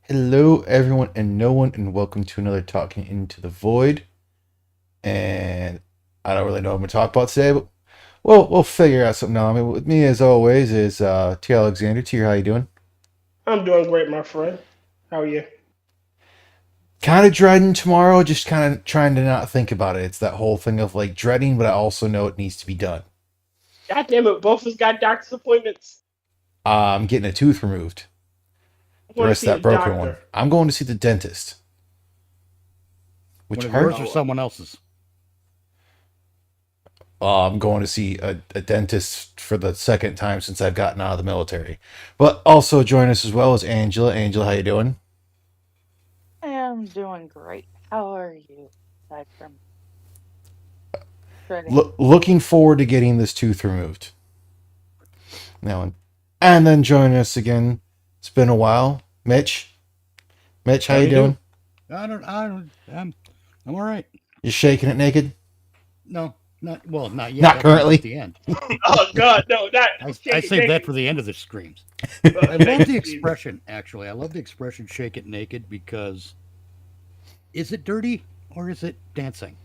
Hello, everyone, and no one, and welcome to another Talking Into the Void. And I don't really know what I'm going to talk about today, but we'll figure out something now. I mean, with me, as always, is T. Alexander. T, how you doing? I'm doing great, my friend. How are you? Kind of dreading tomorrow, just kind of trying to not think about it. It's that whole thing of like dreading, but I also know it needs to be done. God damn it, both of us got doctor's appointments. I'm getting a tooth removed, I the want to rest of see the that broken one. doctor. I'm going to see the dentist, One which of yours hurt. or Oh, someone else's? I'm going to see a dentist for the second time since I've gotten out of the military. But also join us as well as Angela. Angela, how you doing? I am doing great. How are you? Aside from dreading. Looking forward to getting this tooth removed. Now, and then join us again. It's been a while, Mitch. Mitch, how How you you doing? doing? I'm all right. You shaking it naked? No, not yet. Not That comes at currently. the end. oh God, no, not I shake it saved that naked. for the end of the screams. I Thank love the you, Jesus. expression, actually. I love the expression shake it naked because is it dirty or is it dancing?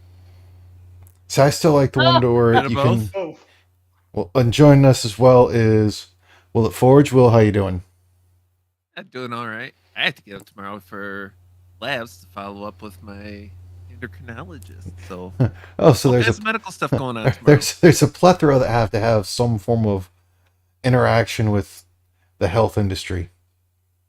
So I still like the one Ah! to where Bit of you both. can. Oh, Well, and joining us as well is Will it Forge? Will, how you doing? I'm doing all right. I have to get up tomorrow for labs to follow up with my endocrinologist. So Oh, so all there's a kinds of medical stuff going on tomorrow. there's a plethora that have to have some form of interaction with the health industry.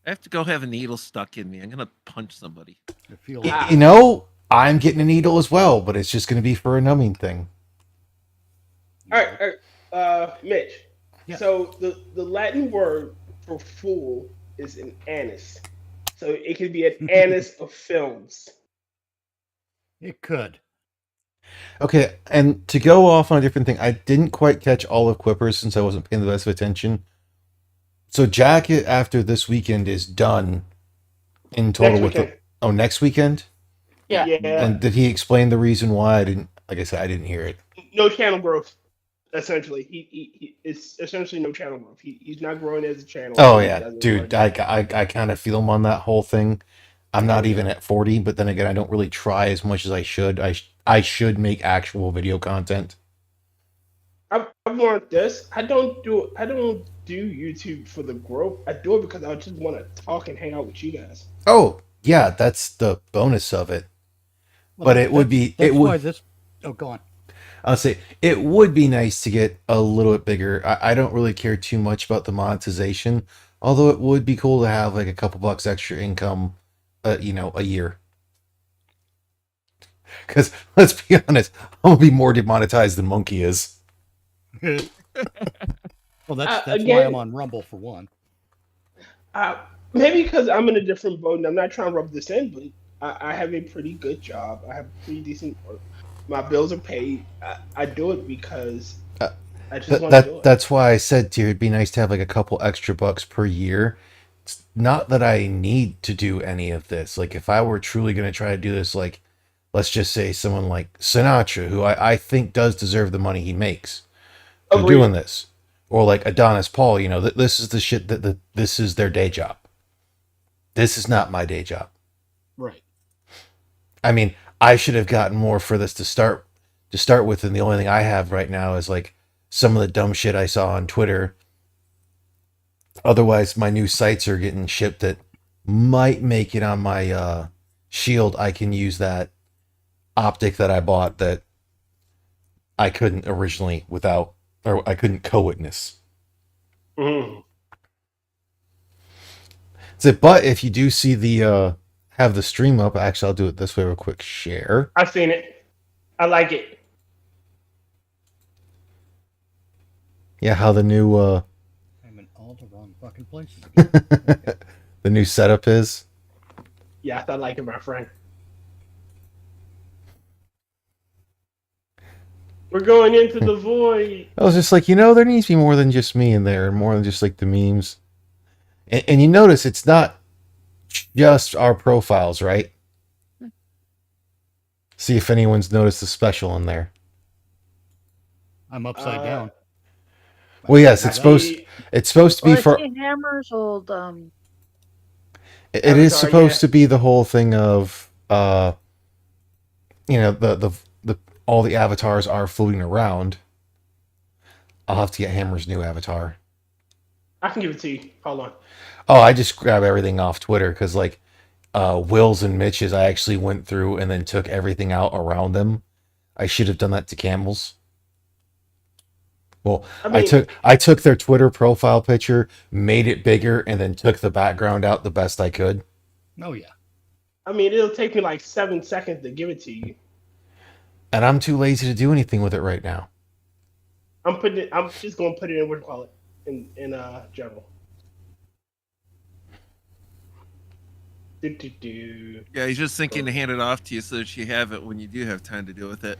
I have to go have a needle stuck in me. I'm gonna punch somebody. I feel You, that. you ah, know, I'm getting a needle as well, but it's just going to be for a numbing thing. all right, Yep. all right. Mitch. Yeah, So the Latin word for fool is an anus. So it could be an anus of films. it could. Okay, and to go off on a different thing, I didn't quite catch all of Quippers since I wasn't paying the best of attention. So Jacket after this weekend is done in total Next with the weekend. next weekend. Yeah. Yeah, And did he explain the reason why? I didn't. Like I said, I didn't hear it. no channel growth. Essentially, he it's essentially no channel growth. He's not growing as a channel, Oh so he yeah, doesn't dude, want I kind of feel him on that whole thing. I'm not to. even at 40, but then again, I don't really try as much as I should. I should make actual video content. I've learned this. I don't do YouTube for the growth. I do it because I just want to talk and hang out with you guys. Oh yeah, that's the bonus of it. Well, But it would be it that's would why this. Oh, go on. I'll say it would be nice to get a little bit bigger. I don't really care too much about the monetization, although it would be cool to have like a couple bucks extra income, a year. Because let's be honest, I'm gonna be more demonetized than Monkey is. Well, that's why I'm Again, on Rumble for one. maybe because I'm in a different boat, and I'm not trying to rub this in, but I have a pretty good job. I have pretty decent work. My bills are paid. I do it because Uh, I just that want to do that it. that's why I said to you, it'd be nice to have like a couple extra bucks per year. It's not that I need to do any of this. Like if I were truly gonna try to do this, like let's just say someone like Sinatra, who I think does deserve the money he makes for doing Agreed. this, or like Adonis Paul, this is the shit this is their day job. This is not my day job. Right. I mean, I should have gotten more for this to start with, and the only thing I have right now is like some of the dumb shit I saw on Twitter. Otherwise, my new sights are getting shipped that might make it on my shield. I can use that optic that I bought that I couldn't originally without, or I couldn't co-witness. Mhm. So, but if you do see the have the stream up, actually, I'll do it this way real quick. Share. I've seen it. I like it. Yeah, how the new I'm in all the wrong fucking places again. Okay. the new setup is. Yes, I like it, my friend. We're going into the void. I was just like, there needs to be more than just me in there, more than just like the memes. And you notice it's not just our profiles, right? See if anyone's noticed the special in there. I'm upside Uh, down. I Well, can yes, I see that. see. it's supposed to Well, be I for see Hammer's old It is Avatar, supposed yeah. to be the whole thing of the all the avatars are floating around. I'll have to get Hammer's new avatar. I can give it to you. Hold on. Oh, I just grab everything off Twitter because like Will's and Mitch's, I actually went through and then took everything out around them. I should have done that to Campbell's. Well, I mean, I took their Twitter profile picture, made it bigger, and then took the background out the best I could. Oh yeah. it'll take me like 7 seconds to give it to you. And I'm too lazy to do anything with it right now. I'm just gonna put it in what do you call it in general. Do. Yeah, he's just thinking to hand it off to you so that you have it when you do have time to deal with it.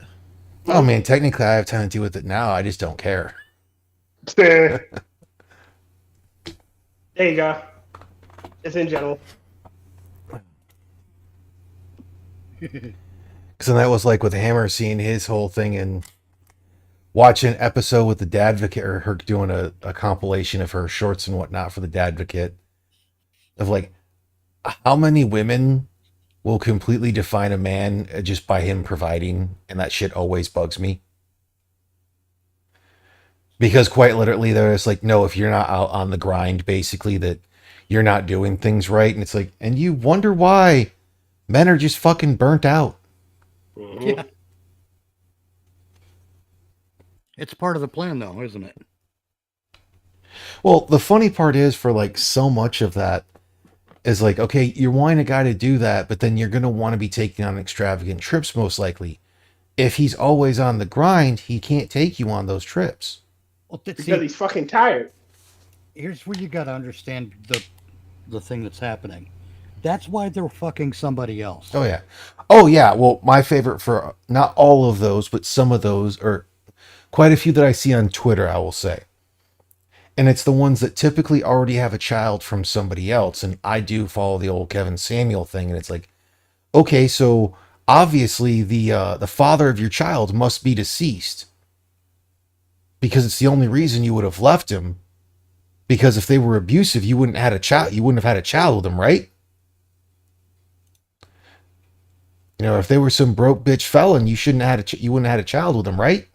Oh man, technically I have time to do with it now. I just don't care. There you go. It's in general. Because then that was like with Hammer seeing his whole thing and watching an episode with the Dadvocate or her doing a compilation of her shorts and whatnot for the Dadvocate of like how many women will completely define a man just by him providing, and that shit always bugs me. Because quite literally they're just like, no, if you're not out on the grind, basically that you're not doing things right. And it's like, and you wonder why men are just fucking burnt out. Mhm. Yeah. It's part of the plan, though, isn't it? Well, the funny part is for like so much of that is like, okay, you're wanting a guy to do that, but then you're going to want to be taking on extravagant trips most likely. If he's always on the grind, he can't take you on those trips. Well, Because see, he's fucking tired. here's where you got to understand the thing that's happening. That's why they're fucking somebody else. Oh yeah. Oh yeah. Well, my favorite for not all of those, but some of those, or quite a few that I see on Twitter, I will say. And it's the ones that typically already have a child from somebody else. And I do follow the old Kevin Samuel thing, and it's like, okay, so obviously the father of your child must be deceased. Because it's the only reason you would have left him. Because if they were abusive, you wouldn't have had a child. You wouldn't have had a child with them, right? You know, if they were some broke bitch felon, you shouldn't have had you wouldn't have had a child with them, right?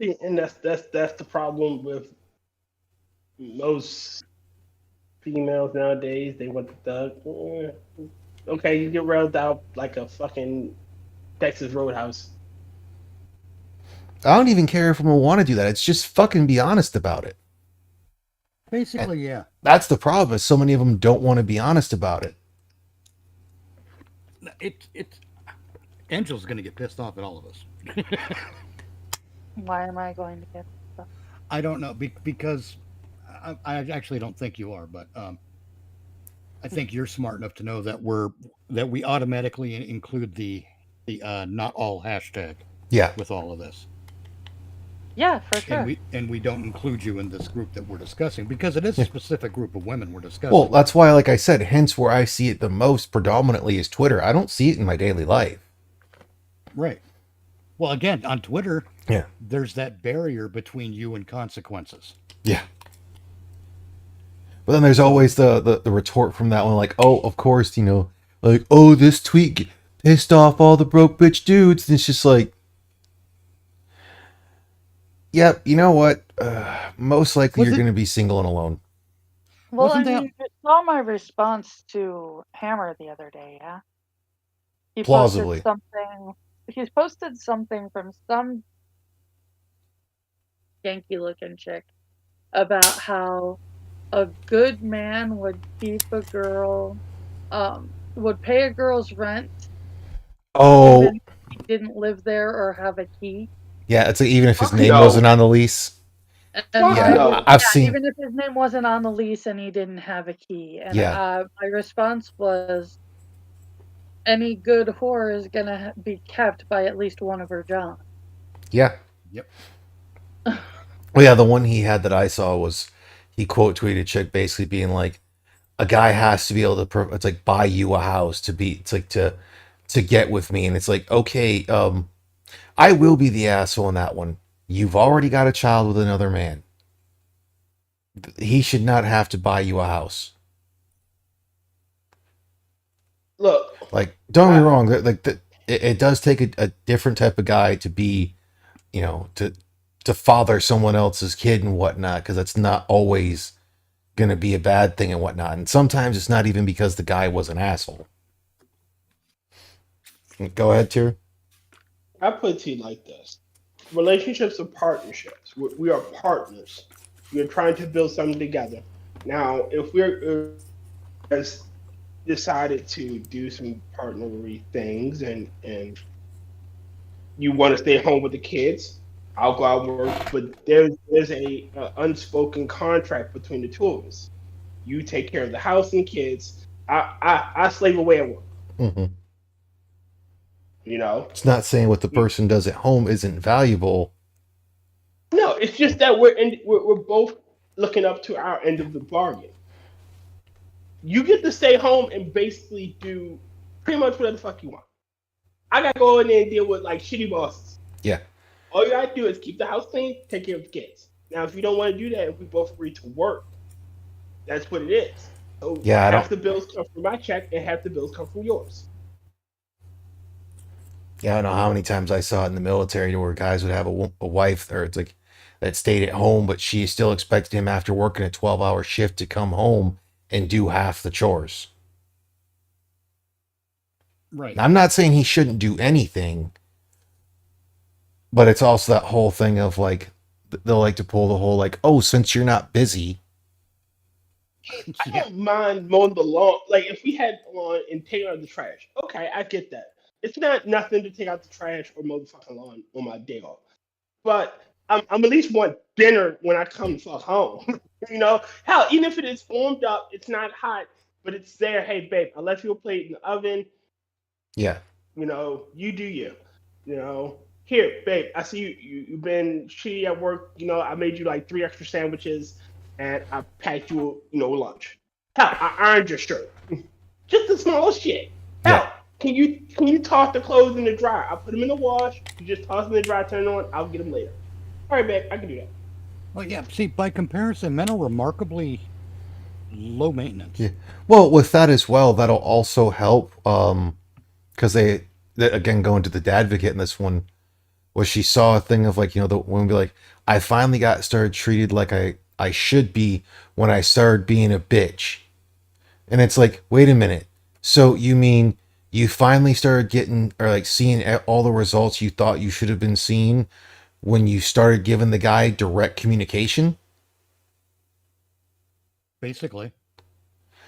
See, and that's the problem with most females nowadays. They want the thug. Okay, you get railed out like a fucking Texas Roadhouse. I don't even care if women want to do that. It's just fucking be honest about it. Basically, yeah. That's the problem. Is so many of them don't want to be honest about it. It's Angel's gonna get pissed off at all of us. Why am I going to get stuff? I don't know because I actually don't think you are, but I think you're smart enough to know that we automatically include the not all hashtag Yeah. with all of this, Yeah, for sure. and we don't include you in this group that we're discussing because it is a specific group of women we're discussing. Well, that's why, like I said, hence where I see it the most predominantly is Twitter. I don't see it in my daily life. Right. Well, again, on Twitter, Yeah. there's that barrier between you and consequences. Yeah. But then there's always the retort from that one, like, oh, of course, you know, like, oh, this tweet pissed off all the broke bitch dudes. And it's just like, yep, you know what? Most likely Was you're it- going to be single and alone. Well, Wasn't and that- you just saw my response to Hammer the other day, yeah? He Plausibly. posted something. He's posted something from some Yankee looking chick about how a good man would keep a girl, would pay a girl's rent Oh, even if he didn't live there or have a key. yeah. It's like even if his Fuck name no. wasn't on the lease. Fuck Yeah, no. I've Yeah, seen. even if his name wasn't on the lease and he didn't have a key. And Yeah. my response was, any good whore is gonna be kept by at least one of her Johns. Yeah. Yep. Well, yeah, the one he had that I saw was he quote tweeted chick basically being like, a guy has to be able to, it's like buy you a house to be, it's like to get with me. And it's like, okay, I will be the asshole in that one. You've already got a child with another man. He should not have to buy you a house. Look, Like, don't get me I, wrong, it does take a different type of guy to be, to father someone else's kid and whatnot, because it's not always going to be a bad thing and whatnot. And sometimes it's not even because the guy was an asshole. Go ahead, Tier. I put it to you like this: relationships are partnerships. We are partners. We are trying to build something together. Now, if we're has decided to do some partnery things, and you want to stay home with the kids, I'll go out and work. But there's a unspoken contract between the two of us. You take care of the house and kids. I slave away at work. Hmm. You know. It's not saying what the person does at home isn't valuable. No, it's just that we're both looking up to our end of the bargain. You get to stay home and basically do pretty much whatever the fuck you want. I gotta go in there and deal with like shitty bosses. Yeah. All you gotta do is keep the house clean, take care of the kids. Now, if you don't want to do that, if we both agree to work, that's what it is. So Yeah, I half don't. the bills come from my check and half the bills come from yours. Yeah, I don't know how many times I saw it in the military where guys would have a wife, or it's like that stayed at home, but she still expected him after working a 12-hour shift to come home and do half the chores. Right. Now, I'm not saying he shouldn't do anything, but it's also that whole thing of like, they'll like to pull the whole like, oh, since you're not busy. I Yeah. don't mind mowing the lawn. Like if we had lawn and taking out the trash, okay, I get that. It's not nothing to take out the trash or mow the fucking lawn on my day off. But I'm at least want dinner when I come fuck home. You know, hell, even if it is warmed up, it's not hot, but it's there. Hey, babe, I left you a plate in the oven. Yeah. You know, you do you. You know, here, babe, I see you've been shitty at work. You know, I made you like 3 extra sandwiches, and I packed you, lunch. Hell, I ironed your shirt. Just the small shit. Yeah. Hell, can you toss the clothes in the dryer? I'll put them in the wash. You just toss them in the dryer, turn it on. I'll get them later. All right, babe, I can do that. Well, yeah. See, by comparison, men are remarkably low maintenance. Yeah. Well, with that as well, that'll also help. Because again, going to the advocate in this one, was she saw a thing of like, the woman be like, I finally got started treated like I should be when I started being a bitch. And it's like, wait a minute. So you mean you finally started getting, or like seeing all the results you thought you should have been seeing when you started giving the guy direct communication? Basically.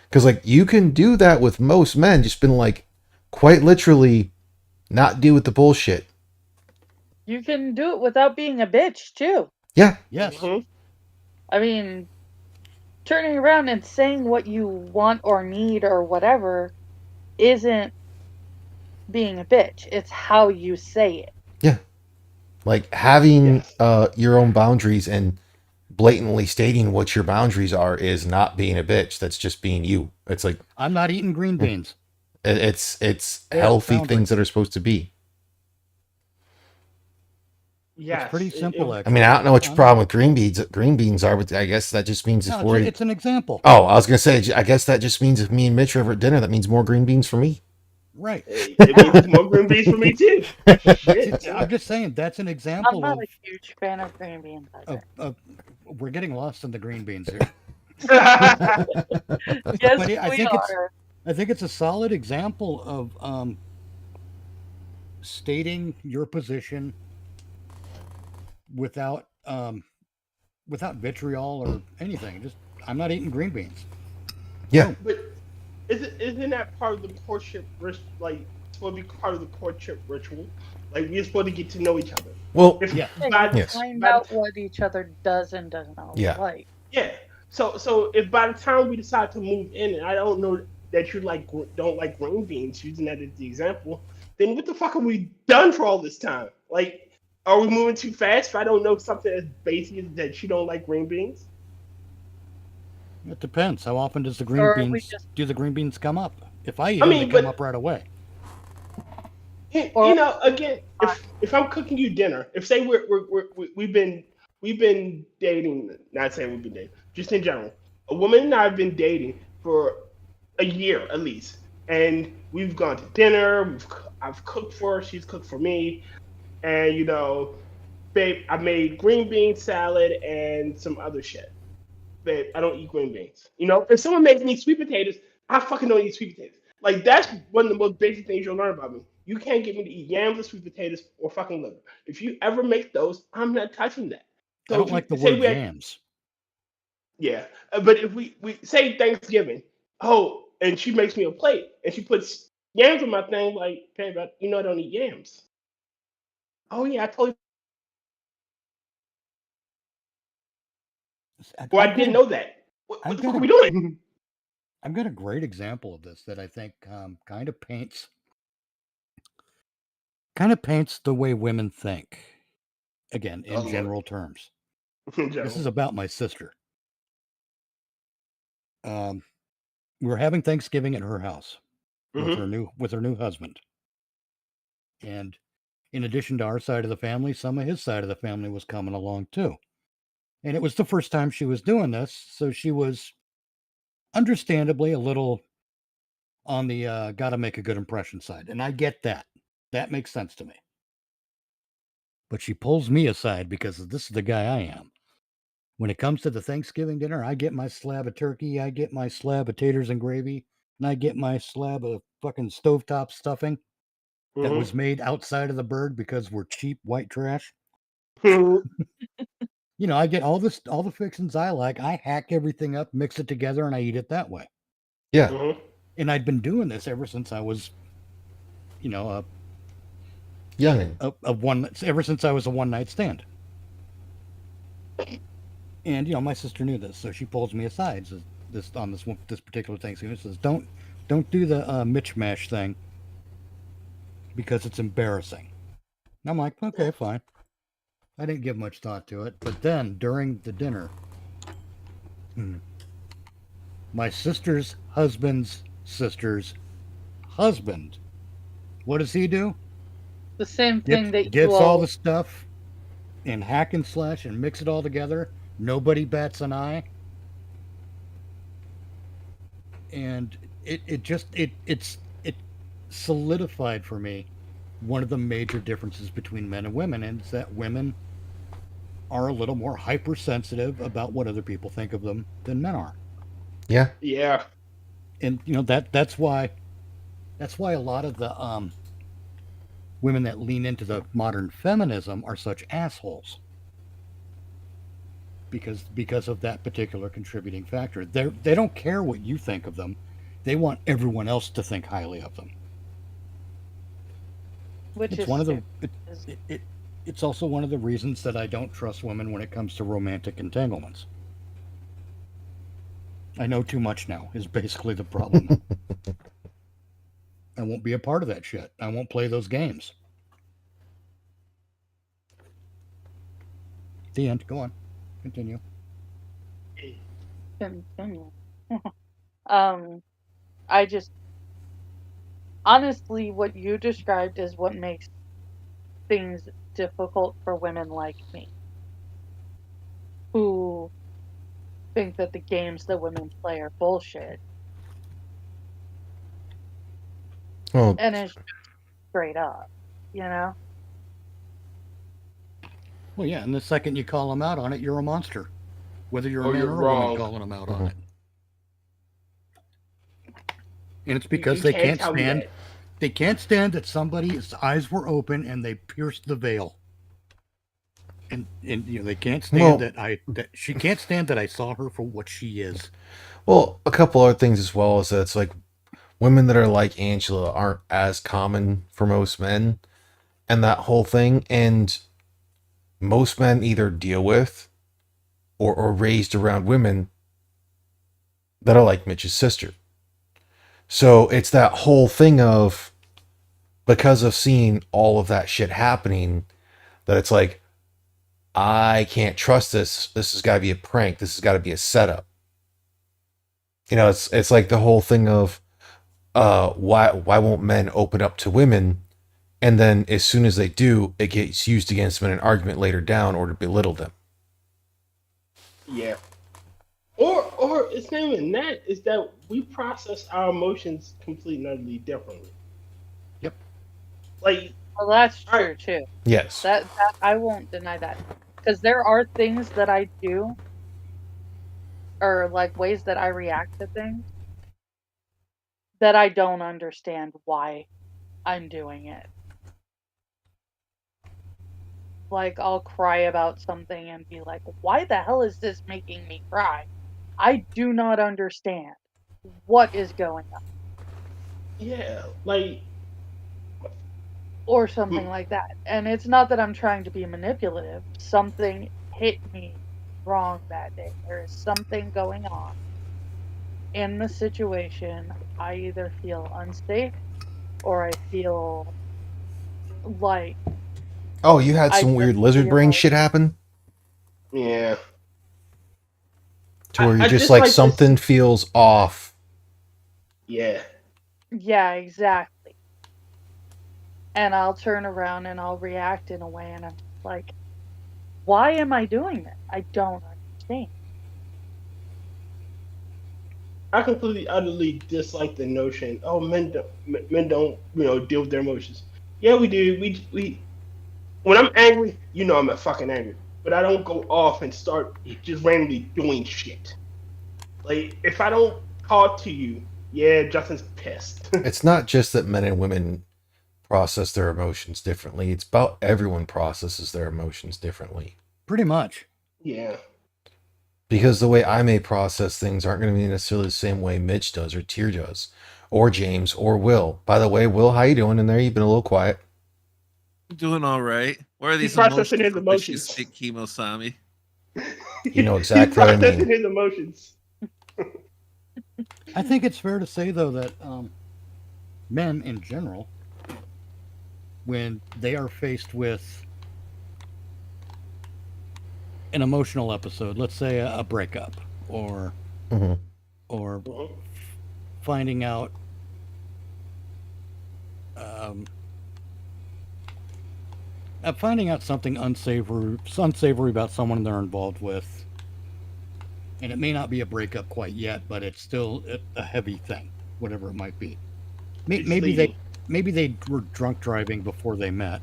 Because like you can do that with most men, just been like, quite literally, not deal with the bullshit. You can do it without being a bitch too. Yeah. Yes. Mhm. I mean, turning around and saying what you want or need or whatever isn't being a bitch. It's how you say it. Yeah. Like having Yes. your own boundaries and blatantly stating what your boundaries are is not being a bitch. That's just being you. It's like I'm not eating green beans. it's There's healthy boundary. things that are supposed to be. Yes. It's pretty simple, I actually. mean, I don't know what your I'm problem with green beans are, but I guess that just means if No, we're it's an example. oh, I was gonna say, I guess that just means if me and Mitch are over at dinner, that means more green beans for me. Right. It means it's more green beans for me too. Shit. I'm just saying that's an I'm example not a huge fan of green beans either. of we're getting lost in the green beans here. Yes, But I we think are. I think it's a solid example of stating your position without without vitriol or anything. Just I'm not eating green beans. Yeah. But isn't that part of the courtship like supposed to be part of the courtship ritual? Like we're supposed to get to know each other. Well, If Yeah. Yeah, by, you Yes. find by out what each other does and does not Yeah. like. yeah. So if by the time we decide to move in, and I don't know that you don't like green beans, using that as the example, then what the fuck have we done for all this time? Like, are we moving too fast? If I don't know something as basic as that you don't like green beans. It depends. How often does the green Or we beans just do the green beans come up? If I eat I them, mean, they come but up right away. Or- Again, if I'm cooking you dinner, if say we've been dating, not saying we've been dating, just in general, a woman and I have been dating for a year at least. and we've gone to dinner. I've cooked for her. She's cooked for me, and babe, I made green bean salad and some other shit. Babe, I don't eat green beans. If someone makes me sweet potatoes, I fucking don't eat sweet potatoes. Like that's one of the most basic things you'll learn about me. You can't get me to eat yams or sweet potatoes or fucking liver. If you ever make those, I'm not touching that. I So don't if like the you say word we had, yams. yeah, but if we say Thanksgiving, oh, and she makes me a plate and she puts yams on my thing, like, babe, I don't eat yams. Oh yeah, I totally. Well, I I've got didn't a, know that. What I've the got fuck are a, we doing? I've got a great example of this that I think kind of paints the way women think. Again, Oh in Lord, general terms. in This general. is about my sister. Um, we were having Thanksgiving at her house Hmm. with her new husband, and in addition to our side of the family, some of his side of the family was coming along too. And it was the first time she was doing this, so she was understandably a little on the gotta make a good impression side. And I get that. That makes sense to me. But she pulls me aside because this is the guy I am. When it comes to the Thanksgiving dinner, I get my slab of turkey, I get my slab of taters and gravy, and I get my slab of fucking stovetop stuffing that Hmm. was made outside of the bird because we're cheap white trash. Hmm. I get all the fixings I like. I hack everything up, mix it together, and I eat it that way. Yeah. Hmm. And I'd been doing this ever since I was, you know, Youngin. ever since I was a one night stand. And my sister knew this, so she pulls me aside. Says this particular Thanksgiving, says don't do the Mitch Mash thing because it's embarrassing. And I'm like, okay, fine. I didn't give much thought to it, but then during the dinner, my sister's husband's sister's husband, what does he do? The same Gets thing that you gets all the all. stuff and hack and slash and mix it all together. Nobody bats an eye, and it solidified for me one of the major differences between men and women, and it's that women are a little more hypersensitive about what other people think of them than men are. Yeah. Yeah. And that's why a lot of the women that lean into the modern feminism are such assholes because of that particular contributing factor. They don't care what you think of them. They want everyone else to think highly of them. Which It's is one of the stupid. it's also one of the reasons that I don't trust women when it comes to romantic entanglements. I know too much now is basically the problem. I won't be a part of that shit. I won't play those games. The end. Go on. Continue. Continue. um, I just honestly, what you described is what makes things difficult for women like me, who think that the games that women play are bullshit, Well, and it's straight up, you know. Well, yeah, and the second you call them out on it, you're a monster. Whether you're a Oh, man you're or a woman wrong. calling them out on mhm. it. And it's You because can't tell me that. they can't stand that somebody's eyes were open and they pierced the veil. And they can't stand Well, that she can't stand that I saw her for what she is. a couple other things as well is that it's like women that are like Angela aren't as common for most men, and that whole thing. And most men either deal with or raised around women that are like Mitch's sister. So it's that whole thing of because of seeing all of that shit happening that it's like I can't trust this. This has got to be a prank. This has got to be a setup. It's like the whole thing of why won't men open up to women, and then as soon as they do, it gets used against them in an argument later down or to belittle them. Yeah. Or or it's not even that. It's that we process our emotions completely and utterly differently. Yep. Like, Well, that's all right, true too. Yes. That I won't deny that, because there are things that I do, or like ways that I react to things that I don't understand why I'm doing it. Like I'll cry about something and be like, "Why the hell is this making me cry? I do not understand what is going on," yeah, like, or something mm, like that. And it's not that I'm trying to be manipulative. Something hit me wrong that day. There is something going on in the situation. I either feel unsafe or I feel like Oh, you had I some just weird lizard brain feel shit happen yeah. to where you're I just just like like this. something feels off. Yeah, yeah, exactly. And I'll turn around and I'll react in a way and I'm like, why am I doing this? I don't understand. I completely utterly dislike the notion. Oh, men don't deal with their emotions. Yeah, we do. We when I'm angry, I'm fucking angry. But I don't go off and start just randomly doing shit. Like if I don't talk to you, yeah, Justin's pissed. It's not just that men and women process their emotions differently. It's about everyone processes their emotions differently. Pretty much. Yeah. Because the way I may process things aren't going to be necessarily the same way Mitch does or Tier does or James or Will. By the way, Will, how you doing in there? You've been a little quiet. I'm doing all right. What are He's these processing emotions his for which you emotions. speak, Kimosami? You know He's exactly what I processing mean. his emotions. I think it's fair to say though that men in general, when they are faced with an emotional episode, let's say a breakup, or Hmm. or Mhm. finding out um, finding out something unsavory about someone they're involved with, and it may not be a breakup quite yet, but it's still a heavy thing, whatever it might be. It's Maybe they leading. maybe they were drunk driving before they met.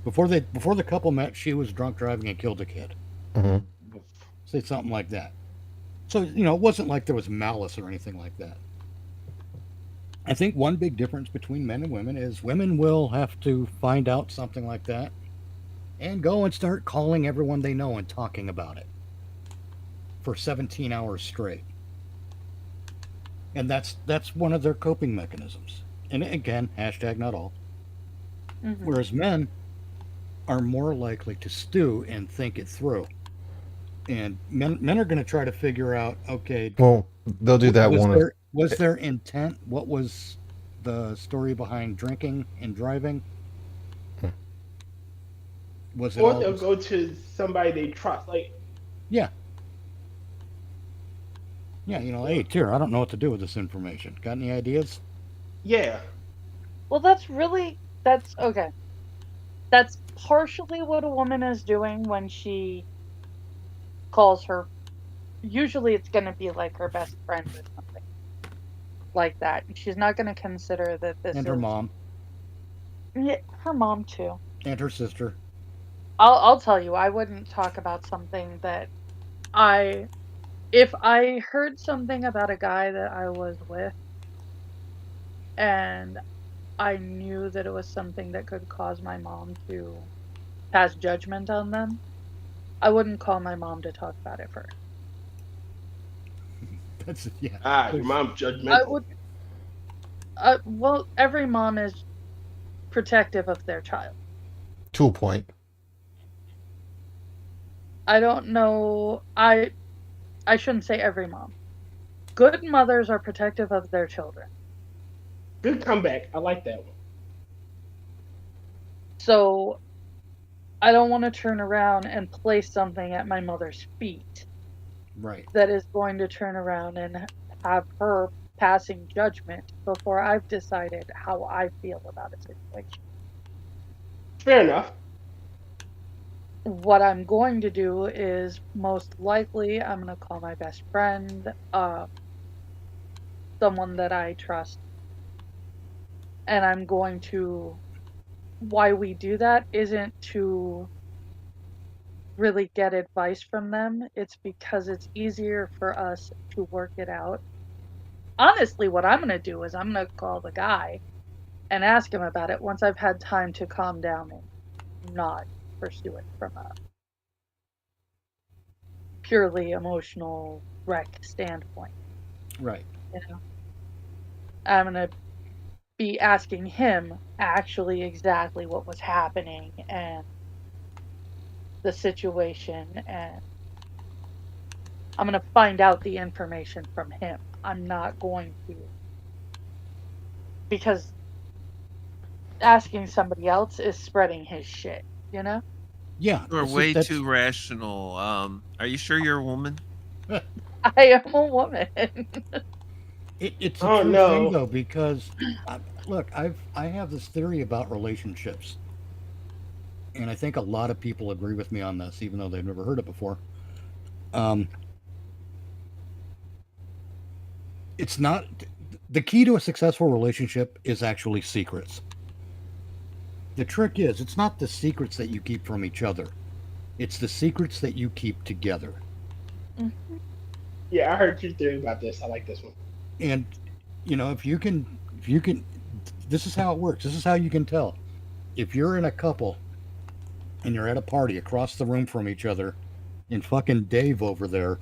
Before the couple met, she was drunk driving and killed a kid. Hmm. Say something like that. So it wasn't like there was malice or anything like that. I think one big difference between men and women is women will have to find out something like that and go and start calling everyone they know and talking about it for 17 hours straight. And that's one of their coping mechanisms. And again, hashtag not all. Hmm. Whereas men are more likely to stew and think it through. And men are going to try to figure out, okay, Well, they'll do that was one of. there intent? What was the story behind drinking and driving? Was it Or all they'll just, go to somebody they trust. Like, yeah, yeah, hey, Tyr, I don't know what to do with this information. Got any ideas? yeah, Well, that's okay. That's partially what a woman is doing when she calls her. Usually it's going to be like her best friend or something like that. She's not going to consider that this And her is, mom yeah, her mom too. and her sister. I'll tell you, I wouldn't talk about something that I if I heard something about a guy that I was with and I knew that it was something that could cause my mom to pass judgment on them, I wouldn't call my mom to talk about it first. That's yeah. your There's mom's I judgmental. would, well, every mom is protective of their child. To a point. I don't know. I shouldn't say every mom. Good mothers are protective of their children. Good comeback. I like that one. So I don't want to turn around and place something at my mother's feet right. that is going to turn around and have her passing judgment before I've decided how I feel about a situation. Fair enough. what I'm going to do is most likely I'm going to call my best friend, someone that I trust, and I'm going to. Why we do that isn't to really get advice from them, it's because it's easier for us to work it out. Honestly, what I'm going to do is I'm going to call the guy and ask him about it once I've had time to calm down and not pursue it from a purely emotional wreck standpoint. Right. You know, I'm gonna be asking him actually exactly what was happening and the situation, and I'm gonna find out the information from him. I'm not going to, because asking somebody else is spreading his shit, you know? Yeah. You are it's just- way that's- too rational. Are you sure you're a woman? I am a woman. It's a Oh, true no. thing though, because look, I have this theory about relationships, and I think a lot of people agree with me on this, even though they've never heard it before. It's not the key to a successful relationship is actually secrets. The trick is, it's not the secrets that you keep from each other; it's the secrets that you keep together. Yeah, I heard your theory about this. I like this one. And if you can, this is how it works. This is how you can tell if you're in a couple and you're at a party across the room from each other, and fucking Dave over there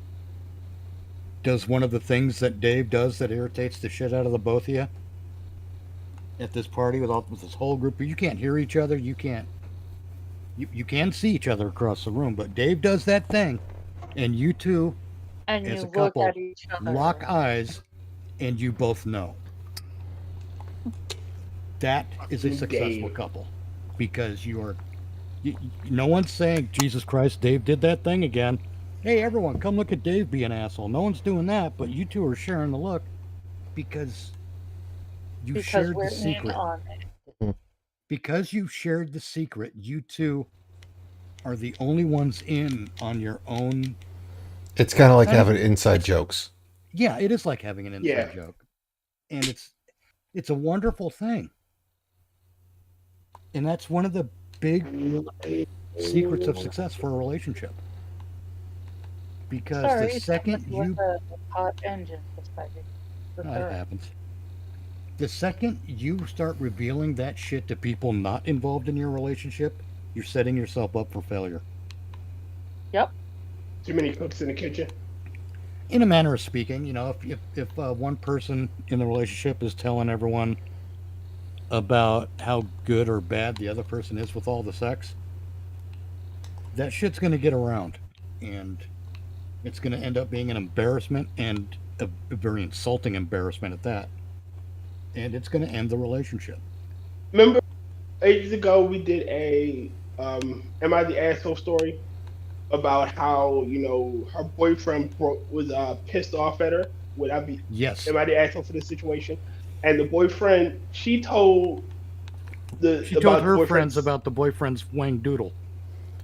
does one of the things that Dave does that irritates the shit out of the both of you at this party with this whole group. You can't hear each other. You can't. You can see each other across the room, but Dave does that thing, and you two, And as you a look couple, at each other. lock eyes, and you both know. That is a Fucking successful Dave. couple, because no one's saying, Jesus Christ, Dave did that thing again. Hey, everyone, come look at Dave be an asshole. No one's doing that, but you two are sharing the look because you because shared we're the in secret. on it. Because you shared the secret, you two are the only ones in on your own. It's kind of like Kind of- having inside jokes. Yeah, it is like having an inside Yeah. joke, and it's a wonderful thing, and that's one of the big secrets of success for a relationship. Because Sorry, the second someone you with a hot engine beside you. The Oh, third. it happens. The second you start revealing that shit to people not involved in your relationship, you're setting yourself up for failure. Yep. Too many cooks in the kitchen. In a manner of speaking, if one person in the relationship is telling everyone about how good or bad the other person is with all the sex, that shit's going to get around, and it's going to end up being an embarrassment, and a very insulting embarrassment at that. And it's going to end the relationship. Remember, ages ago we did a "Am I the Asshole" story about how her boyfriend was pissed off at her. Would I be? Yes. Am I the asshole for this situation? And the boyfriend, she told She told her boyfriend's- friends about the boyfriend's wang doodle.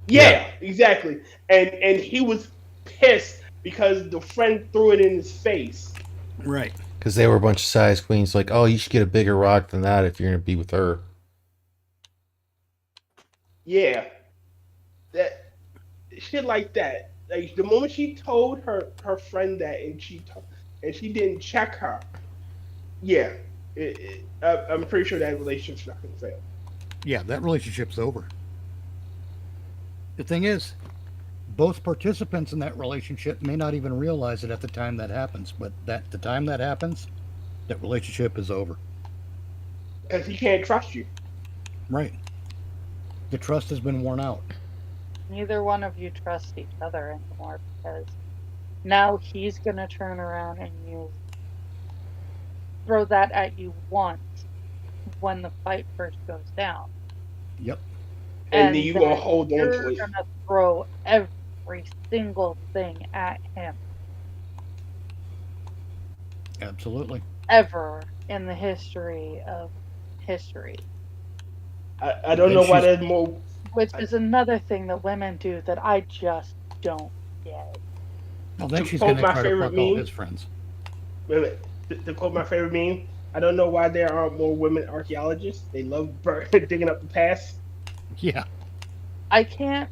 Yeah, exactly. And he was pissed because the friend threw it in his face. Right. Because they were a bunch of size queens. Like, oh, you should get a bigger rock than that if you're going to be with her. Yeah, that shit like that. Like the moment she told her friend that, and she didn't check her. Yeah, I'm pretty sure that relationship's not gonna fail. Yeah, that relationship's over. The thing is, both participants in that relationship may not even realize it at the time that happens, but the time that happens, that relationship is over. Because he can't trust you. Right. The trust has been worn out. Neither one of you trust each other anymore because now he's gonna turn around and throw that at you once when the fight first goes down. Yep. And then you gonna then hold on you're to it. gonna throw every single thing at him Absolutely. ever in the history of history. I don't Then know why she's- there's more Which is another thing that women do that I just don't get. Well, then To she's quote going to my try to favorite fuck all meme- his friends. Wait a minute. To quote my favorite meme, I don't know why there aren't more women archaeologists. They love digging up the past. Yeah. I can't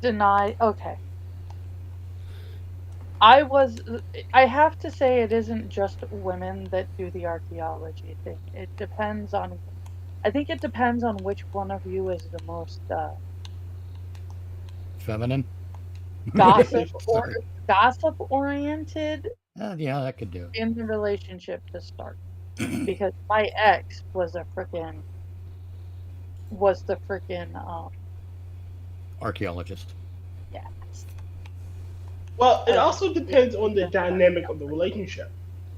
deny. Okay. I have to say it isn't just women that do the archaeology thing. It depends on, I think it depends on which one of you is the most Feminine. gossip or Sorry. gossip oriented Yeah, that could do. in the relationship to start. Because my ex was the freaking Archaeologist. yes. Well, it Uh, also depends on the dynamic of the relationship.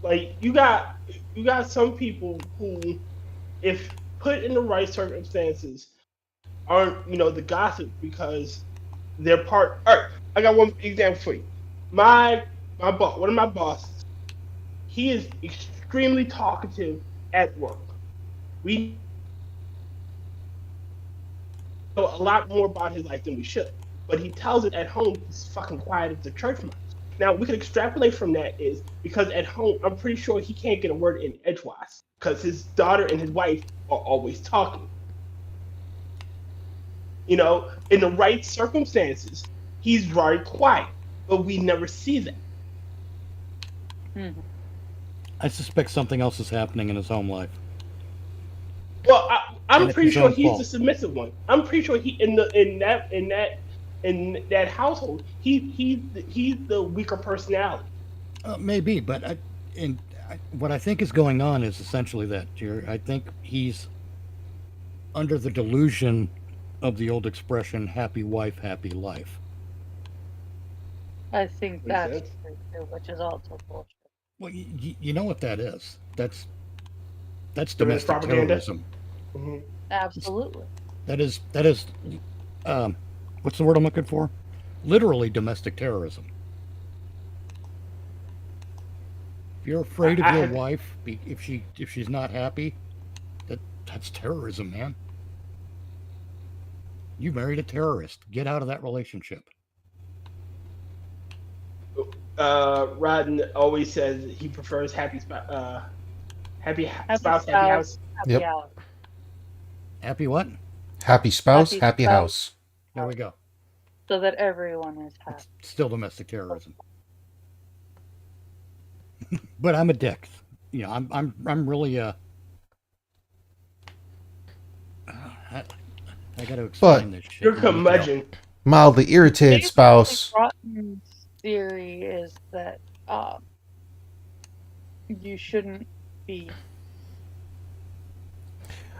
Like you got some people who, if put in the right circumstances, aren't the gossip because they're part. All right, I got one example for you. My boss, one of my bosses, he is extremely talkative at work. We know a lot more about his life than we should, but he tells it at home. He's fucking quiet as a church mouse. Now we can extrapolate from that is because at home, I'm pretty sure he can't get a word in edgewise because his daughter and his wife are always talking. In the right circumstances, he's very quiet, but we never see that. mhm. I suspect something else is happening in his home life. Well, I'm And it's pretty his sure own he's fault. the submissive one. I'm pretty sure he in that household, he's the weaker personality. Maybe, but what I think is going on is essentially that, Jerry. I think he's under the delusion of the old expression, happy wife, happy life. I think Makes that's sense. true too, which is also bullshit. Well, you know what that is? That's Feminist domestic propaganda? terrorism. Mhm. Absolutely. That is um, what's the word I'm looking for? Literally domestic terrorism. If you're afraid of I your had- wife, if she's not happy, that's terrorism, man. You married a terrorist. Get out of that relationship. Rodden always says he prefers happy Happy spouse, happy house. Happy Yep. hour. Happy what? Happy spouse, Happy happy spouse. house. There we go. So that everyone is happy. Still domestic terrorism. But I'm a dick. I'm really I got to explain this shit. You're in detail. curmudgeon. Mildly irritated Basically, spouse. Rotten's theory is that you shouldn't be.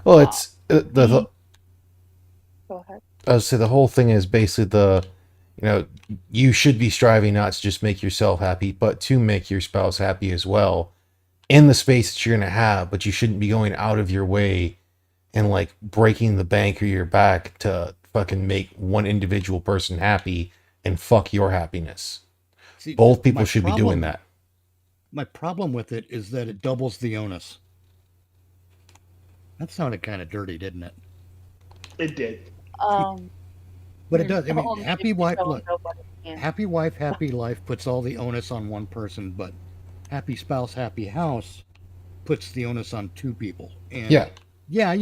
Well, it's the Go ahead. I would say the whole thing is basically you should be striving not to just make yourself happy, but to make your spouse happy as well in the space that you're going to have, but you shouldn't be going out of your way and like breaking the bank or your back to fucking make one individual person happy and fuck your happiness. See, Both people my should be doing that. My problem with it is that it doubles the onus. That sounded kind of dirty, didn't it? It did. But it does. I mean, only happy if you wife. don't Look, know what it means. happy wife, happy life puts all the onus on one person, but happy spouse, happy house puts the onus on two people. And Yeah. yeah,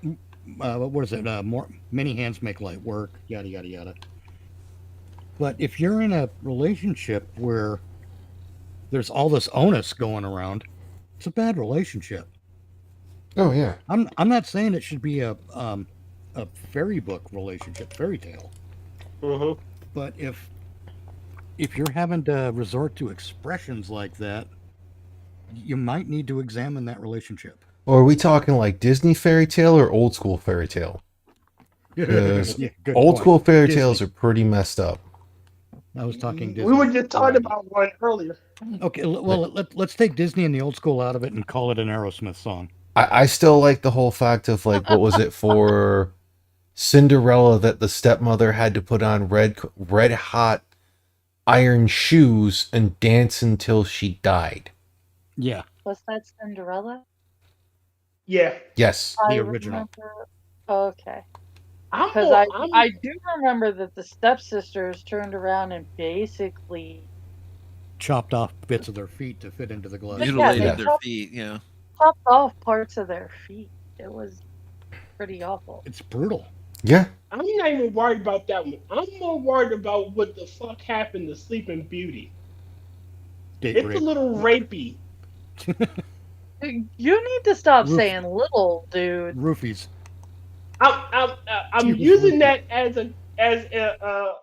what is it? More many hands make light work. Yada yada yada. But if you're in a relationship where there's all this onus going around, it's a bad relationship. Oh yeah. I'm not saying it should be a fairy book relationship, fairy tale. Mm-hmm. But if you're having to resort to expressions like that, you might need to examine that relationship. Or are we talking like Disney fairy tale or old school fairy tale? Yes. Yeah, good Old point. school fairy Disney. tales are pretty messed up. I was talking Disney. We were just talking Right. about one earlier. Okay, well, let's take Disney and the old school out of it and call it an Aerosmith song. I still like the whole fact of like, what was it for Cinderella that the stepmother had to put on red hot iron shoes and dance until she died. Yeah, Was that Cinderella? Yeah. Yes. The I original. remember. Okay. I'm Because more. I do remember that the stepsisters turned around and basically Chopped off bits of their feet to fit into the gloves. Yeah, Mutilated they their chopped, feet. Yeah. chopped off parts of their feet. It was pretty awful. It's brutal. Yeah. I'm not even worried about that one. I'm more worried about what the fuck happened to Sleeping Beauty. Date It's rape. a little rapey. You need to stop Roof- saying little, dude. Roofies. I'm She was using rapey. that as a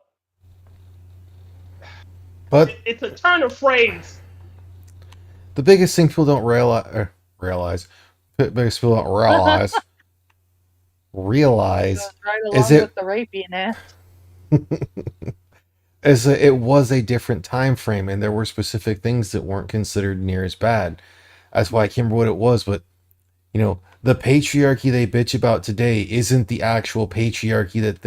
But it's a turn of phrase. the biggest thing people don't realize, biggest people don't realize Goes right Is along it- with the rapiness. is that it was a different time frame, and there were specific things that weren't considered near as bad. That's why I can't remember what it was, but you know, the patriarchy they bitch about today isn't the actual patriarchy that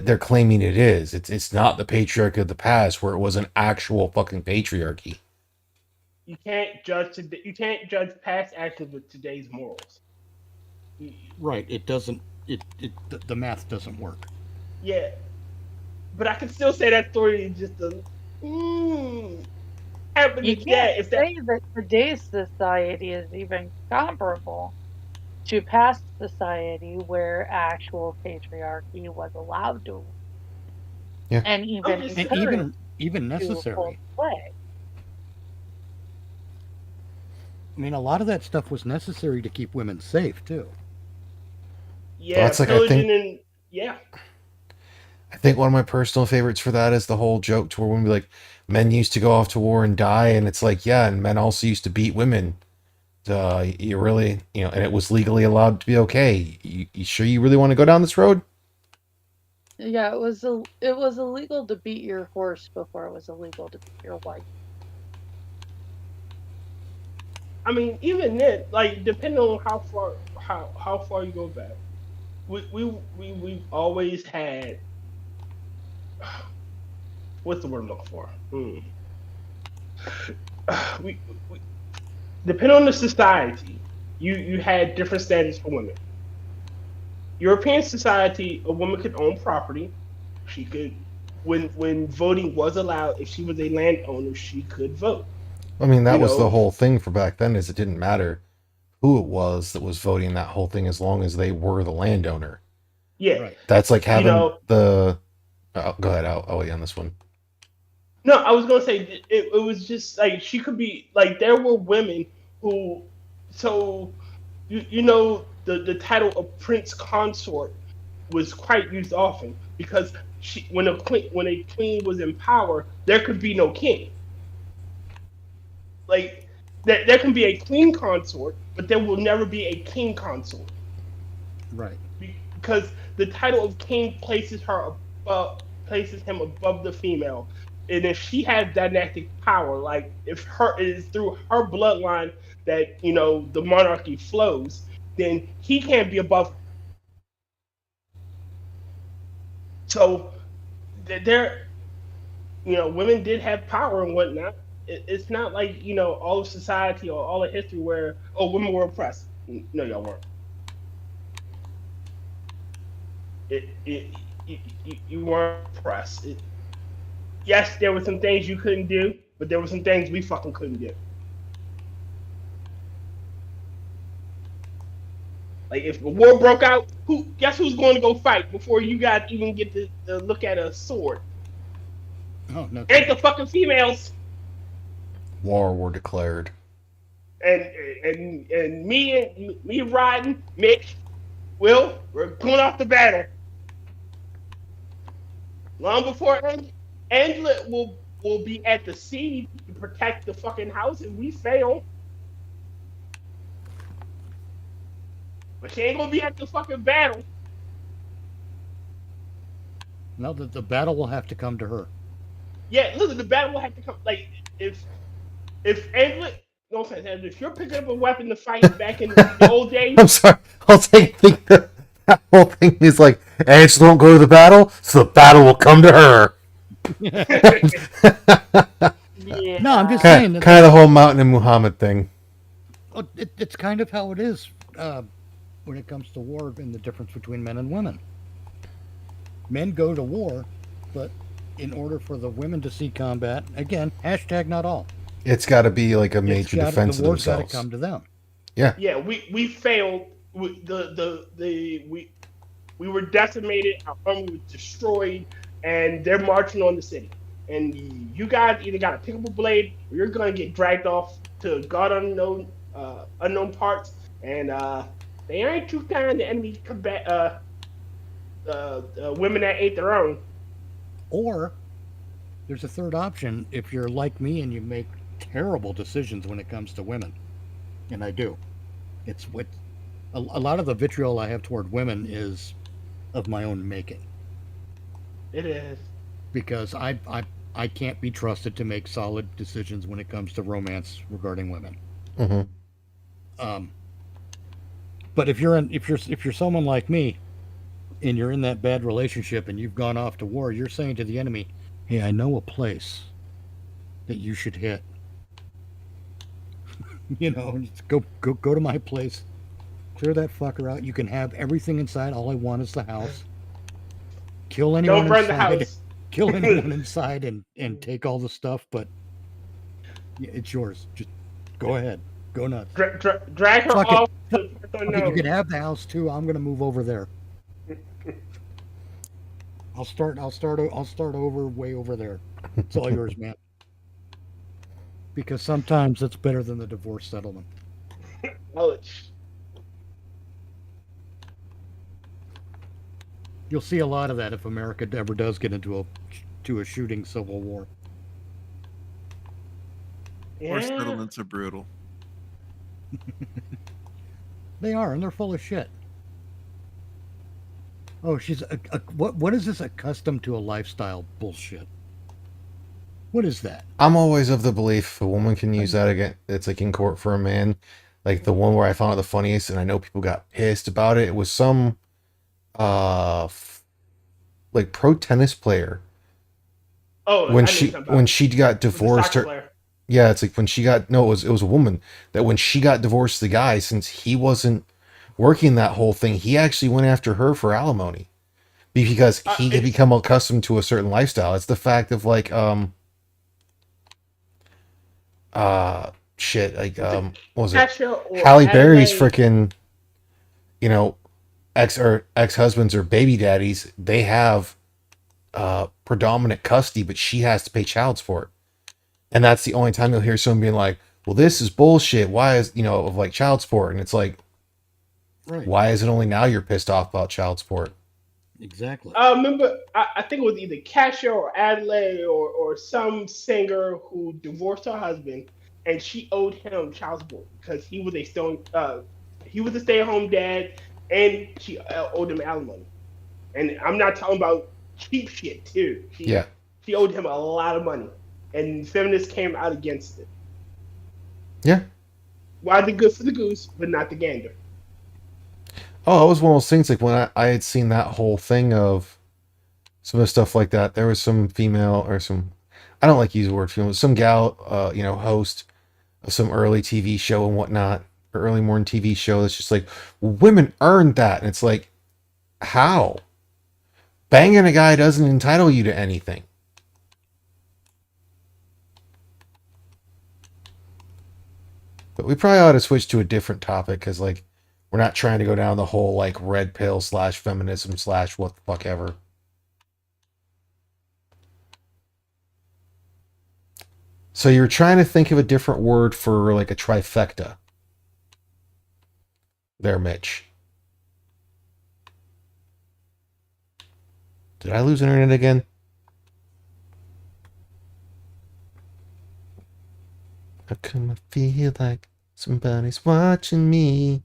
they're claiming it is. It's not the patriarchy of the past where it was an actual fucking patriarchy. You can't judge past actions with today's morals. Right. It doesn't. The math doesn't work. Yeah, but I can still say that story is just a happened You to can't if that say that today's society is even comparable to past society where actual patriarchy was allowed to, Yeah. and even just- And encouraged even to full necessary. play. I mean, a lot of that stuff was necessary to keep women safe too. yeah, That's like, I pillaging think- and yeah. I think one of my personal favorites for that is the whole joke to where women be like, men used to go off to war and die, and it's like, yeah, and men also used to beat women. You really, and it was legally allowed to be okay. You sure you really want to go down this road? Yeah, it was illegal to beat your horse before it was illegal to beat your wife. I mean, even then, like depending on how far you go back, we've always had what's the word I'm looking for? We depending on the society, you had different standards for women. European society, a woman could own property. She could, when voting was allowed, if she was a landowner, she could vote. I mean, that You was know- the whole thing for back then, is it didn't matter who it was that was voting that whole thing as long as they were the landowner. Yeah. Right. That's like having know- the. Go ahead. I'll wait on this one. No, I was gonna say it was just like she could be like there were women who, so you know the title of prince consort was quite used often because when a queen was in power there could be no king. Like there can be a queen consort, but there will never be a king consort Right. because the title of king places him above the female. And if she has dynastic power, like if it is through her bloodline that the monarchy flows, then he can't be above her. So there, women did have power and whatnot. It's not like all of society or all of history where women were oppressed. No, y'all weren't. You weren't oppressed. Yes, there were some things you couldn't do, but there were some things we fucking couldn't do. Like if a war broke out, guess who's going to go fight before you guys even get to look at a sword? Oh no. Ain't the fucking females. War were declared. And me riding, Mitch, Will, we're going off the battle. Long before Angela will be at the sea to protect the fucking house if we fail. But she ain't gonna be at the fucking battle. No, the battle will have to come to her. Yeah, listen, the battle will have to come. Like if Angela, no offense, Angela, if you're picking up a weapon to fight back in the old days, I'm sorry. I'll take that whole thing is like, Angela won't go to the battle, so the battle will come to her. Yeah. No, I'm just saying Kind that of the whole Mountain and Muhammad thing. it's kind of how it is when it comes to war and the difference between men and women. Men go to war, but in order for the women to see combat, again, hashtag not all. It's got to be like a It's major gotta, defense the of war's got to themselves. come to them. Yeah, we failed. We were decimated. Our home was destroyed, and they're marching on the city. And you guys either got to pick up a blade, or you're gonna get dragged off to God unknown parts. And they ain't too kind to enemy combat women that ate their own. Or there's a third option if you're like me and you make terrible decisions when it comes to women. And I do. It's what a lot of the vitriol I have toward women is of my own making. It is. Because I can't be trusted to make solid decisions when it comes to romance regarding women. Mm-hmm. But if you're someone like me, and you're in that bad relationship, and you've gone off to war, you're saying to the enemy, "Hey, I know a place that you should hit. Just go to my place, clear that fucker out. You can have everything inside. All I want is the house. Kill anyone Don't burn inside. the house. Kill anyone inside, and take all the stuff. But it's yours. Just go ahead. Go nuts. Drag her Fuck it. off. You can have the house too. I'm gonna move over there. I'll start over way over there. It's all yours, man. Because sometimes it's better than the divorce settlement. You'll see a lot of that if America ever does get into a shooting civil war. War settlements are brutal. They are, and they're full of shit. Oh, she's what is this accustomed to a lifestyle bullshit? What is that? I'm always of the belief a woman can use that again. It's like in court for a man. Like the one where I found it the funniest, and I know people got pissed about it. It was some, like pro tennis player. Oh, when she got divorced, yeah, it's like when she got it was a woman that when she got divorced, the guy, since he wasn't working that whole thing, he actually went after her for alimony because he had become accustomed to a certain lifestyle. It's the fact of like shit, like what was it? Halle Berry's freaking, ex-husbands or baby daddies, they have predominant custody, but she has to pay child support. And that's the only time you'll hear someone being like, well, this is bullshit. Why is, of like child support? And it's like, right. Why is it only now you're pissed off about child support? Exactly. I remember, I think it was either Cassia or Adelaide or some singer who divorced her husband, and she owed him child support because he was a stay-at-home dad, and she owed him alimony. And I'm not talking about cheap shit too. She owed him a lot of money, and feminists came out against it. Yeah. Why the good for the goose, but not the gander? Oh, it was one of those things like when I had seen that whole thing of some of the stuff like that. There was some female or some, I don't like to use the word female, some gal, host of some early TV show and whatnot, or early morning TV show that's just like, well, women earned that. And it's like, how? Banging a guy doesn't entitle you to anything. But we probably ought to switch to a different topic because, like, we're not trying to go down the whole, like, red pill / feminism / what the fuck ever. So you're trying to think of a different word for, like, a trifecta. There, Mitch. Did I lose internet again? How come I feel like somebody's watching me?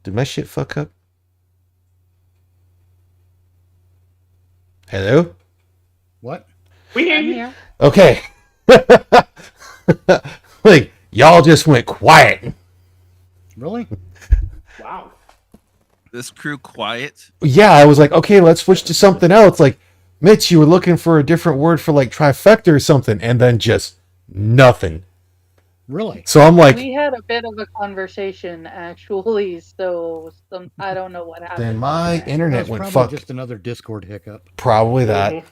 Did my shit fuck up? Hello? What? We hear you. Okay. Like, y'all just went quiet. Really? Wow. This crew quiet. Yeah, I was like, okay, let's switch to something else. Like, Mitch, you were looking for a different word for like trifecta or something, and then just nothing. Really? So I'm like, We had a bit of a conversation actually, so I don't know what happened. then my there. That internet was went probably fuck. just another Discord hiccup. Probably that. Mhm.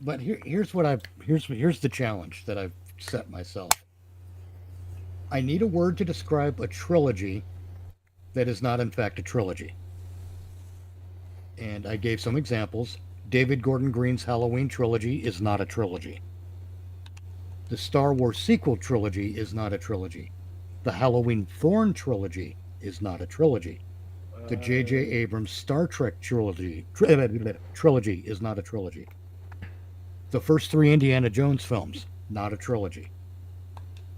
But here's the challenge that I've set myself. I need a word to describe a trilogy that is not in fact a trilogy. And I gave some examples. David Gordon Green's Halloween trilogy is not a trilogy. The Star Wars sequel trilogy is not a trilogy. The Halloween Thorn trilogy is not a trilogy. The J.J. Abrams Star Trek trilogy is not a trilogy. The first 3 Indiana Jones films, not a trilogy.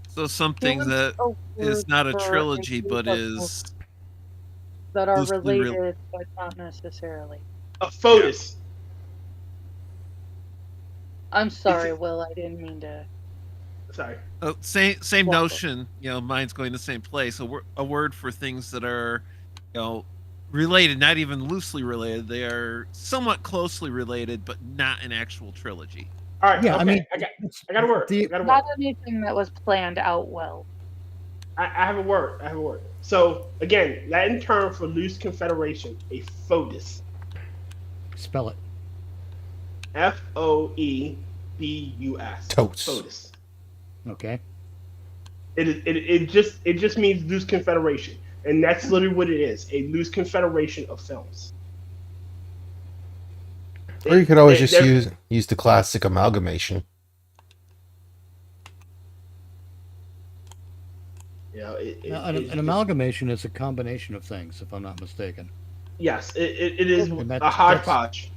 So something What's that a is word not a for trilogy, group but of is books that are loosely related but not necessarily? A photos. I'm sorry, Will. I didn't mean to. Sorry. same Well, notion. Mine's going the same place. A word for things that are, related, not even loosely related. They are somewhat closely related, but not an actual trilogy. All right. Yeah, okay. I mean, I got a word. the- I got a word. Not anything that was planned out well. I have a word. I have a word. So again, Latin term for loose confederation, a foedus. spell it. Foebus. Totes. Foedus. Okay. It just means loose confederation, and that's literally what it is, a loose confederation of films. Or you could always They- just they're- use the classic amalgamation. Now, an amalgamation is a combination of things, if I'm not mistaken. Yes, it is And a hodgepodge.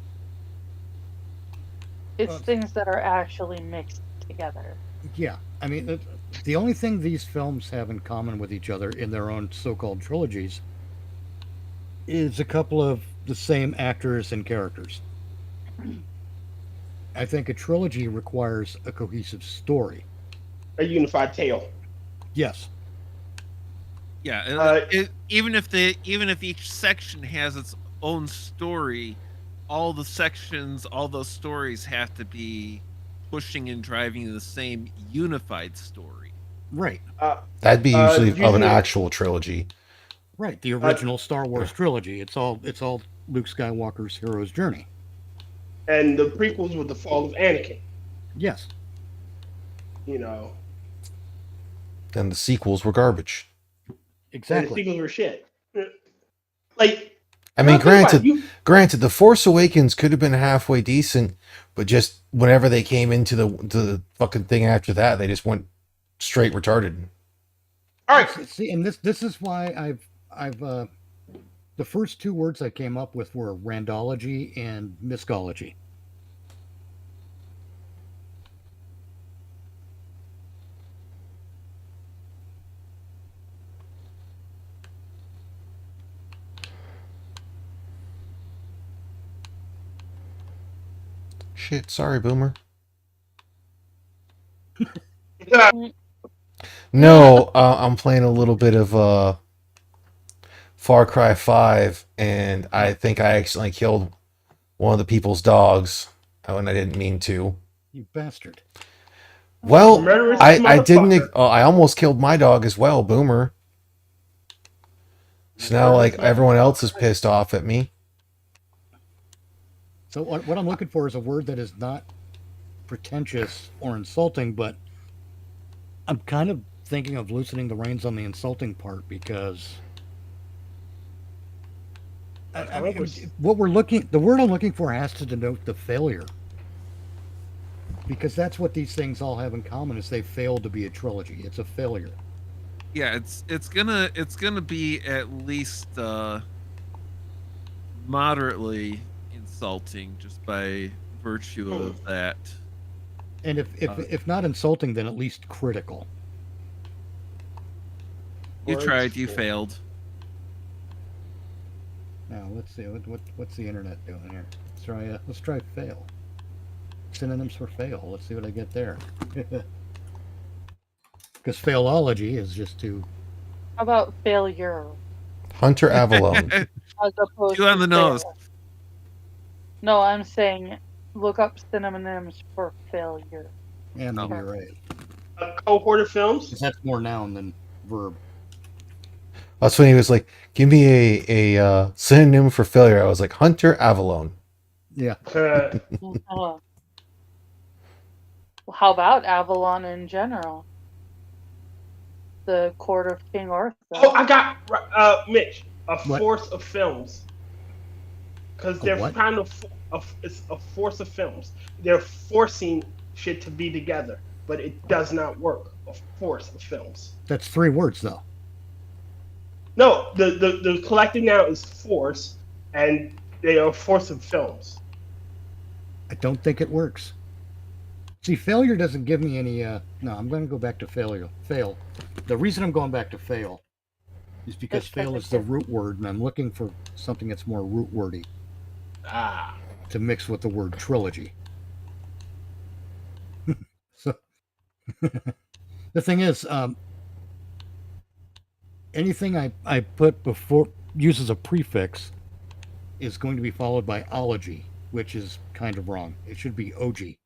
It's things that are actually mixed together. Yeah, I mean, the only thing these films have in common with each other in their own so-called trilogies is a couple of the same actors and characters. I think a trilogy requires a cohesive story. A unified tale. Yes. Yeah, even if each section has its own story, all the sections, all those stories have to be pushing and driving the same unified story. Right. That'd be usually of an usually- actual trilogy. Right. The original Star Wars trilogy. It's all Luke Skywalker's hero's journey. And the prequels were the fall of Anakin. Yes. You know, And the sequels were garbage. and the Exactly. sequels were shit. Like, I mean, now think about it. granted, The Force Awakens could have been halfway decent, but just whenever they came into the fucking thing after that, they just went straight retarded. All right, See, and this is why I've the first 2 words I came up with were randology and miscology. Shit, sorry, Boomer. yeah, No, I'm playing a little bit of Far Cry 5, and I think I accidentally killed one of the people's dogs, and I didn't mean to. You bastard. Well, Murderous I didn't. motherfucker. I almost killed my dog as well, Boomer. So now, like, everyone else is pissed off at me. So what I'm looking for is a word that is not pretentious or insulting, but I'm kind of thinking of loosening the reins on the insulting part because I mean, the word I'm looking for has to denote the failure. Because that's what these things all have in common is they failed to be a trilogy. It's a failure. Yeah, it's gonna be at least moderately insulting just by virtue of that. And if not insulting, then at least critical. You Words tried, you for- failed. Now let's see what's the internet doing here. Let's try fail. Synonyms for fail. Let's see what I get there. Because failology is just to How about failure Hunter Avalon. as opposed Two on to the nose. fail? No, I'm saying look up synonyms for failure. maybe Oh. you're right. A cohort of films. 'Cause that's more noun than verb. That's when he was like, "Give me a synonym for failure." I was like, "Hunter Avalon." Yeah. Uh, how about Avalon in general? The court of King Arthur. Oh, I got Mitch. A What? force of films. Because A they're what? kind of it's a force of films. They're forcing shit to be together, but it does not work. A force of films. That's 3 words though. No, the collective noun is force, and they are a force of films. I don't think it works. See, failure doesn't give me any. No, I'm going to go back to failure. Fail. The reason I'm going back to fail is because It's fail is the root word, and I'm looking for something that's more root wordy Ah, to mix with the word trilogy. So the thing is, anything I put before uses a prefix is going to be followed by ology, which is kind of wrong. It should be ogy,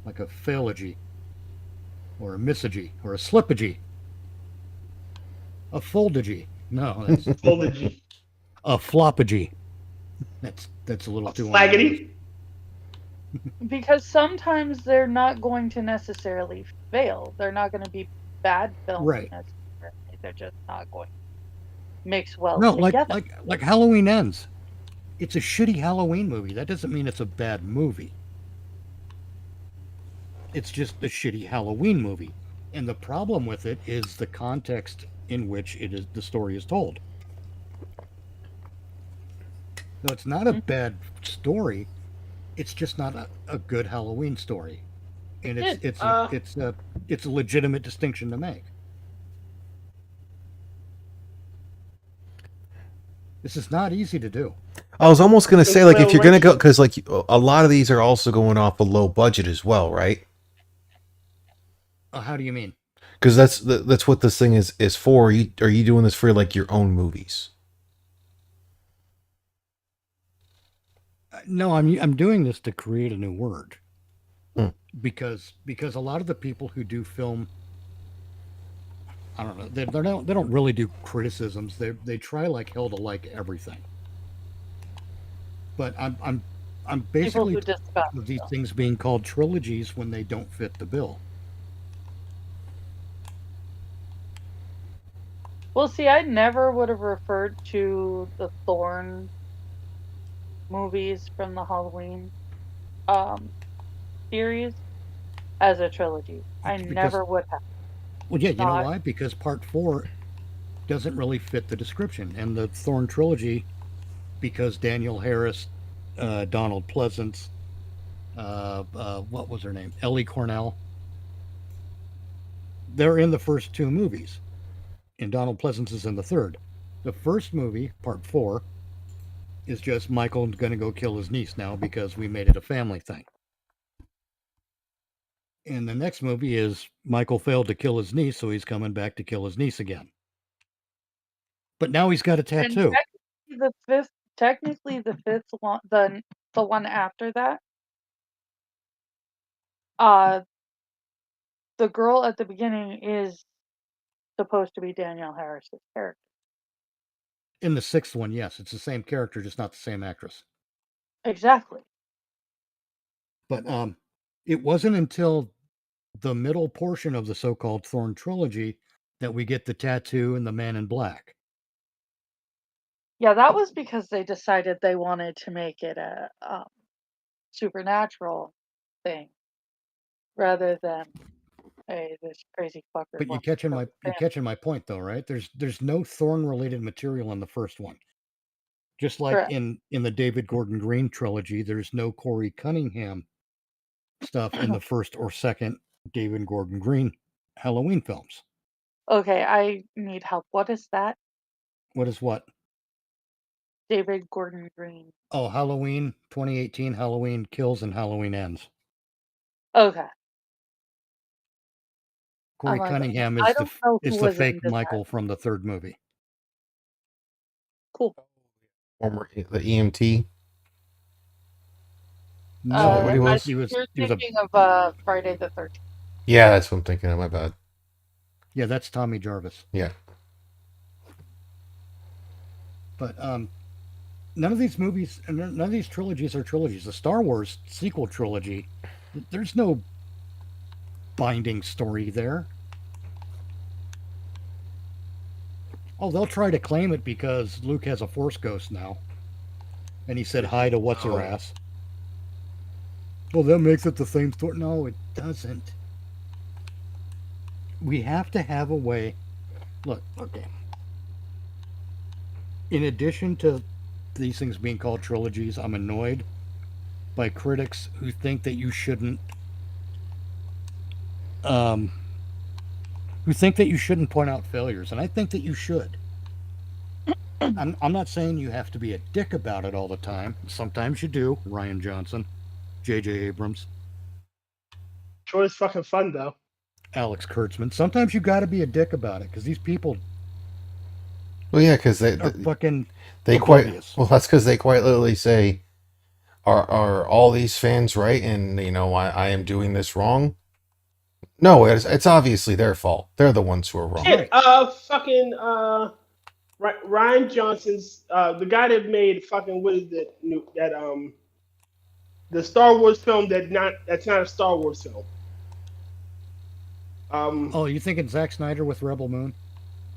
like a failogy, or a misogy, or a slipogy, a foldagy. No, that's Foldagy. a flopagy. That's a little A too flaggity. Because sometimes they're not going to necessarily fail. They're not going to be bad films Right. necessarily. They're just not going to mix well No, together. like Halloween Ends. It's a shitty Halloween movie. That doesn't mean it's a bad movie. It's just a shitty Halloween movie. And the problem with it is the context in which the story is told. No, it's not a bad story. It's just not a good Halloween story. And it's a legitimate distinction to make. This is not easy to do. I was almost gonna say, like, if you're gonna go, Well, because like a lot of these are also going off a low budget as well, right? How do you mean? Because that's what this thing is for. Are you doing this for like your own movies? No, I'm doing this to create a new word. Hmm. Because a lot of the people who do film, I don't know, they don't really do criticisms. They try like hell to like everything. But I'm People basically who discuss of these them. things being called trilogies when they don't fit the bill. Well, see, I never would have referred to the Thorn movies from the Halloween series as a trilogy. I Because- never would have. Well, yeah, you know Not- why? Because part 4 doesn't really fit the description, and the Thorn trilogy, because Daniel Harris, Donald Pleasance, what was her name? Ellie Cornell. They're in the first 2 movies, and Donald Pleasance is in the third. The first movie, part 4, is just Michael going to go kill his niece now because we made it a family thing. And the next movie is Michael failed to kill his niece, so he's coming back to kill his niece again. But now he's got a And tattoo. technically the fifth one, the one after that, the girl at the beginning is supposed to be Danielle Harris's character. In the 6th one, yes, it's the same character, just not the same actress. Exactly. But it wasn't until the middle portion of the so-called Thorn trilogy that we get the tattoo and the man in black. Yeah, that was because they decided they wanted to make it a supernatural thing rather than this crazy fucker. But wants to kill his you're family. catching my point though, right? There's no Thorn related material in the first one. Just like Correct. in the David Gordon Green trilogy, there's no Corey Cunningham stuff in the first or second David Gordon Green Halloween films. Okay, I need help. What is that? What is what? David Gordon Green. Oh, Halloween 2018, Halloween Kills and Halloween Ends. Okay. Corey like, Cunningham I is don't know who is the was in fake this Michael from the third movie. Cool. Former the EMT. No, what he was? He was You're he was a thinking of Friday the 13th. Yeah, that's what I'm thinking of. My bad. Yeah, that's Tommy Jarvis. Yeah. But none of these movies, none of these trilogies are trilogies. The Star Wars sequel trilogy, there's no binding story there. Oh, they'll try to claim it because Luke has a Force ghost now, and he said hi to what's her Oh. ass. Well, that makes it the same story. No, it doesn't. We have to have a way. Look, okay. In addition to these things being called trilogies, I'm annoyed by critics who think that you shouldn't who think that you shouldn't point out failures, and I think that you should. I'm not saying you have to be a dick about it all the time. Sometimes you do. Ryan Johnson, J.J. Abrams, Sure, it's fucking fun though. Alex Kurtzman. Sometimes you got to be a dick about it because these people Well, yeah, because are fucking they quite oblivious. well. That's because they quite literally say, "Are all these fans right?" And I am doing this wrong. No, it's obviously their fault. They're the ones who are wrong. Shit, fucking Ryan Johnson's the guy that made fucking what is it that the Star Wars film that's not a Star Wars film. Oh, you thinking Zack Snyder with Rebel Moon?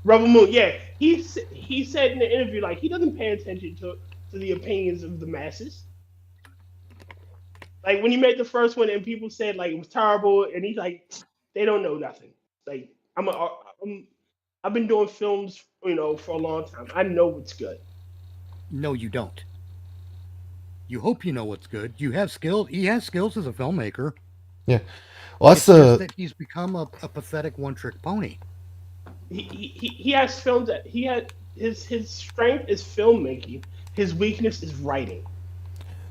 Rebel Moon, yeah. He said in the interview like he doesn't pay attention to the opinions of the masses. Like when he made the first one and people said like it was terrible, and he's like, they don't know nothing. Like I've been doing films, for a long time. I know what's good. No, you don't. You hope you know what's good. You have skills. He has skills as a filmmaker. Yeah. Well, that's It's just the that he's become a pathetic one-trick pony. He has films that he had his strength is filmmaking. His weakness is writing.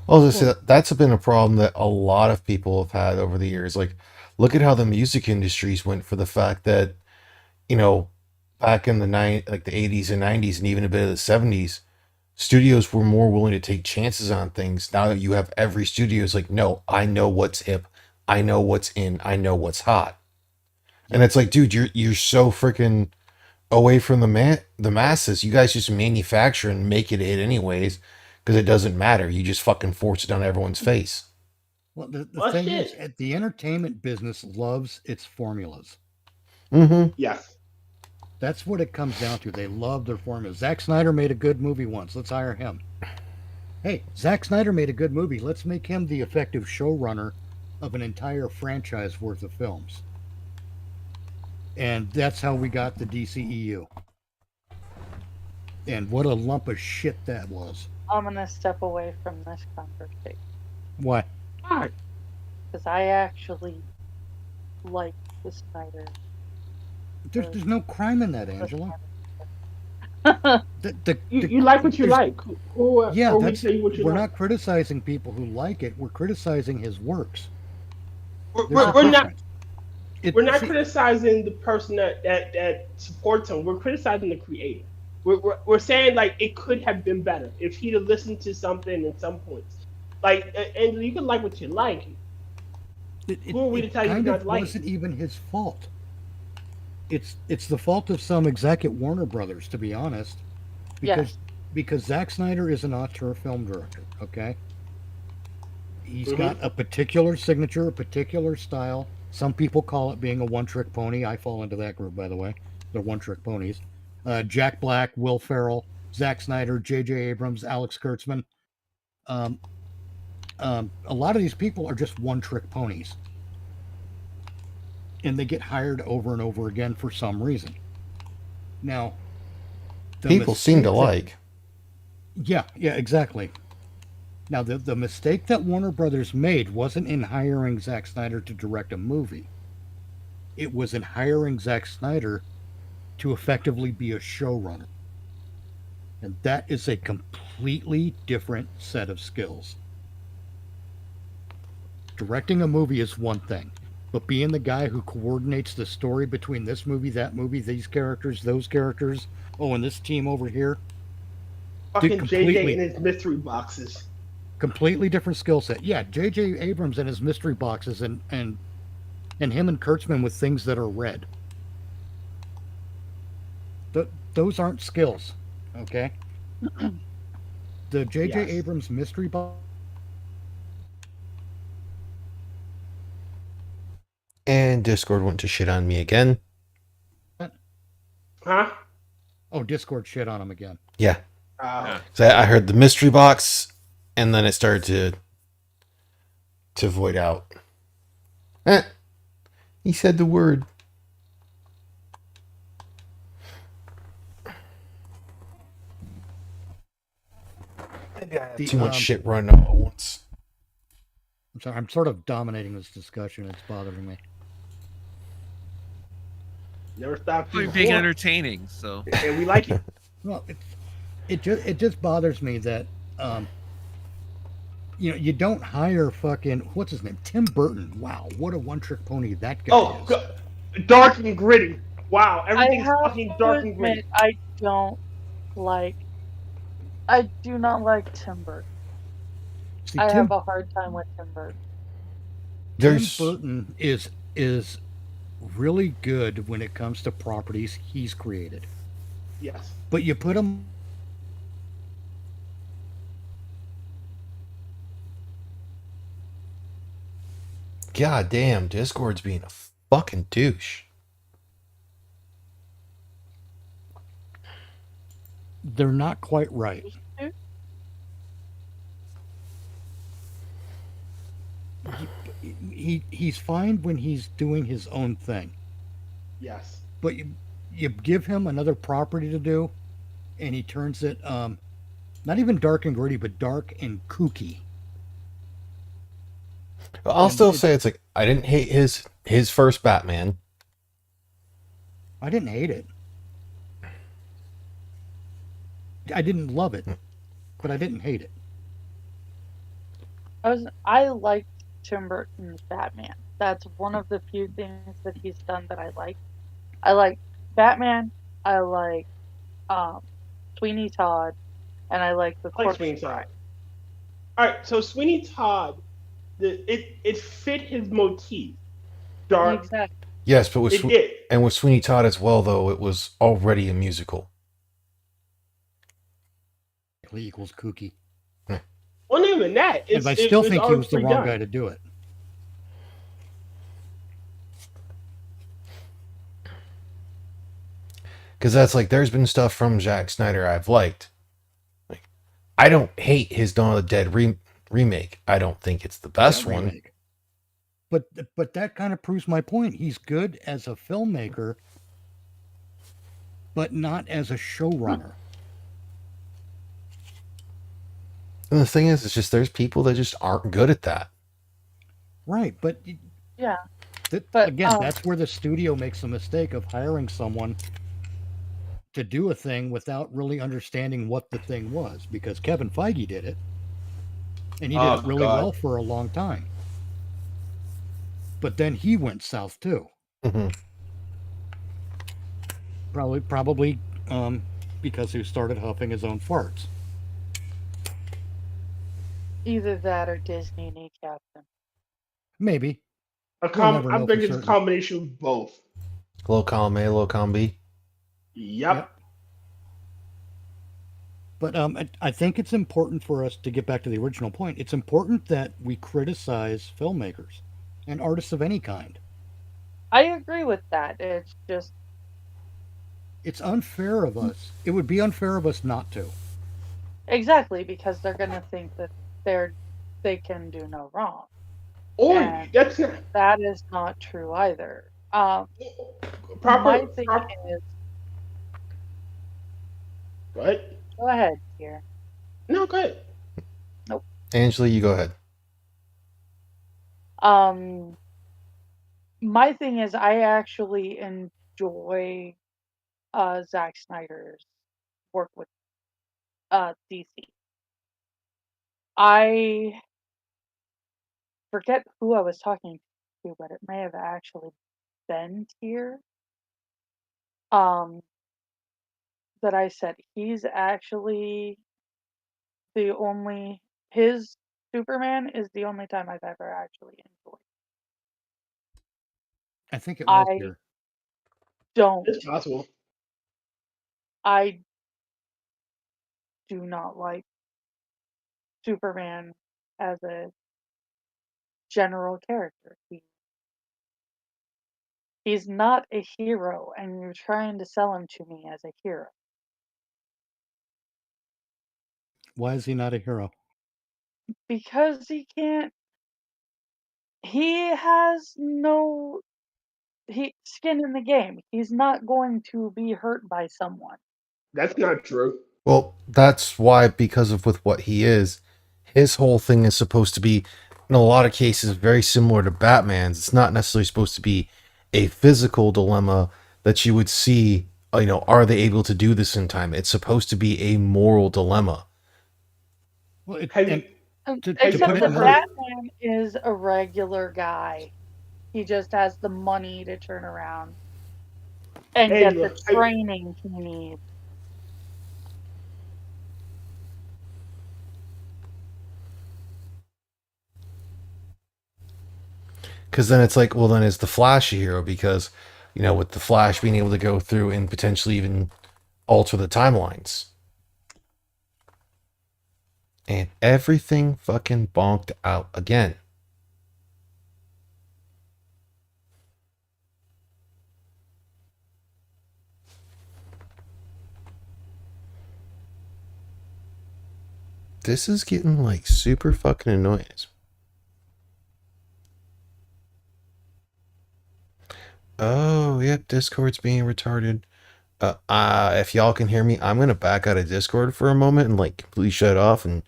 I was gonna say that's been a problem that a lot of people have had over the years. Like, look at how the music industries went for the fact that, you know, back in the 80s and 90s and even a bit of the 70s, studios were more willing to take chances on things. Now that you have every studio is like, no, I know what's hip, I know what's in, I know what's hot. And it's like, dude, you're so freaking away from the masses. You guys just manufacture and make it a hit anyways, because it doesn't matter. You just fucking force it on everyone's face. Well, the Well, thing shit. is, the entertainment business loves its formulas. Mm-hmm. Yes. That's what it comes down to. They love their formulas. Zack Snyder made a good movie once. Let's hire him. Hey, Zack Snyder made a good movie. Let's make him the effective showrunner of an entire franchise worth of films. And that's how we got the DCEU. And what a lump of shit that was. I'm gonna step away from this conversation Why? Alright. because I actually like the Snyder. There's no crime in that, Angela. You like what you there's- like. Who Yeah, we that's, tell you what you we're like. not criticizing people who like it. We're criticizing his works. We're, There's a we're not. difference. It- We're not see, criticizing the person that supports him. We're criticizing the creator. We're saying like it could have been better if he'd have listened to something at some points. Like, and you can like what you like. Who are we to tell you kind not of like it? wasn't even his fault. It's the fault of some exec at Warner Brothers, to be honest. Because Yes. because Zack Snyder is an auteur film director, okay? He's Mhm. got a particular signature, a particular style. Some people call it being a one-trick pony. I fall into that group, by the way. They're one-trick ponies. Jack Black, Will Ferrell, Zack Snyder, J.J. Abrams, Alex Kurtzman. A lot of these people are just one-trick ponies. And they get hired over and over again for some reason. Now, the People seem to mistake that- like. Yeah, exactly. Now, the mistake that Warner Brothers made wasn't in hiring Zack Snyder to direct a movie. It was in hiring Zack Snyder to effectively be a showrunner. And that is a completely different set of skills. Directing a movie is one thing, but being the guy who coordinates the story between this movie, that movie, these characters, those characters, oh, and this team over here, Fucking completely- JJ and his mystery boxes. completely different skill set. Yeah, J.J. Abrams and his mystery boxes and and him and Kurtzman with things that are red. Those aren't skills, okay? The J.J. Yes. Abrams mystery box. And Discord went to shit on me again. Huh? Oh, Discord shit on him again. Yeah. Uh, So I heard the mystery box, and then it started to void out. He said the word. Maybe I had too much shit running all at once. I'm sorry, I'm sort of dominating this discussion. It's bothering me. never stopped you Really being before, entertaining. So and we like it. Well, it just bothers me that you don't hire fucking what's his name, Tim Burton. Wow, what a one-trick pony that guy Oh, is. go- dark and gritty. Wow, I everything's have fucking to dark and gritty. admit, I don't like. I do not like Tim Burton. See, I Tim, have a hard time with Tim Burton. Tim There's Burton is really good when it comes to properties he's created. Yes. But you put him God damn, Discord's being a fucking douche. they're not quite right. He's fine when he's doing his own thing. Yes. But you give him another property to do and he turns it not even dark and gritty, but dark and kooky. I'll And still say it's like I didn't hate his first Batman. I didn't hate it. I didn't love it, but I didn't hate it. I liked Tim Burton's Batman. That's one of the few things that he's done that I like. I like Batman. I like Sweeney Todd, and I like the I like Corpse Sweeney Bride. Todd. All right, so Sweeney Todd, it fit his motif. Dark. Exactly. Yes, but It did. and with Sweeney Todd as well, though, it was already a musical. Equals kooky. Well, not even that. And I still it's think he was the already wrong done. guy to do it. Because that's like, there's been stuff from Zack Snyder I've liked. Like, I don't hate his Dawn of the Dead remake. I don't think it's the best That one. remake. But that kind of proves my point. He's good as a filmmaker, but not as a showrunner. And the thing is, it's just there's people that just aren't good at that. Right, but Yeah. But, again, that's where the studio makes the mistake of hiring someone to do a thing without really understanding what the thing was, because Kevin Feige did it, and he did Oh, it really God. well for a long time. But then he went south too. Mhm. Probably because he started huffing his own farts. either that or Disney kneecapped him. Maybe. I never know think for it's a certain. combination of both. Low column A, low column B. Yep. But I think it's important for us to get back to the original point. It's important that we criticize filmmakers and artists of any kind. I agree with that. It's just It's unfair of us. It would be unfair of us not to. exactly because they're gonna think that they can do no wrong. Or And that's not that is not true either. My proper. thing is, What? go ahead here. No, go ahead. Angela, you go ahead. My thing is, I actually enjoy Zack Snyder's work with DC. I forget who I was talking to, but it may have actually been here. That I said he's actually his Superman is the only time I've ever actually enjoyed. I think it was I here. don't. It's possible. I do not like Superman as a general character. He's not a hero, and you're trying to sell him to me as a hero. Why is he not a hero? Because he has no skin in the game. He's not going to be hurt by someone. That's not true. Well, that's why, because of with what he is, his whole thing is supposed to be, in a lot of cases, very similar to Batman's. It's not necessarily supposed to be a physical dilemma that you would see, are they able to do this in time? It's supposed to be a moral dilemma. Well, Have you, to Except put it that in her, Batman is a regular guy. He just has the money to turn around and get Angela, the training he needs. Because then it's like, well, then is the Flash a hero? Because, with the Flash being able to go through and potentially even alter the timelines. And everything fucking bonked out again. This is getting like super fucking annoying. Oh, yep, Discord's being retarded. If y'all can hear me, I'm gonna back out of Discord for a moment and like completely shut it off and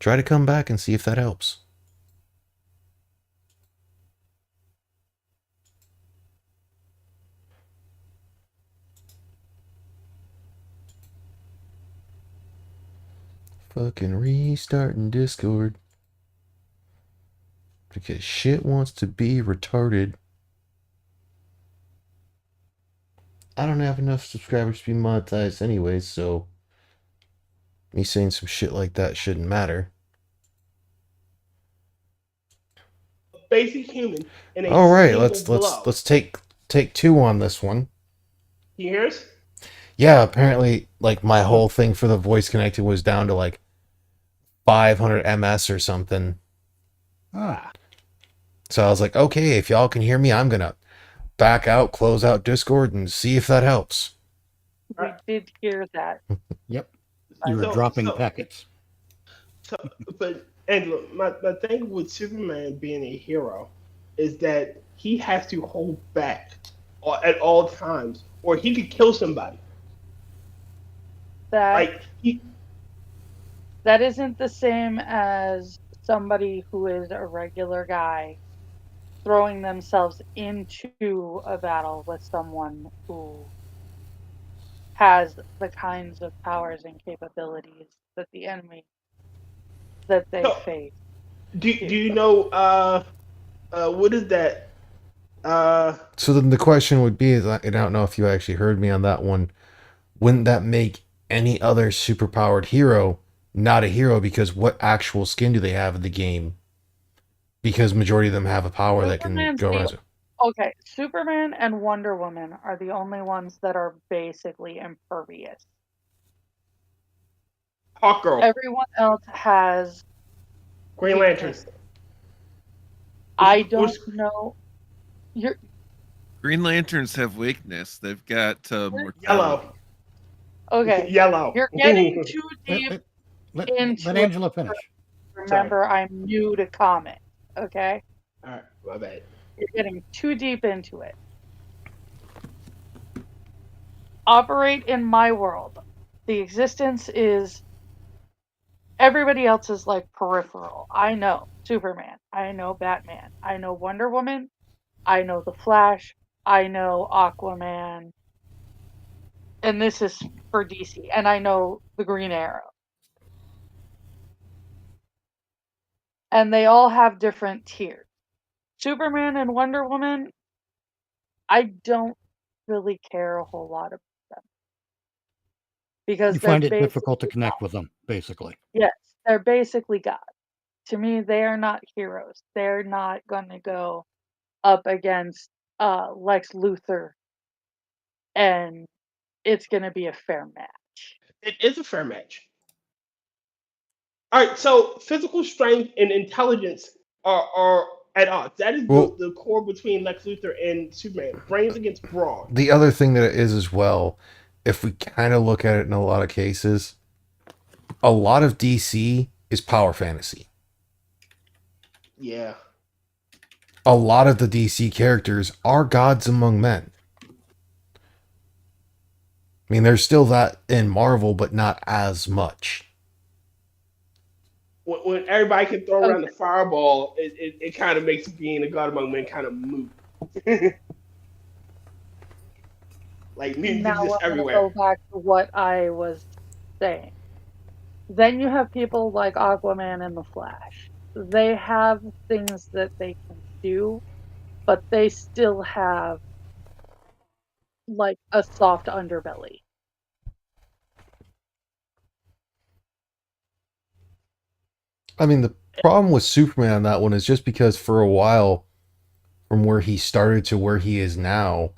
try to come back and see if that helps. Fucking restarting Discord. Because shit wants to be retarded. I don't have enough subscribers to be monetized anyways, so me saying some shit like that shouldn't matter. basic human in a All right, single let's blow. take two on this one. You hear us? Yeah, apparently like my whole thing for the voice connected was down to like 500 ms or something. ah, So I was like, okay, if y'all can hear me, I'm gonna back out, close out Discord, and see if that helps. We did hear that. yep, you were So- dropping so- packets. So, but Angela, my thing with Superman being a hero is that he has to hold back at all times, or he could kill somebody. That Like that isn't the same as somebody who is a regular guy throwing themselves into a battle with someone who has the kinds of powers and capabilities that the enemy that they So- face. do you know what is that? So then the question would be, is I don't know if you actually heard me on that one. Wouldn't that make any other superpowered hero not a hero? Because what actual skin do they have in the game? Because majority of them have a power that can Superman's go the- around. Okay, Superman and Wonder Woman are the only ones that are basically impervious. Hawkgirl, Everyone else has Green Lantern. I Who's- don't know. You're Green Lanterns have weakness. They've got mortality. Yellow. okay. Yellow. You're getting too Let, deep. let, into let it. Angela finish. Remember, I'm new to comic. Okay, All right, my bad. you're getting too deep into it. Operate in my world. The existence is everybody else is like peripheral. I know Superman. I know Batman. I know Wonder Woman. I know the Flash. I know Aquaman. And this is for DC. And I know the Green Arrow. And they all have different tiers. Superman and Wonder Woman, I don't really care a whole lot about them. Because You they're find it difficult to basically connect God. with them, basically. Yes, they're basically God. To me, they are not heroes. They're not going to go up against Lex Luthor, and it's gonna be a fair match. It is a fair match. All right, so physical strength and intelligence are at odds. That is Well, the core between Lex Luthor and Superman. Brains against brawn. the other thing that it is as well, if we kind of look at it in a lot of cases, a lot of DC is power fantasy. Yeah. A lot of the DC characters are gods among men. I mean, there's still that in Marvel, but not as much. When everybody can throw around Okay. the fireball, it kind of makes being a god among men kind of moot. Like mutants Now exist I'm gonna everywhere. go back to what I was saying. Then you have people like Aquaman and the Flash. They have things that they can do, but they still have like a soft underbelly. I mean, the problem with Superman on that one is just because for a while, from where he started to where he is now,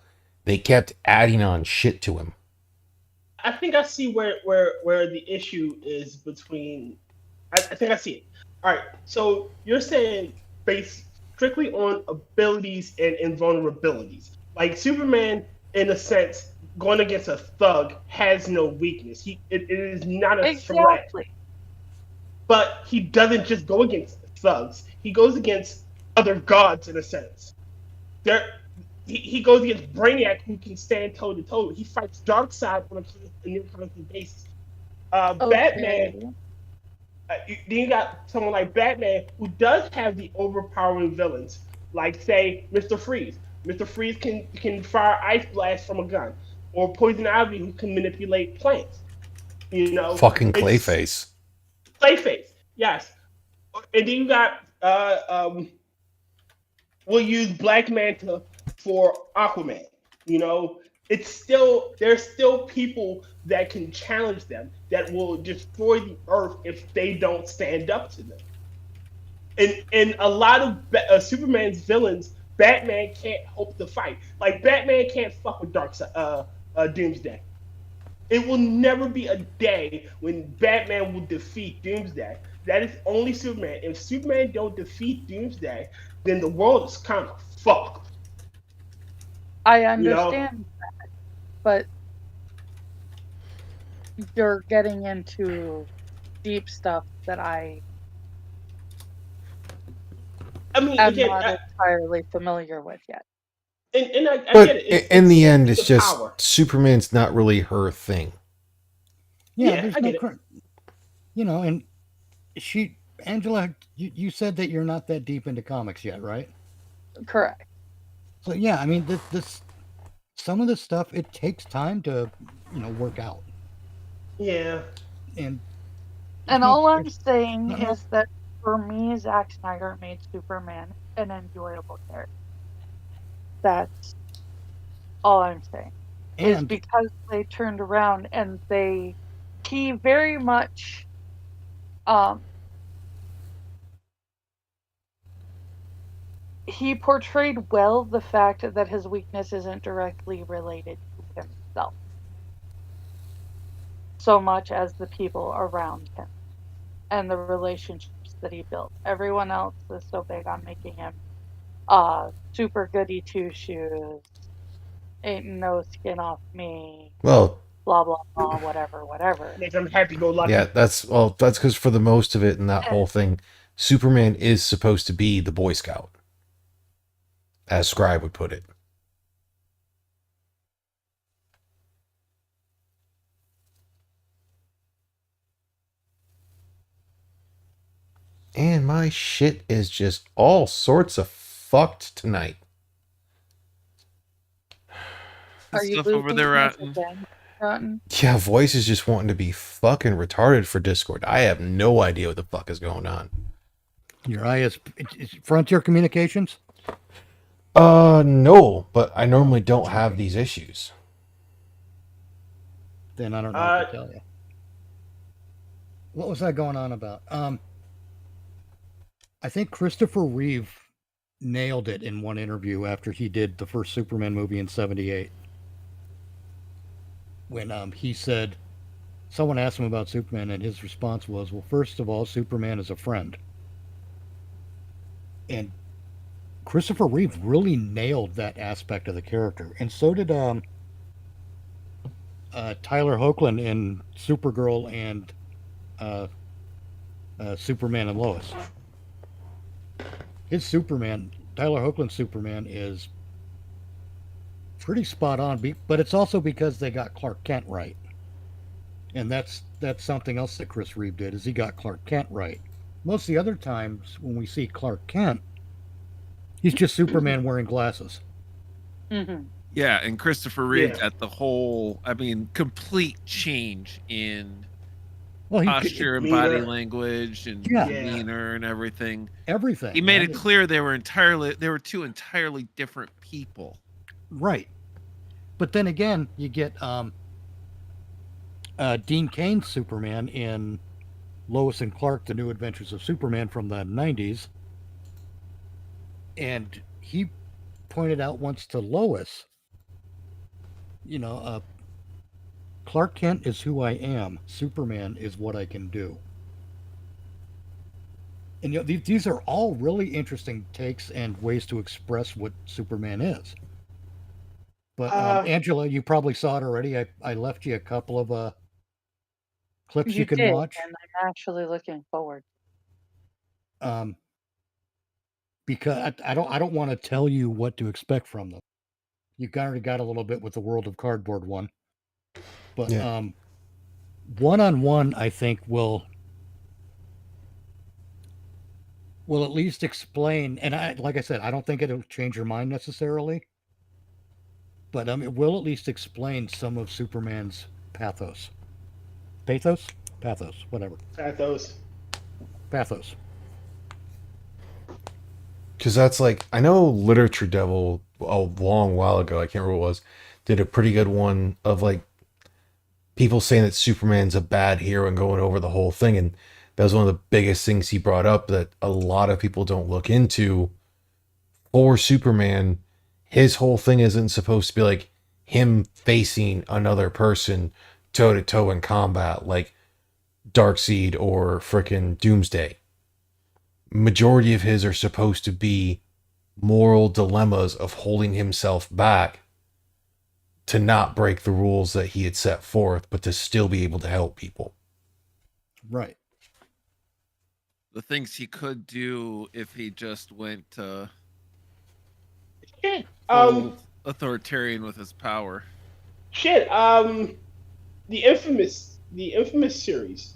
they kept adding on shit to him. I think I see where the issue is between. I think I see it. All right, so you're saying based strictly on abilities and invulnerabilities. Like Superman, in a sense, going against a thug has no weakness. It is not a threat. Exactly. But he doesn't just go against thugs. He goes against other gods in a sense. He goes against Brainiac, who can stand toe to toe. He fights Darkseid on a near constant basis. Batman. Then you got someone like Batman, who does have the overpowering villains, like say Mr. Freeze. Mr. Freeze can fire ice blast from a gun, or Poison Ivy, who can manipulate plants. You know, Fucking it's- Clayface. Clayface, yes. And then you got we'll use Black Manta for Aquaman. You know, there's still people that can challenge them that will destroy the earth if they don't stand up to them. And a lot of Superman's villains, Batman can't hope to fight. Like Batman can't fuck with Doomsday. It will never be a day when Batman will defeat Doomsday. That is only Superman. If Superman don't defeat Doomsday, then the world is kind of fucked. I You know? understand that, but you're getting into deep stuff that I mean, am again, not entirely familiar with yet. and I But get it. in the end, the it's just power. Superman's not really her thing. Yeah, there's I no get it. current. And Angela, you said that you're not that deep into comics yet, right? Correct. So yeah, I mean, this some of this stuff it takes time to work out, Yeah. and And all I'm saying Uh-huh. is that for me, Zack Snyder made Superman an enjoyable character. That's all I'm saying. Is and because they turned around and he very much he portrayed well the fact that his weakness isn't directly related to himself so much as the people around him and the relationships that he built. Everyone else is so big on making him super goody two shoes, ain't no skin off me, Well, blah blah blah, whatever. Make them happy go lucky. yeah, that's because for the most of it in that whole thing, Superman is supposed to be the Boy Scout, as Scribe would put it. And my shit is just all sorts of fucked tonight. Are you Stuff over losing there, yours Rotten. again, Rotten? Yeah, voice is just wanting to be fucking retarded for Discord. I have no idea what the fuck is going on. your it's Frontier Communications. No, but I normally don't have these issues. Then I don't know what to tell you. What was I going on about? I think Christopher Reeve nailed it in one interview after he did the first Superman movie in '78. When he said, someone asked him about Superman, and his response was, "Well, first of all, Superman is a friend." And Christopher Reeve really nailed that aspect of the character, and so did Tyler Hoechlin in Supergirl and uh, Superman and Lois. His Superman, Tyler Hoechlin's Superman, is pretty spot on, but it's also because they got Clark Kent right, and that's something else that Chris Reeve did, is he got Clark Kent right. Most of the other times when we see Clark Kent, he's just Superman wearing glasses. Mm-hmm. Yeah, and Christopher Reeve Yeah. got the whole, I mean, complete change in Well, posture and Demeanor. body language and Yeah. demeanor and everything. everything. He made man. it clear they were two entirely different people. Right. But then again, you get Dean Cain's Superman in Lois and Clark: The New Adventures of Superman from the '90s, and he pointed out once to Lois, Clark Kent is who I am. Superman is what I can do. And these are all really interesting takes and ways to express what Superman is. But Angela, you probably saw it already. I left you a couple of clips you can did, watch. and I'm actually looking forward. Because I don't want to tell you what to expect from them. You already got a little bit with the World of Cardboard one, but Yeah. one-on-one, I think will at least explain. And like I said, I don't think it'll change your mind necessarily, but it will at least explain some of Superman's pathos, whatever, Pathos. pathos. Because that's like, I know Literature Devil a long while ago, I can't remember what it was, did a pretty good one of like people saying that Superman's a bad hero and going over the whole thing. And that was one of the biggest things he brought up that a lot of people don't look into. For Superman, his whole thing isn't supposed to be like him facing another person toe to toe in combat, like Darkseid or frickin' Doomsday. Majority of his are supposed to be moral dilemmas of holding himself back to not break the rules that he had set forth, but to still be able to help people. Right. The things he could do if he just went Shit. full authoritarian with his power. Shit. The infamous series.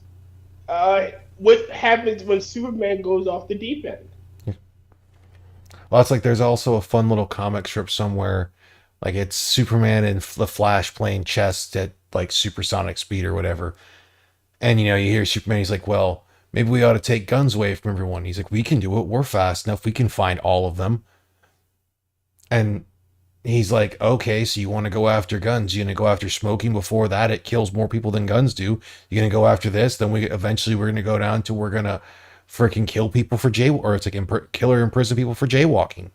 What happens when Superman goes off the deep end? Well, it's like there's also a fun little comic strip somewhere, like it's Superman and the Flash playing chess at like supersonic speed or whatever. And you hear Superman, he's like, well, maybe we ought to take guns away from everyone. He's like, we can do it. We're fast enough. We can find all of them. And he's like, okay, so you want to go after guns? You're going to go after smoking before that? It kills more people than guns do. You're going to go after this? Then we're going to go down to we're going to freaking kill people for or it's like kill or imprison people for jaywalking.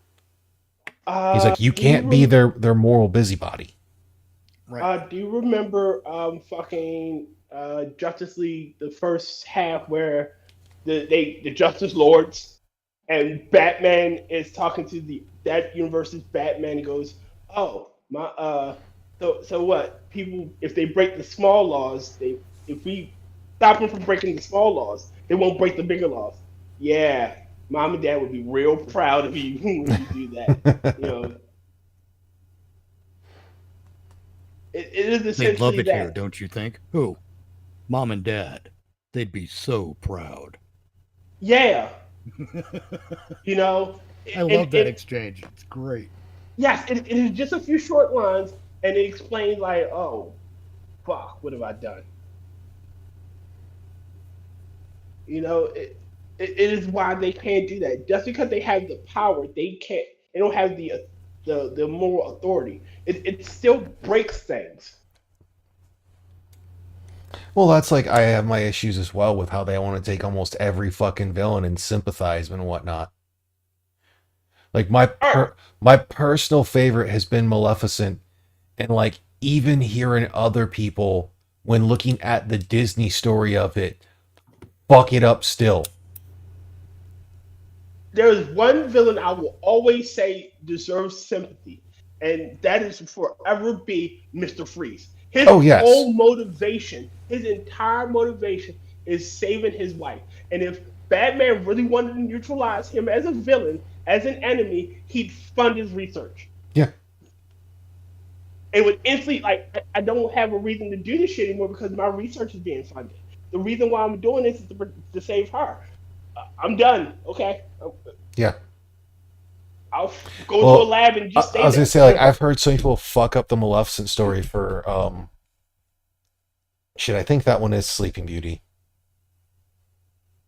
He's like, you can't be their moral busybody. Right. Do you remember Justice League, the first half where the Justice Lords and Batman is talking to that universe's Batman and goes, "Oh, my so what? People, if they break the small laws, if we stop them from breaking the small laws, they won't break the bigger laws." Yeah, Mom and Dad would be real proud of you when you do that. It is essentially They'd love it that. here, don't you think? Who? Mom and Dad. They'd be so proud. Yeah. I love that exchange. It's great. Yes, it is just a few short lines, and it explains like, oh, fuck, what have I done? It is why they can't do that. Just because they have the power, they can't. They don't have the moral authority. It still breaks things. Well, that's like, I have my issues as well with how they want to take almost every fucking villain and sympathize and whatnot. Like All right. my personal favorite has been Maleficent, and like even hearing other people when looking at the Disney story of it, fuck it up still. There is one villain I will always say deserves sympathy, and that is forever be Mr. Freeze. His Oh yes. whole motivation, his entire motivation, is saving his wife. And if Batman really wanted to neutralize him as a villain, as an enemy, he'd fund his research. Yeah. It would instantly like I don't have a reason to do this shit anymore because my research is being funded. The reason why I'm doing this is to save her. I'm done. Okay, Yeah. I'll go to a Well, lab and just I stay was gonna there. say like I've heard some people fuck up the Maleficent story for shit. I think that one is Sleeping Beauty.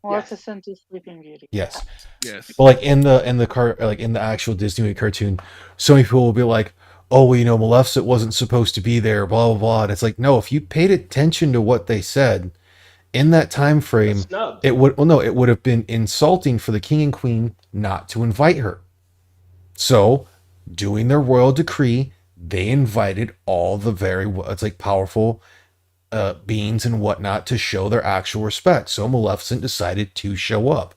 Maleficent is Sleeping Beauty. Yes. Yes. But like in the car like in the actual Disney movie cartoon, so many people will be like, "Oh, well, you know, Maleficent wasn't supposed to be there." Blah blah blah. And it's like, no, if you paid attention to what they said in that time frame, Snubbed. it would well no, it would have been insulting for the king and queen not to invite her. So, doing their royal decree, they invited all the very it's like powerful beings and whatnot to show their actual respect. So Maleficent decided to show up.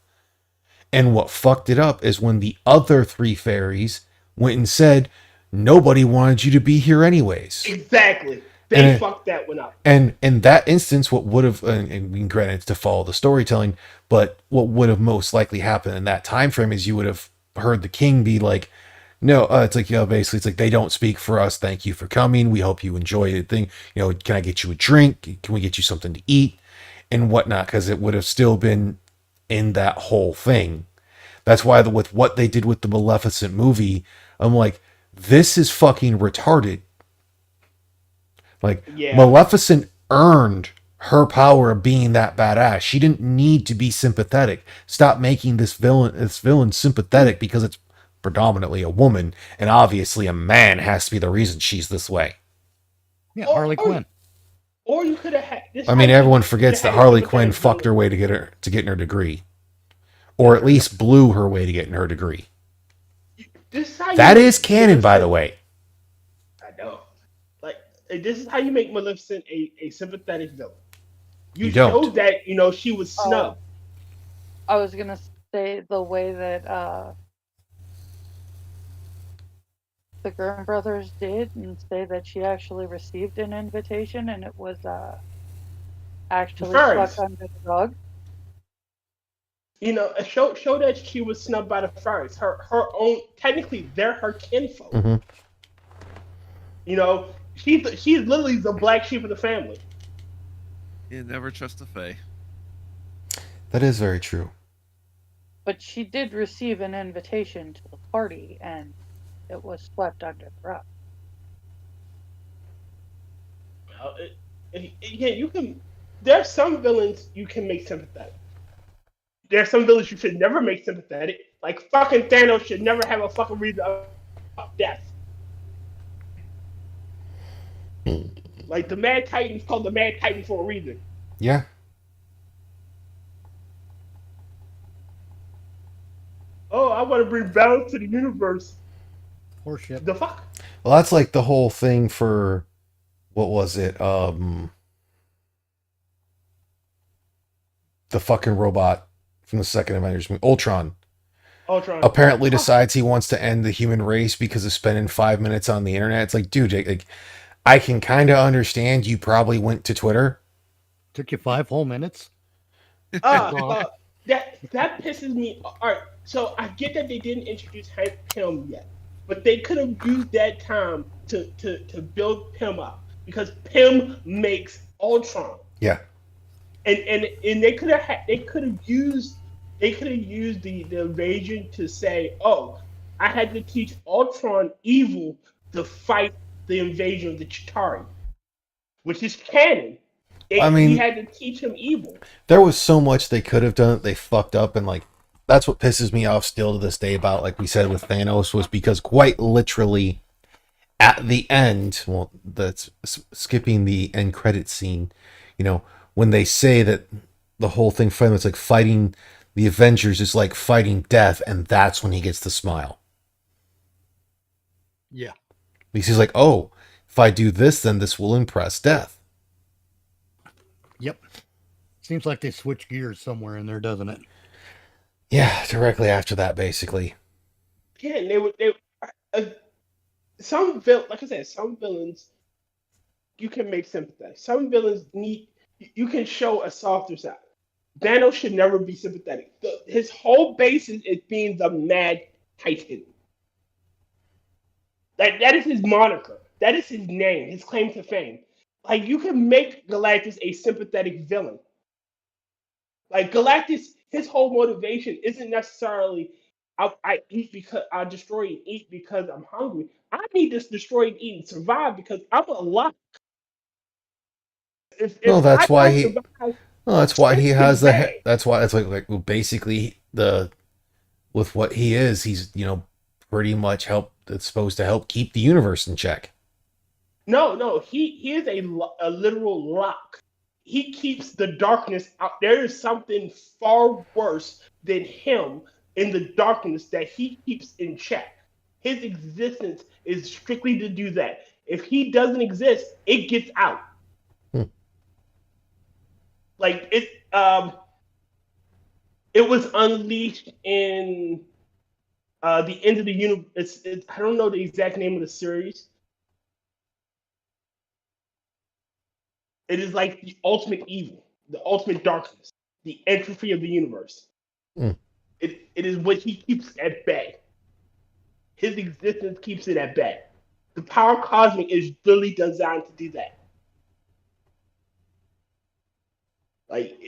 And what fucked it up is when the other three fairies went and said, nobody wanted you to be here anyways. Exactly. They And fucked that one up. and in that instance, what would have, and granted, it's to follow the storytelling, but what would have most likely happened in that time frame is you would have heard the king be like, "No, it's like, you know, basically, it's like they don't speak for us. Thank you for coming. We hope you enjoy the thing. You know, can I get you a drink? Can we get you something to eat and whatnot?" Because it would have still been in that whole thing. That's why with what they did with the Maleficent movie, I'm like, this is fucking retarded. Like Yeah. Maleficent earned her power of being that badass. She didn't need to be sympathetic. Stop making this villain sympathetic because it's predominantly a woman, and obviously a man has to be the reason she's this way. Yeah, Or- Harley or- Quinn. Or you could have had. This I mean, how you everyone could forgets have that had a Harley Quinn sympathetic fucked her villain. way to getting her degree, or at least blew her way to getting her degree. This is how you That make is canon, by the Maleficent- way. I know. Like this is how you make Maleficent a sympathetic villain. You You don't. showed that she was snubbed. I was gonna say the way that the Grimm brothers did, and say that she actually received an invitation, and it was actually Fairies. swept under the rug. Show that she was snubbed by the fairies. Her own technically they're her kinfolk. Mhm. She's literally the black sheep of the family. You never trust a fae. That is very true. But she did receive an invitation to the party, and it was swept under the rug. Again, you can. There's some villains you can make sympathetic. There's some villains you should never make sympathetic. Like fucking Thanos should never have a fucking reason of death. Like the Mad Titan's called the Mad Titan for a reason. Yeah. Oh, I want to bring balance to the universe. Horseshit. The fuck? Well, that's like the whole thing for what was it? The fucking robot from the second Avengers movie, Ultron. Ultron. Apparently decides he wants to end the human race because of spending 5 minutes on the internet. It's like, dude, like, I can kind of understand you probably went to Twitter. Took you 5 whole minutes? That pisses me. All right, so I get that they didn't introduce Hank Pym yet, but they could have used that time to build Pym up because Pym makes Ultron, Yeah. and they could have used the invasion to say, oh, I had to teach Ultron evil to fight the invasion of the Chitauri, which is canon. I mean- he had to teach him evil. There was so much they could have done that they fucked up, and like that's what pisses me off still to this day about, like we said with Thanos, was because quite literally at the end, well, that's skipping the end credit scene, when they say that the whole thing for him, it's like fighting the Avengers is like fighting death, and that's when he gets the smile. Yeah. Because he's like, oh, if I do this, then this will impress Death. Yep. Seems like they switch gears somewhere in there, doesn't it? Yeah, directly after that, basically. Yeah, and uh, like I said, some villains you can make sympathetic. Some villains you can show a softer side. Thanos should never be sympathetic. His whole basis is being the Mad Titan. That is his moniker. That is his name, his claim to fame. Like you can make Galactus a sympathetic villain. Like Galactus, his whole motivation isn't necessarily I eat because I destroy and eat because I'm hungry. I need to destroy and eat and survive because I'm alive. If No, I that's why don't he. survive, No, that's why he it's has pretty the. bad. That's why it's like well, basically the with what he is, he's pretty much it's supposed to help keep the universe in check. No, he is a literal lock. He keeps the darkness out. There is something far worse than him in the darkness that he keeps in check. His existence is strictly to do that. If he doesn't exist, it gets out. Hmm. Like it was unleashed in the end of the universe. I don't know the exact name of the series. It is like the ultimate evil, the ultimate darkness, the entropy of the universe. Mm. It is what he keeps at bay. His existence keeps it at bay. The power cosmic is literally designed to do that. Like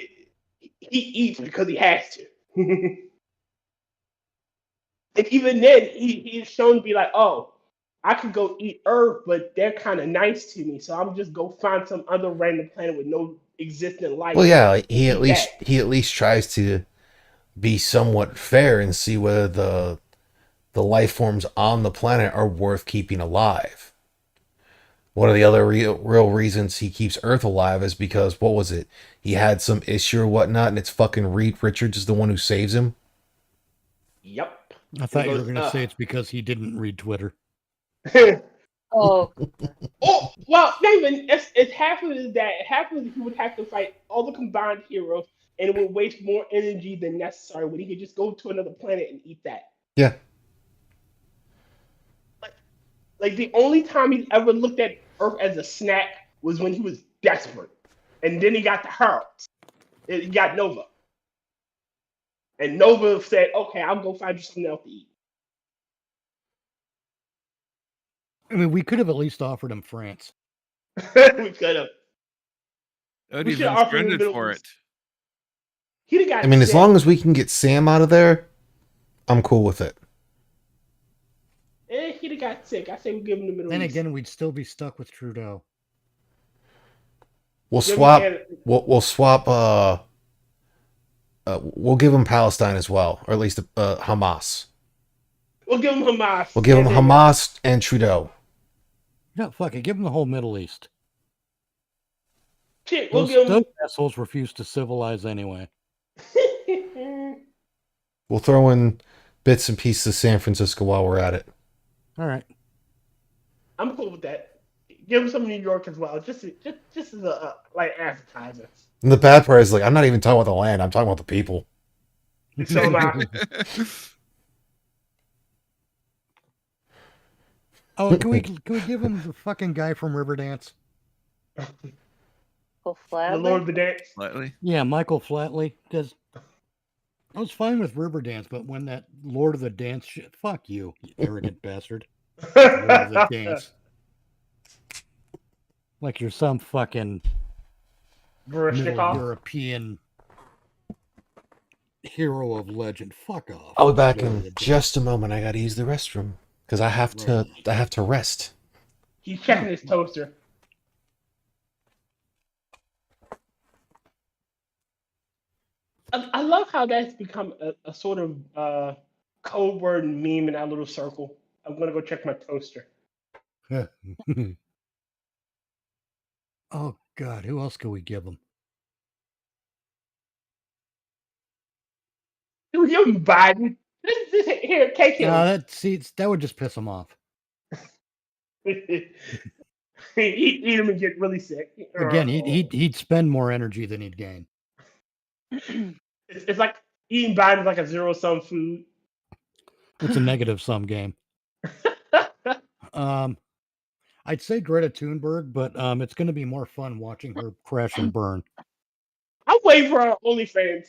he eats because he has to. And even then, he's shown to be like, oh, I could go eat Earth, but they're kind of nice to me, so I'm just go find some other random planet with no existent life Well, yeah, like, and eat that. he at least tries to be somewhat fair and see whether the life forms on the planet are worth keeping alive. One of the other real reasons he keeps Earth alive is because what was it? He had some issue or whatnot, and it's fucking Reed Richards is the one who saves him. Yep. I thought you were goes, going to say it's because he didn't read Twitter. Oh, Oh well, not even. It's half of it that half of it he would have to fight all the combined heroes, and it would waste more energy than necessary when he could just go to another planet and eat that. Yeah. Like the only time he ever looked at Earth as a snack was when he was desperate, and then he got the Heralds. He got Nova, and Nova said, "Okay, I'll go find you something else to eat." I mean, we could have at least offered him France. We could have. I'd We have should been offer him stranded Middle for East. it. He'd have got I mean, as sick. long as we can get Sam out of there, I'm cool with it. He'd have got sick. I say we give him the Middle Then East. again, we'd still be stuck with Trudeau. We'll Then we swap. can't- We'll swap. We'll give him Palestine as well, or at least Hamas. We'll give him Hamas. We'll give him And then- Hamas and Trudeau. No, fuck it. Give him the whole Middle East. Shit, we'll Those, give those assholes refuse to civilize anyway. him. We'll throw in bits and pieces of San Francisco while we're at it. All right. I'm cool with that. Give him some New York as well, just as a like appetizer. And the bad part is like I'm not even talking about the land. I'm talking about the people. So am I. Oh, can we give him the fucking guy from Riverdance? go The Lord of the Dance. Slightly. Yeah, Michael Flatley. Because I was fine with Riverdance, but when that Lord of the Dance shit, fuck you arrogant bastard. Lord of the Dance. Like you're some fucking Middle Baryshnikov. European hero of legend. Fuck off. I'll be back Lord of in the Dance. just a moment. I gotta use the restroom because I have to rest. He's checking his toaster. I love how that's become a sort of code word and meme in our little circle. I'm gonna go check my toaster. Oh God, who else could we give him? Do we give him Biden? Here, take him. That would just piss him off. Eat them and get really sick. Again, he'd spend more energy than he'd gain. It's like eating bad is like a zero-sum food. It's a negative sum game. I'd say Greta Thunberg, but it's going to be more fun watching her crash and burn. I'm waiting for our OnlyFans.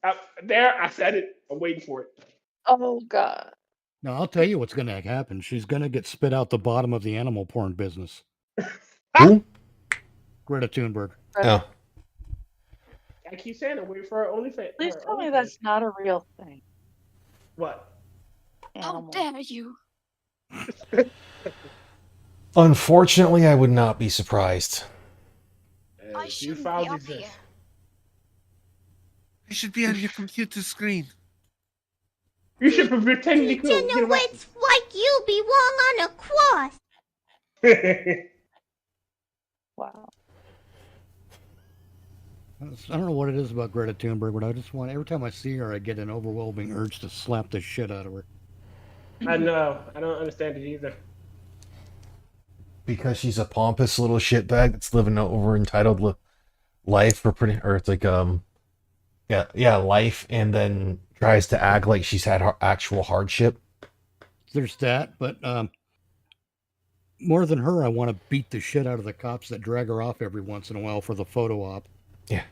I said it. I'm waiting for it. Oh God. Now, I'll tell you what's going to happen. She's going to get spit out the bottom of the animal porn business. Who? Greta Thunberg. Oh, I keep saying I'm waiting for our OnlyFans. Please our tell me OnlyFans. that's not a real thing. What? How Animal. dare you? unfortunately, I would not be surprised. I These shouldn't be files up exist. here. It should be on your computer screen. You should pretend to kill. Get away. It's like you belong on a cross. Wow. I don't know what it is about Greta Thunberg, but I just want, every time I see her, I get an overwhelming urge to slap the shit out of her. I know. I don't understand it either. Because she's a pompous little shitbag that's living an over entitled life for pretty, or it's like life, and then tries to act like she's had actual hardship. There's that, but more than her, I want to beat the shit out of the cops that drag her off every once in a while for the photo op. Yeah.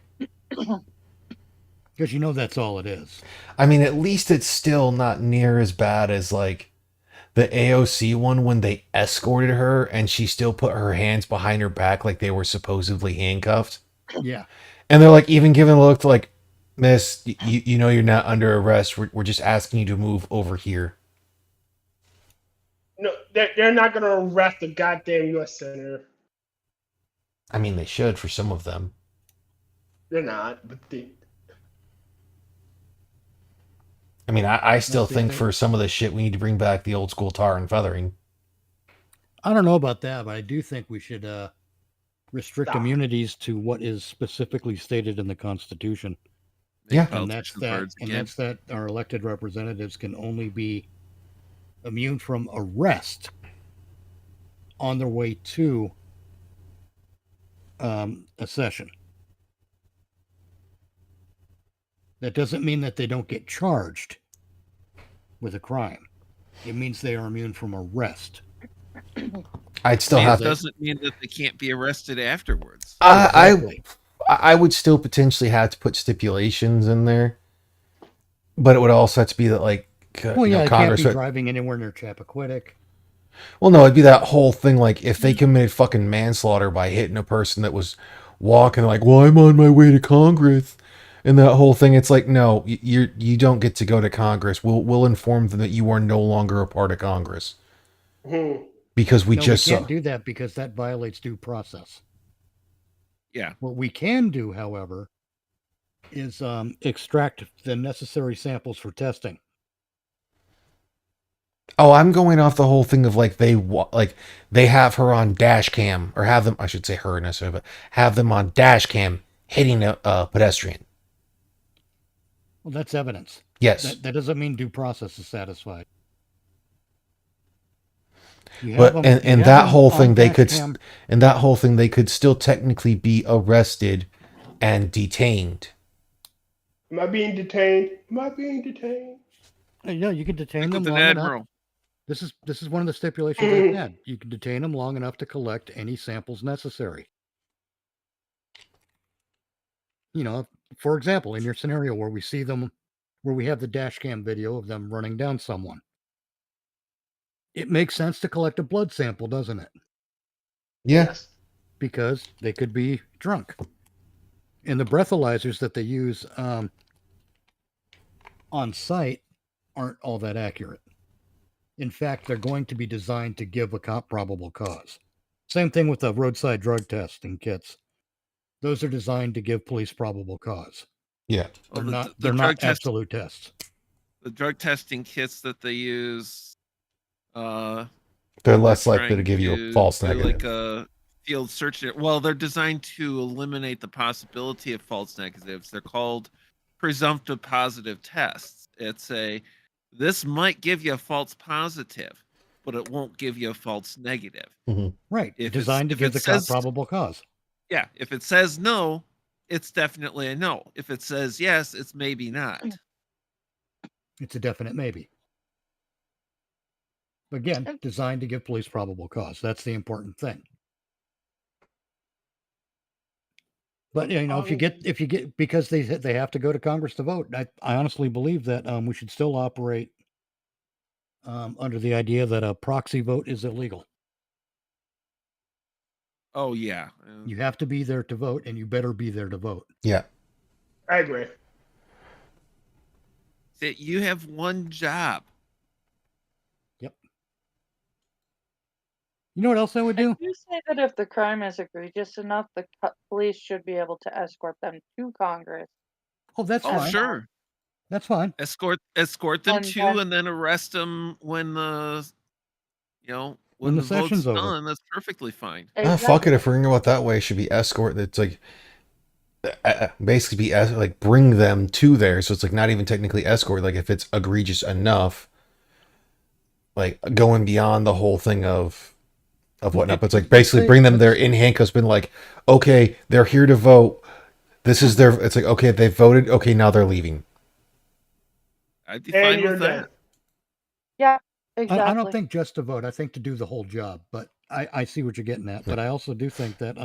Because you know that's all it is. I mean, at least it's still not near as bad as like the AOC one when they escorted her and she still put her hands behind her back like they were supposedly handcuffed. Yeah. And they're like even giving a look like, Miss, you know you're not under arrest. We're just asking you to move over here. No, they're not gonna arrest a goddamn U.S. senator. I mean, they should for some of them. They're not, but I mean, I still Don't you think think? for some of this shit we need to bring back the old school tar and feathering. I don't know about that, but I do think we should restrict Stop. immunities to what is specifically stated in the Constitution. Yeah. And that's Politician that. birds And again. that's that our elected representatives can only be immune from arrest on their way to a session. That doesn't mean that they don't get charged with a crime. It means they are immune from arrest. I'd still It have to. doesn't mean that they can't be arrested afterwards. Exactly. I would still potentially have to put stipulations in there, but it would also have to be that like Well, you know, yeah, it Congress. can't be driving anywhere near Chappaquiddick. Well, no, it'd be that whole thing like if they committed fucking manslaughter by hitting a person that was walking, like, well, I'm on my way to Congress, and that whole thing. It's like, no, you don't get to go to Congress. We'll inform them that you are no longer a part of Congress because we No, just we saw. can't do that because that violates due process. Yeah. What we can do, however, is extract the necessary samples for testing. Oh, I'm going off the whole thing of like they have her on dash cam, or have them. I should say her necessarily, but have them on dash cam hitting a pedestrian. Well, that's evidence. Yes, That doesn't mean due process is satisfied. You but have 'em- you and have that 'em whole on thing they dash could cam. and that whole thing they could still technically be arrested and detained. am I being detained? Am I being detained? Yeah, you can detain Look them at the long enough. admiral. This is one of the stipulations they've had. You can detain them long enough to collect any samples necessary. You know, for example, in your scenario where we see them, where we have the dash cam video of them running down someone, it makes sense to collect a blood sample, doesn't it? Yeah, Yes. Because they could be drunk. And the breathalyzers that they use on site aren't all that accurate. In fact, they're going to be designed to give a probable cause. Same thing with the roadside drug testing kits. Those are designed to give police probable cause. yeah. They're Well, not. the They're drug not test- absolute tests. The drug testing kits that they use. They're less likely to trying give you a to false do negative. like a field search. Well, they're designed to eliminate the possibility of false negatives. They're called presumptive positive tests. This might give you a false positive, but it won't give you a false negative. Right. If it's- Designed to if give it the cop says- probable cause. Yeah, if it says no, it's definitely a no. If it says yes, it's maybe not. It's a definite maybe. Again, designed to give police probable cause. That's the important thing. But you know, if you get because they have to go to Congress to vote, I honestly believe that we should still operate under the idea that a proxy vote is illegal. Oh yeah. You have to be there to vote, and you better be there to vote. Yeah. I agree. That you have one job. Yep. You know what else I would I do? do say that if the crime is egregious enough, the police should be able to escort them to Congress. Oh, that's Oh fine. sure. That's fine. Escort them And to, then- and then arrest them when the, when When the vote's session's over. done. That's perfectly fine. Fuck it. If we're gonna go out that way, it should be escort. It's like basically be like bring them to there. So it's like not even technically escort. Like if it's egregious enough, like going beyond the whole thing of whatnot. But it's like basically bring them there in handcuffs. Been like, okay, they're here to vote. This is their. It's like okay, they voted. Okay, now they're leaving. I'd be And fine you're with done. that. Exactly. I don't think just to vote. I think to do the whole job. But I see what you're getting at. But I also do think that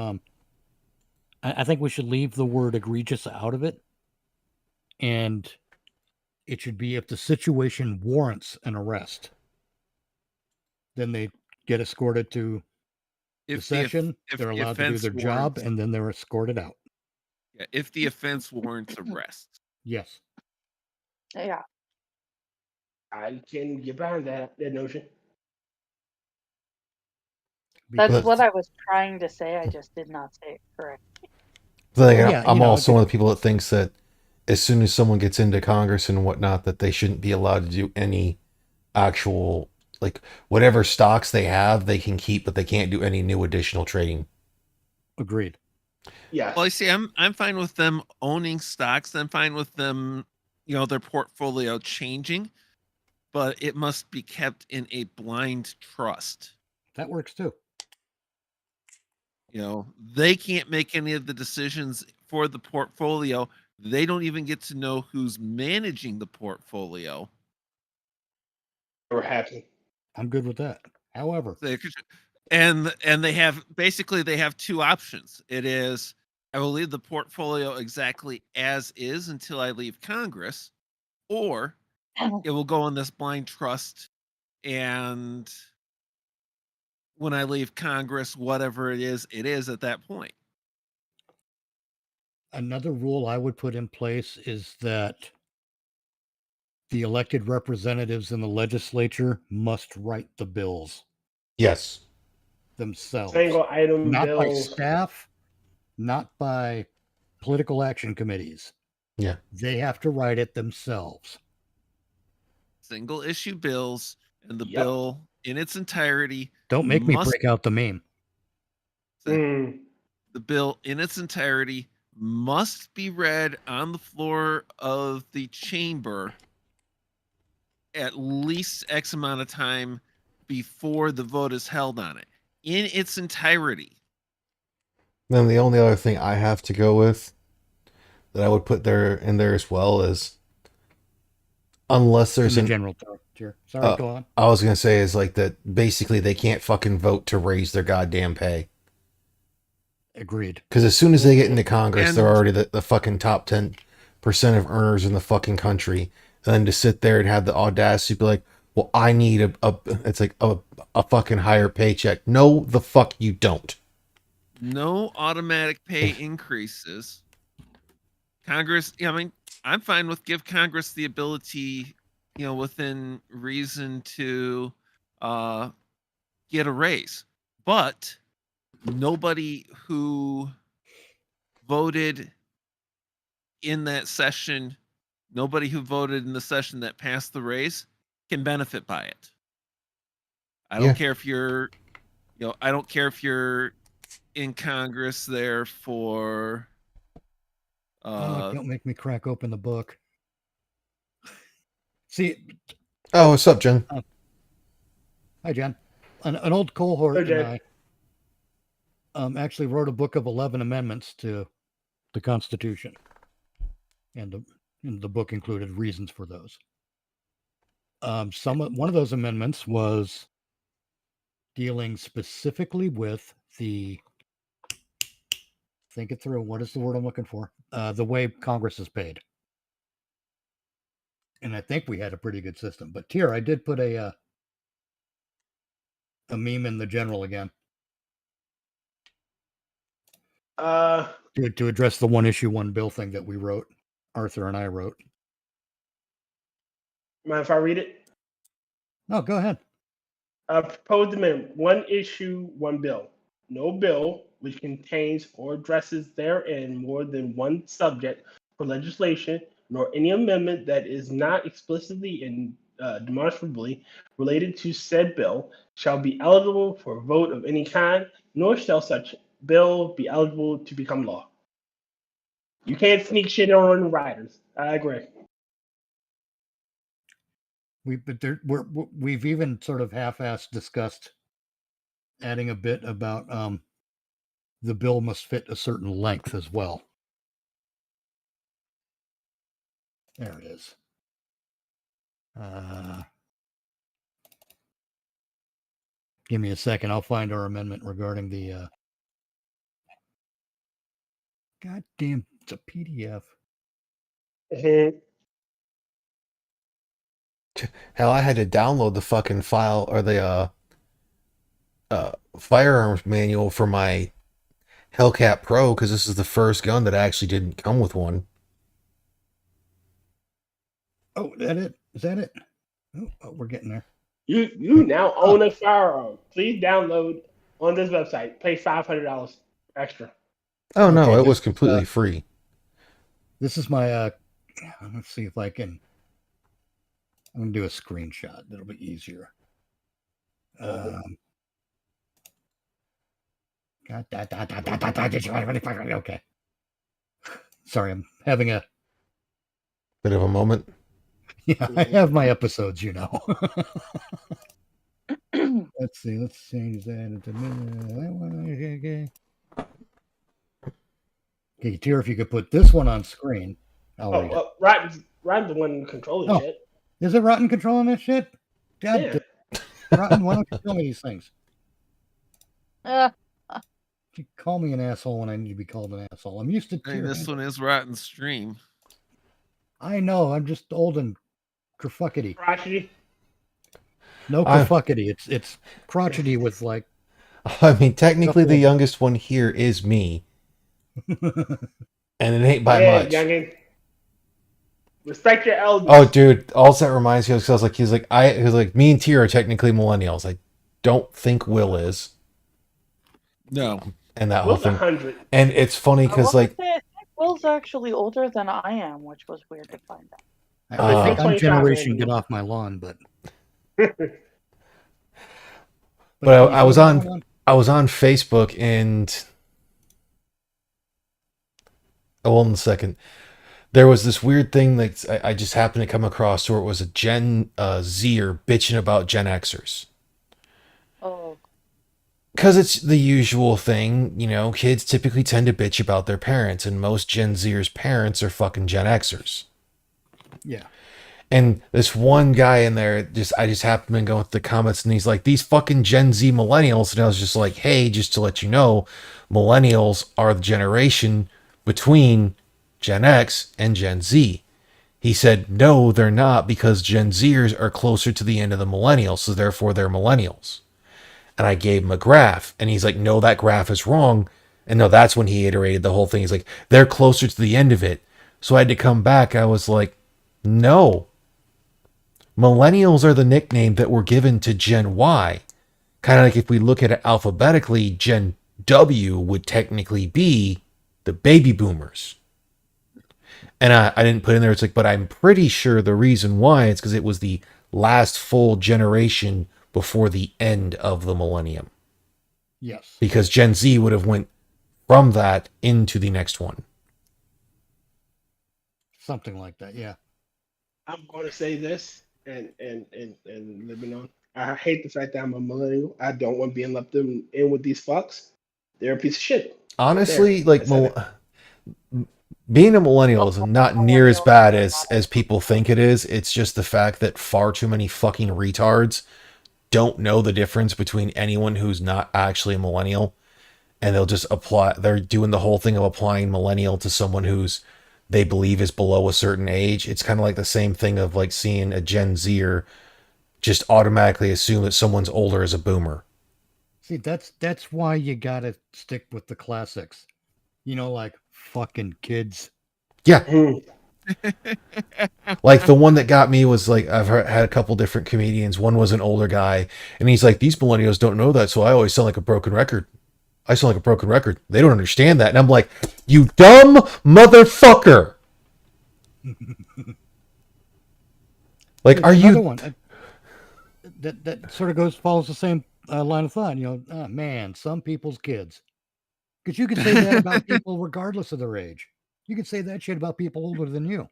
I think we should leave the word egregious out of it, and it should be if the situation warrants an arrest, then they get escorted to the If session. if They're the allowed to do offense their job, warrants- and then they're escorted out. yeah, if the offense warrants arrest. Yes. Yeah. I can get behind that notion. That's Because- what I was trying to say. I just did not say it correct. Like, Yeah, I'm you know, also one of the people that thinks that as soon as someone gets into Congress and whatnot, that they shouldn't be allowed to do any actual, like, whatever stocks they have, they can keep, but they can't do any new additional trading. Agreed. Yeah. Well, I see. I'm fine with them owning stocks. I'm fine with them, their portfolio changing, but it must be kept in a blind trust. That works too. They can't make any of the decisions for the portfolio. They don't even get to know who's managing the portfolio. Never happened. I'm good with that. However, And they have two options. It is, I will leave the portfolio exactly as is until I leave Congress, or it will go in this blind trust, and when I leave Congress, whatever it is at that point. another rule I would put in place is that the elected representatives in the legislature must write the bills Yes. themselves. Single item Not by bills. staff, not by political action committees. Yeah. They have to write it themselves. Single issue bills, and the Yep. bill in its entirety. Don't make me must- break out the meme. Mm. The bill in its entirety must be read on the floor of the chamber at least X amount of time before the vote is held on it. In its entirety. Then the only other thing I have to go with that I would put in there as well is unless In there's the an general tier. Sorry, go on. I was gonna say is like that basically they can't fucking vote to raise their goddamn pay. Agreed. Because as soon as they get into Congress, And- they're already the fucking top 10% of earners in the fucking country. And then to sit there and have the audacity to be like, well, I need it's like a fucking higher paycheck. No, the fuck you don't. No automatic pay increases. Congress, I'm fine with give Congress the ability, within reason to get a raise. But nobody who voted in that session, nobody who voted in the session that passed the raise can benefit by it. I don't Yeah. care if you're, I don't care if you're in Congress there for Don't make me crack open the book. See, Oh, what's up, Jen? Hi, Jen. An old cohort Hey, and Jen. I actually wrote a book of 11 amendments to the Constitution, and the book included reasons for those. One of those amendments was dealing specifically with the, think it through. What is the word I'm looking for? The way Congress is paid. And I think we had a pretty good system. But here, I did put a meme in the general again Uh, to address the one issue, one bill thing that we wrote, Arthur and I wrote. mind if I read it? No, go ahead. Proposed amendment, one issue, one bill. No bill which contains or addresses therein more than one subject for legislation, nor any amendment that is not explicitly and demonstrably related to said bill shall be eligible for a vote of any kind, nor shall such bill be eligible to become law. You can't sneak shit on riders. I agree. We've even sort of half-assed discussed adding a bit about the bill must fit a certain length as well. There it is. Give me a second. I'll find our amendment regarding the. God damn, it's a PDF. Mhm. Hell, I had to download the fucking file or the firearms manual for my Hellcat Pro because this is the first gun that actually didn't come with one. Oh, that it? Is that it? Oh, we're getting there. You now own a firearm. Please download on this website. Pay $500 extra. Oh no, Okay, it was this- completely free. This is my. Let's see if I can. I'm gonna do a screenshot. That'll be easier. Okay. Sorry, I'm having a. Bit of a moment. Yeah, I have my episodes, you know. Let's see. Let's change that into. Okay, Tier, if you could put this one on screen, I'll read it. Ryan's the one controlling Oh. shit. Is it Rotten controlling this shit? God, Yeah. Rotten, why don't you tell me these things? Uh, You call me an asshole when I need to be called an asshole. I'm used to I mean, Tier. this one is Rotten Stream. I know. I'm just old and kerfuckety. Crotchety. No I- kerfuckety. It's crotchety with like. I mean, technically, the Couple- youngest one here is me, and it ain't by Yeah, much. youngin. Respect your elders. Oh, dude! Also, that reminds me. He was like, me and T are technically millennials. I don't think Will is, No. and that whole Will's thing. 100. And it's funny because I like, think Will's actually older than I am, which was weird to find out. I think I'm 25 generation maybe. get off my lawn, but. But I was on- hold on. I was on Facebook and hold on a second. There was this weird thing that I just happened to come across where it was a Gen Zer bitching about Gen Xers. Oh, Because it's the usual thing, you know, kids typically tend to bitch about their parents, and most Gen Zers' parents are fucking Gen Xers. Yeah. And this one guy in there, I just happened to go with the comments, and he's like, these fucking Gen Z millennials. And I was just like, hey, just to let you know, millennials are the generation between Gen X and Gen Z. He said, no, they're not, because Gen Zers are closer to the end of the millennials, so therefore they're millennials. And I gave him a graph, and he's like, no, that graph is wrong. And no, that's when he iterated the whole thing. He's like, they're closer to the end of it. So I had to come back. I was like, no. Millennials are the nickname that were given to Gen Y. Kind of like if we look at it alphabetically, Gen W would technically be the baby boomers. And I didn't put in there, it's like, but I'm pretty sure the reason why it's because it was the last full generation before the end of the millennium. Yes. Because Gen Z would have went from that into the next one. Something like that. Yeah. I'm going to say this and let me know. I hate the fact that I'm a millennial. I don't want being left in with these fucks. They're a piece of shit. Honestly, There, I like said it. being a millennial is not near as bad Millennials. as people think it is. It's just the fact that far too many fucking retards don't know the difference between anyone who's not actually a millennial, and they'll just apply. They're doing the whole thing of applying millennial to someone who's they believe is below a certain age. It's kind of like the same thing of like seeing a Gen Zer just automatically assume that someone's older as a boomer. See, that's why you gotta stick with the classics. You know, like fucking kids. Yeah, Hmm. like the one that got me was like had a couple different comedians. One was an older guy, and he's like, "These millennials don't know that, so I always sound like a broken record. I sound like a broken record. They don't understand that." And I'm like, "You dumb motherfucker!" Like, are Another you? one that sort of follows the same line of thought? You know, oh, man, some people's kids. Because you could say that about people regardless of their age. You could say that shit about people older than you.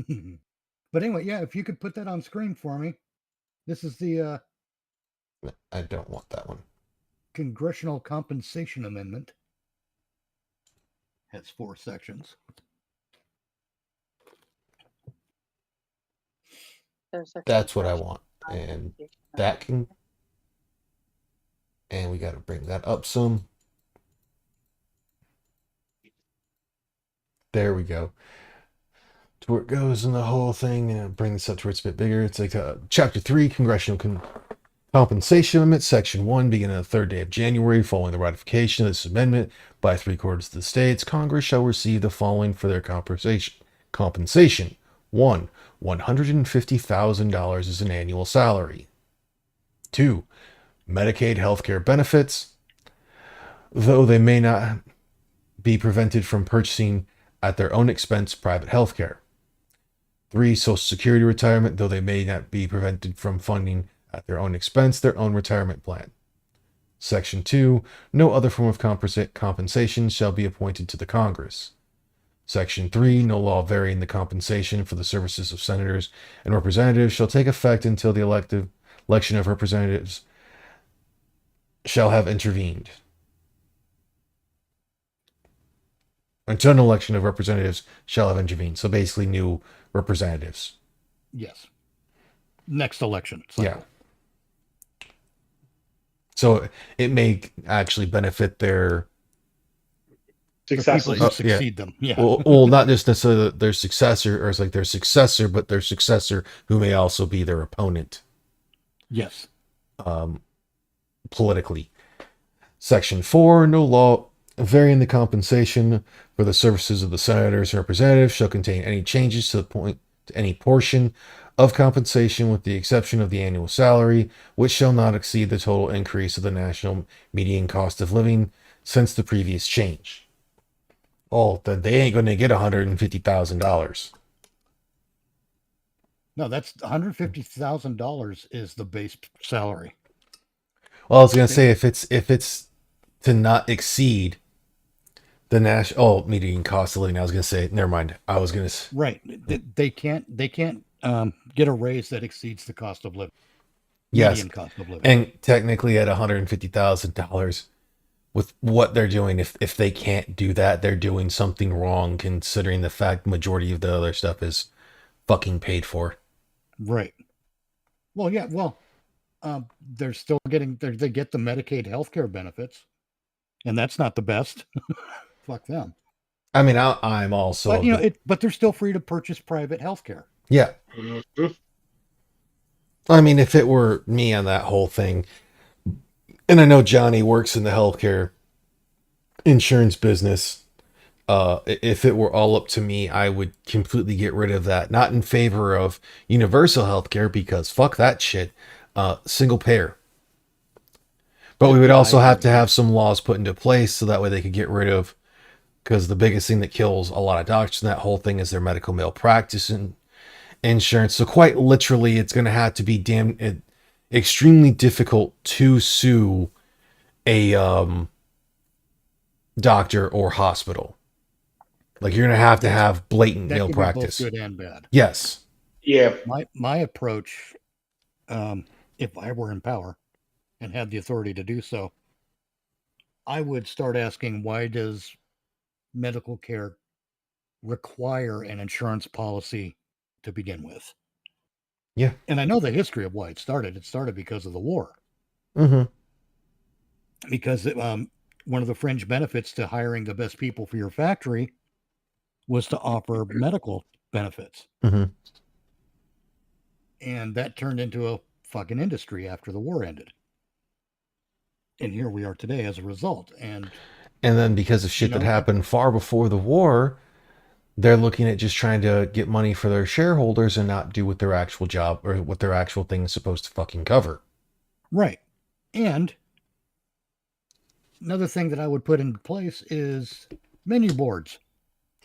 Mhm. But anyway, yeah, if you could put that on screen for me. This is the I don't want that one. Congressional Compensation Amendment. Has 4 sections. There's a That's what I congressional want, and compensation that can. And we got to bring that up some. There we go. To where it goes in the whole thing, and bring this up to where it's a bit bigger. It's like Chapter 3, Congressional Compensation Amendment, Section 1, beginning on the 3rd day of January, following the ratification of this amendment by 3/4 of the states, Congress shall receive the following for their compensation. 1. $150,000 as an annual salary. 2. Medicaid healthcare benefits, though they may not be prevented from purchasing at their own expense private healthcare. 3. Social Security retirement, though they may not be prevented from funding at their own expense their own retirement plan. Section 2. No other form of compensation shall be appointed to the Congress. Section 3. No law varying the compensation for the services of senators and representatives shall take effect until the election of representatives shall have intervened. Until an election of representatives shall have intervened. So basically new representatives. Yes. Next election. Yeah. So it may actually benefit their The people Successfully. who yeah. succeed them. Yeah. well, not just necessarily their successor, or it's like their successor, but their successor who may also be their opponent Yes. politically. Section 4. No law varying the compensation for the services of the senators and representatives shall contain any changes to any portion of compensation with the exception of the annual salary, which shall not exceed the total increase of the national median cost of living since the previous change. Oh, then they ain't going to get $150,000. No, that's $150,000 is the base salary. Well, I was going to say if it's to not exceed the national median cost of living, I was going to say never mind. I was going to Right. They can't get a raise that exceeds the cost of living. yes, Median cost of living. and technically at $150,000 with what they're doing, if they can't do that, they're doing something wrong considering the fact the majority of the other stuff is fucking paid for. Right. Well, yeah. Well, they're still getting they get the Medicaid healthcare benefits, and that's not the best. Fuck them. I mean, I'm also But you know, but they're still free to purchase private healthcare. yeah. Mhm. I mean, if it were me on that whole thing, and I know Johnny works in the healthcare insurance business, if it were all up to me, I would completely get rid of that. Not in favor of universal healthcare because fuck that shit. Single payer. But we would Yeah, also I have agree. to have some laws put into place so that way they could get rid of, because the biggest thing that kills a lot of doctors in that whole thing is their medical malpractice and insurance. So quite literally, it's going to have to be extremely difficult to sue a doctor or hospital. Like you're gonna have to have blatant That could be both malpractice. good and bad. Yes. Yeah. My approach, if I were in power and had the authority to do so, I would start asking, why does medical care require an insurance policy to begin with? Yeah. And I know the history of why it started. It started because of the war. Mm-hmm. Because one of the fringe benefits to hiring the best people for your factory was to offer medical benefits. Mm-hmm. And that turned into a fucking industry after the war ended. And here we are today as a result. And then because of shit You know, that happened far before the war, they're looking at just trying to get money for their shareholders and not do what their actual job or what their actual thing is supposed to fucking cover. right. And another thing that I would put into place is menu boards.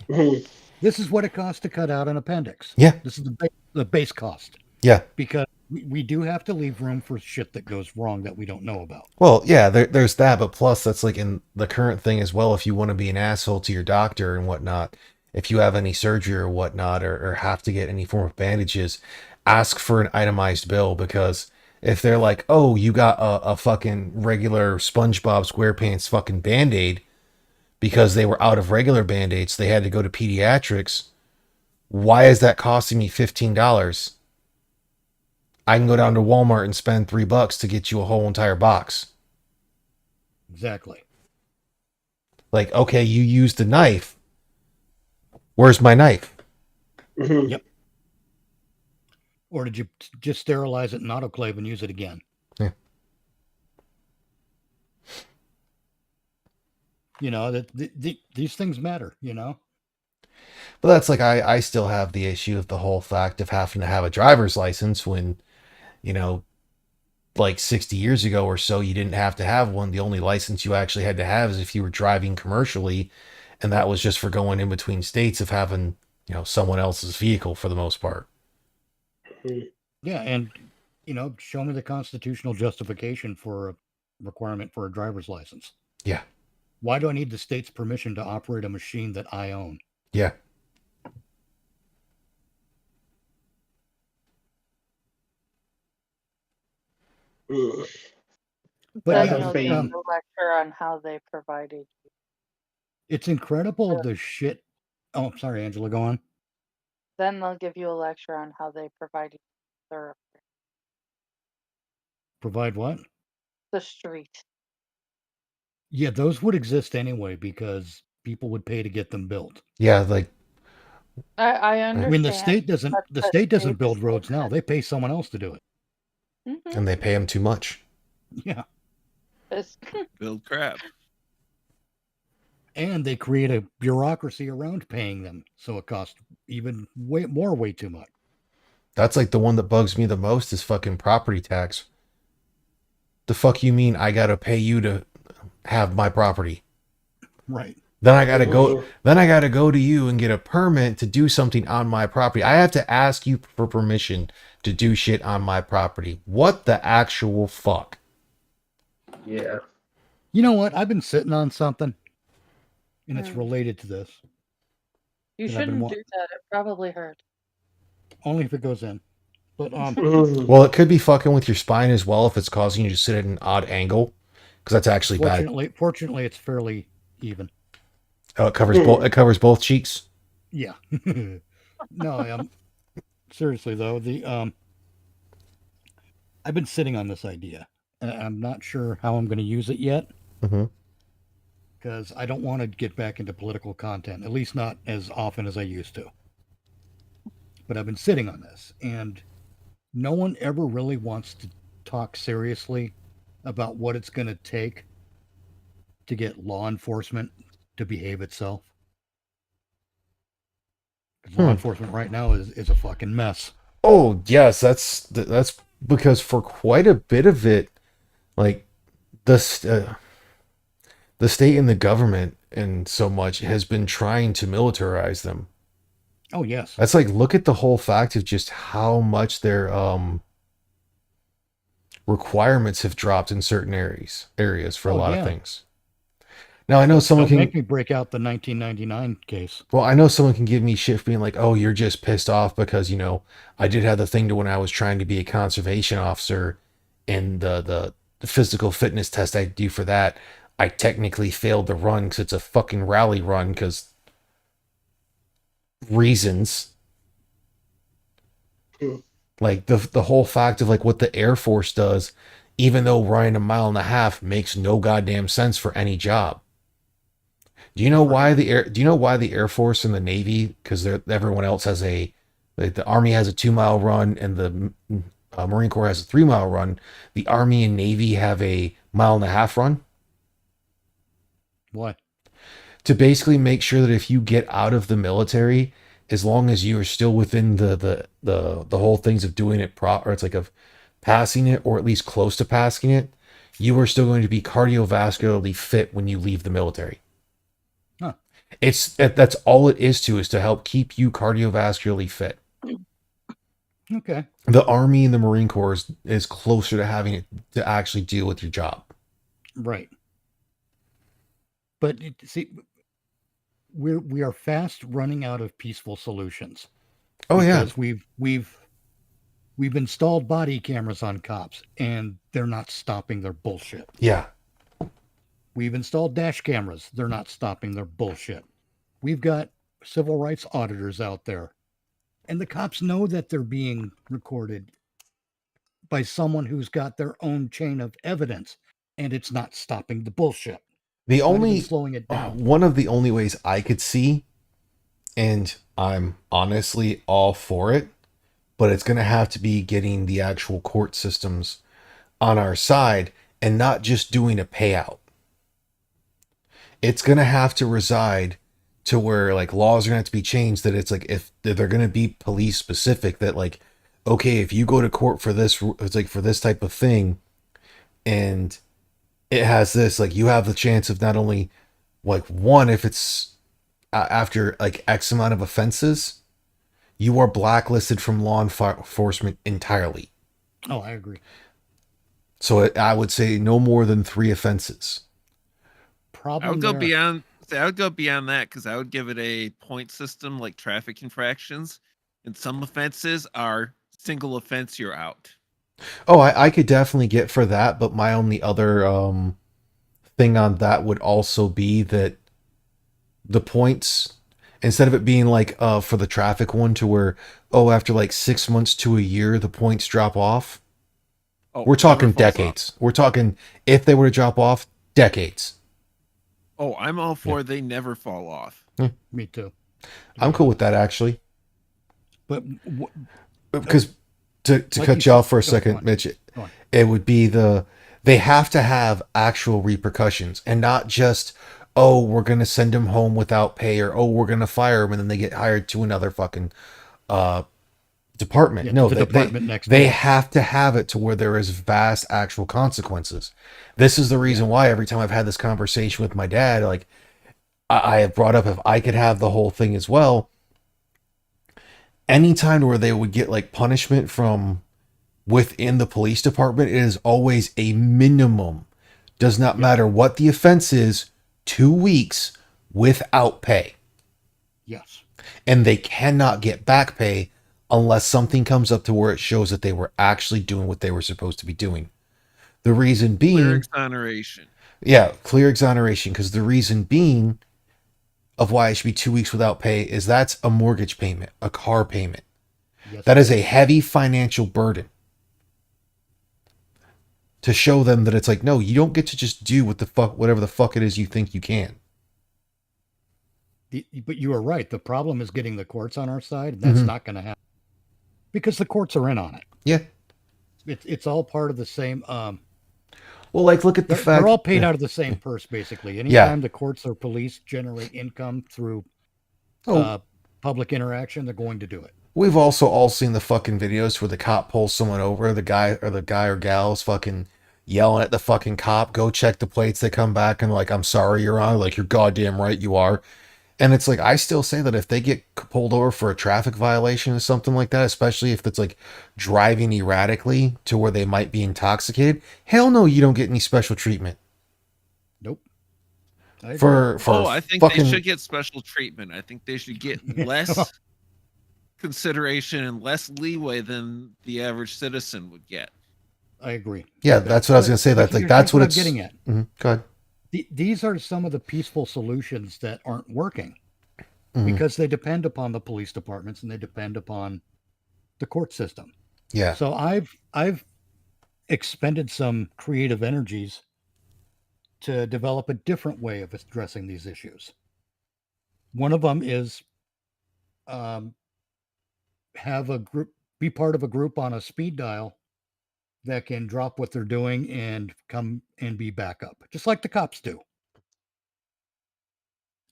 Mhm. This is what it costs to cut out an appendix. Yeah. This is the base cost. Yeah. Because we do have to leave room for shit that goes wrong that we don't know about. Well, yeah, there's that, but plus that's like in the current thing as well. If you want to be an asshole to your doctor and whatnot, if you have any surgery or whatnot, or have to get any form of bandages, ask for an itemized bill, because if they're like, oh, you got a fucking regular SpongeBob SquarePants fucking Band-Aid because they were out of regular Band-Aids, they had to go to pediatrics. Why is that costing me $15? I can go down to Walmart and spend $3 to get you a whole entire box. Exactly. Like, okay, you used a knife. Where's my knife? Mhm. Yep. Or did you just sterilize it in autoclave and use it again? Yeah. You know, these things matter, you know? But that's like, I still have the issue of the whole fact of having to have a driver's license when, you know, like 60 years ago or so, you didn't have to have one. The only license you actually had to have is if you were driving commercially, and that was just for going in between states of having, you know, someone else's vehicle for the most part. Yeah, and you know, show me the constitutional justification for a requirement for a driver's license. Yeah. Why do I need the state's permission to operate a machine that I own? Yeah. Ugh. But Then yeah, you'll Fame. get a lecture on how they provided. it's incredible the shit. Oh, sorry, Angela, go on. Then they'll give you a lecture on how they provided Provide what? the street. Yeah, those would exist anyway because people would pay to get them built. Yeah. Like, I understand. I mean, the state doesn't. but The the state doesn't state's build roads still now. They pay someone else to do it. Mhm. and they pay them too much. Yeah, It's- Build crap. and they create a bureaucracy around paying them, so it costs even way too much. That's like the one that bugs me the most is fucking property tax. The fuck you mean I gotta pay you to have my property? Right. Then I gotta go to you and get a permit to do something on my property. I have to ask you for permission to do shit on my property. What the actual fuck? Yeah. You know what? I've been sitting on something, and it's Hmm. related to this. you And I've been shouldn't wa- do that. It probably hurt. Only if it goes in. But Mhm. Well, it could be fucking with your spine as well if it's causing you to sit at an odd angle, because that's actually bad. fortunately, it's fairly even. Oh, it covers both. It covers both cheeks. Yeah. No, seriously though, I've been sitting on this idea, and I'm not sure how I'm going to use it yet Mm-hmm. because I don't want to get back into political content, at least not as often as I used to. But I've been sitting on this, and no one ever really wants to talk seriously about what it's going to take to get law enforcement to behave itself. 'Cause law enforcement right now is a fucking mess. Oh yes, that's because for quite a bit of it, like the state and the government and so much has been trying to militarize them. Oh yes. That's like, look at the whole fact of just how much their requirements have dropped in certain areas for a Oh, lot yeah. of things. Now I know someone Don't can. make me break out the 1999 case. Well, I know someone can give me shit for being like, "Oh, you're just pissed off because I did have the thing to when I was trying to be a conservation officer, and the physical fitness test I do for that, I technically failed the run because it's a fucking rally run because reasons." Hmm. Like the whole fact of like what the Air Force does, even though running a mile and a half makes no goddamn sense for any job. Do you know why the air? Do you know why the Air Force and the Navy? Because everyone else has like the Army has a 2 mile run and the Marine Corps has a 3 mile run. The Army and Navy have a mile and a half run What? to basically make sure that if you get out of the military, as long as you are still within the whole things of doing it or it's like of passing it or at least close to passing it, you are still going to be cardiovascularly fit when you leave the military. Huh. That's all it is to help keep you cardiovascularly fit. Okay. The Army and the Marine Corps is closer to having it to actually deal with your job. Right. But see, we are fast running out of peaceful solutions. Oh yeah. Because we've installed body cameras on cops and they're not stopping their bullshit. Yeah. We've installed dash cameras. They're not stopping their bullshit. We've got civil rights auditors out there. And the cops know that they're being recorded by someone who's got their own chain of evidence. And it's not stopping the bullshit. The Not even only slowing it down. one of the only ways I could see, and I'm honestly all for it, but it's going to have to be getting the actual court systems on our side and not just doing a payout. It's going to have to reside to where like laws are going to have to be changed that it's like if they're going to be police specific that like, okay, if you go to court for this, it's like for this type of thing and it has this, like you have the chance of not only like one, if it's after like X amount of offenses, you are blacklisted from law enforcement entirely. Oh, I agree. So I would say no more than 3 offenses. Problem I would go there- beyond. I would go beyond that because I would give it a point system like traffic infractions, and some offenses are single offense, you're out. Oh, I could definitely get for that, but my only other thing on that would also be that the points, instead of it being like for the traffic one to where, oh, after like 6 months to a year, the points drop off. Oh, We're talking never falls off. decades. We're talking, if they were to drop off, decades. Oh, I'm all for they never fall off. Me too. I'm cool with that actually. But Because to Like cut you you off said- for a go second, on. Mitch, Go on. it would be they have to have actual repercussions and not just, oh, we're going to send them home without pay or, oh, we're going to fire them and then they get hired to another fucking department. Yeah, No, to the department next they door. have to have it to where there is vast actual consequences. This is the reason why every time I've had this conversation with my dad, like I have brought up if I could have the whole thing as well. Anytime where they would get like punishment from within the police department, it is always a minimum. Does not matter what the offense is, 2 weeks without pay. yes. And they cannot get back pay unless something comes up to where it shows that they were actually doing what they were supposed to be doing. The reason being, Clear exoneration. yeah, clear exoneration. Because the reason being of why it should be 2 weeks without pay is that's a mortgage payment, a car payment. Yes. That is a heavy financial burden. To show them that it's like, no, you don't get to just do whatever the fuck it is you think you can. But you are right. The problem is getting the courts on our side. That's Mhm. not going to happen because the courts are in on it. Yeah. It's all part of the same. Well, like, look at the fact They're all paid yeah. out of the same purse, basically. Yeah. Anytime the courts or police generate income through Oh, public interaction, they're going to do it. we've also all seen the fucking videos where the cop pulls someone over, the guy or gal's fucking yelling at the fucking cop, go check the plates. They come back and like, I'm sorry, Your Honor. Like, you're goddamn right, you are. And it's like, I still say that if they get pulled over for a traffic violation or something like that, especially if it's like driving erratically to where they might be intoxicated, hell no, you don't get any special treatment. Nope. agree. for I think fucking they should get special treatment. I think they should get less consideration and less leeway than the average citizen would get. I agree. yeah. Okay. That's what I was But- gonna say. but That like here's that's what I'm it's getting at. Mhm, go ahead. These are some of the peaceful solutions that aren't working Mhm. because they depend upon the police departments and they depend upon the court system. Yeah. So I've expended some creative energies to develop a different way of addressing these issues. One of them is have a group, be part of a group on a speed dial that can drop what they're doing and come and be backup, just like the cops do.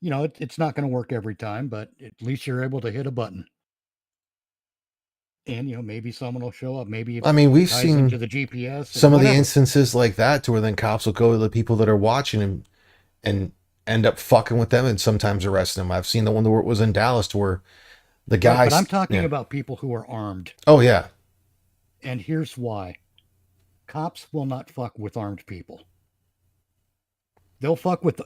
You know, it's not going to work every time, but at least you're able to hit a button. And, you know, maybe someone will show up. Maybe it I mean, we've ties seen into the GPS. and some of the whatever. instances like that to where then cops will go to the people that are watching and end up fucking with them and sometimes arresting them. I've seen the one where it was in Dallas to where the Right, guy. but I'm talking yeah. about people who are armed. Oh yeah. And here's why. Cops will not fuck with armed people. They'll fuck with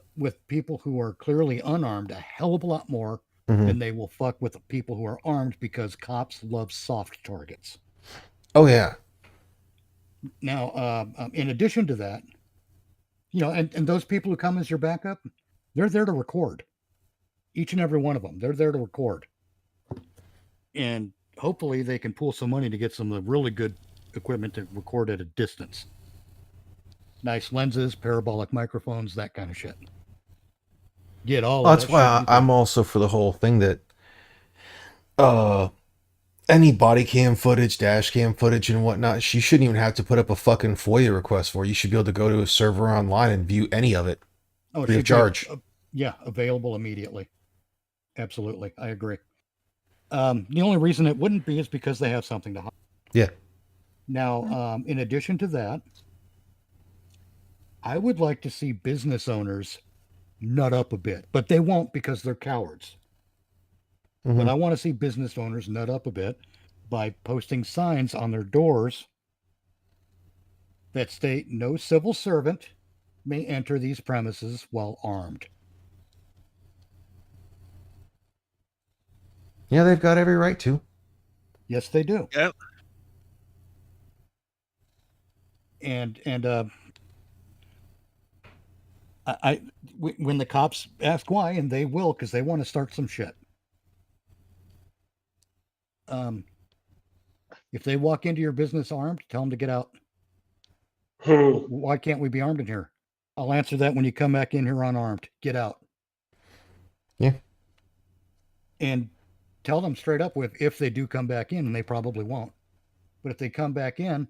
people who are clearly unarmed a hell of a lot more Mhm. than they will fuck with the people who are armed because cops love soft targets. Oh yeah. Now, in addition to that, you know, and those people who come as your backup, they're there to record. Each and every one of them, they're there to record. And hopefully they can pull some money to get some of the really good equipment to record at a distance. Nice lenses, parabolic microphones, that kind of shit. Get all Well, of that's that why shit. I'm also for the whole thing that any body cam footage, dash cam footage and whatnot, she shouldn't even have to put up a fucking FOIA request for. You should be able to go to a server online and view any of it. Oh, it free of should be, charge. Yeah, available immediately. Absolutely, I agree. The only reason it wouldn't be is because they have something to hide. Yeah. Now, in addition to that, I would like to see business owners nut up a bit, but they won't because they're cowards. Mhm. But I want to see business owners nut up a bit by posting signs on their doors that state no civil servant may enter these premises while armed. Yeah, they've got every right to. Yes, they do. Yep. And when the cops ask why, and they will because they want to start some shit. If they walk into your business armed, tell them to get out. Why can't we be armed in here? I'll answer that when you come back in here unarmed. Get out. Yeah. And tell them straight up with if they do come back in, and they probably won't. But if they come back in,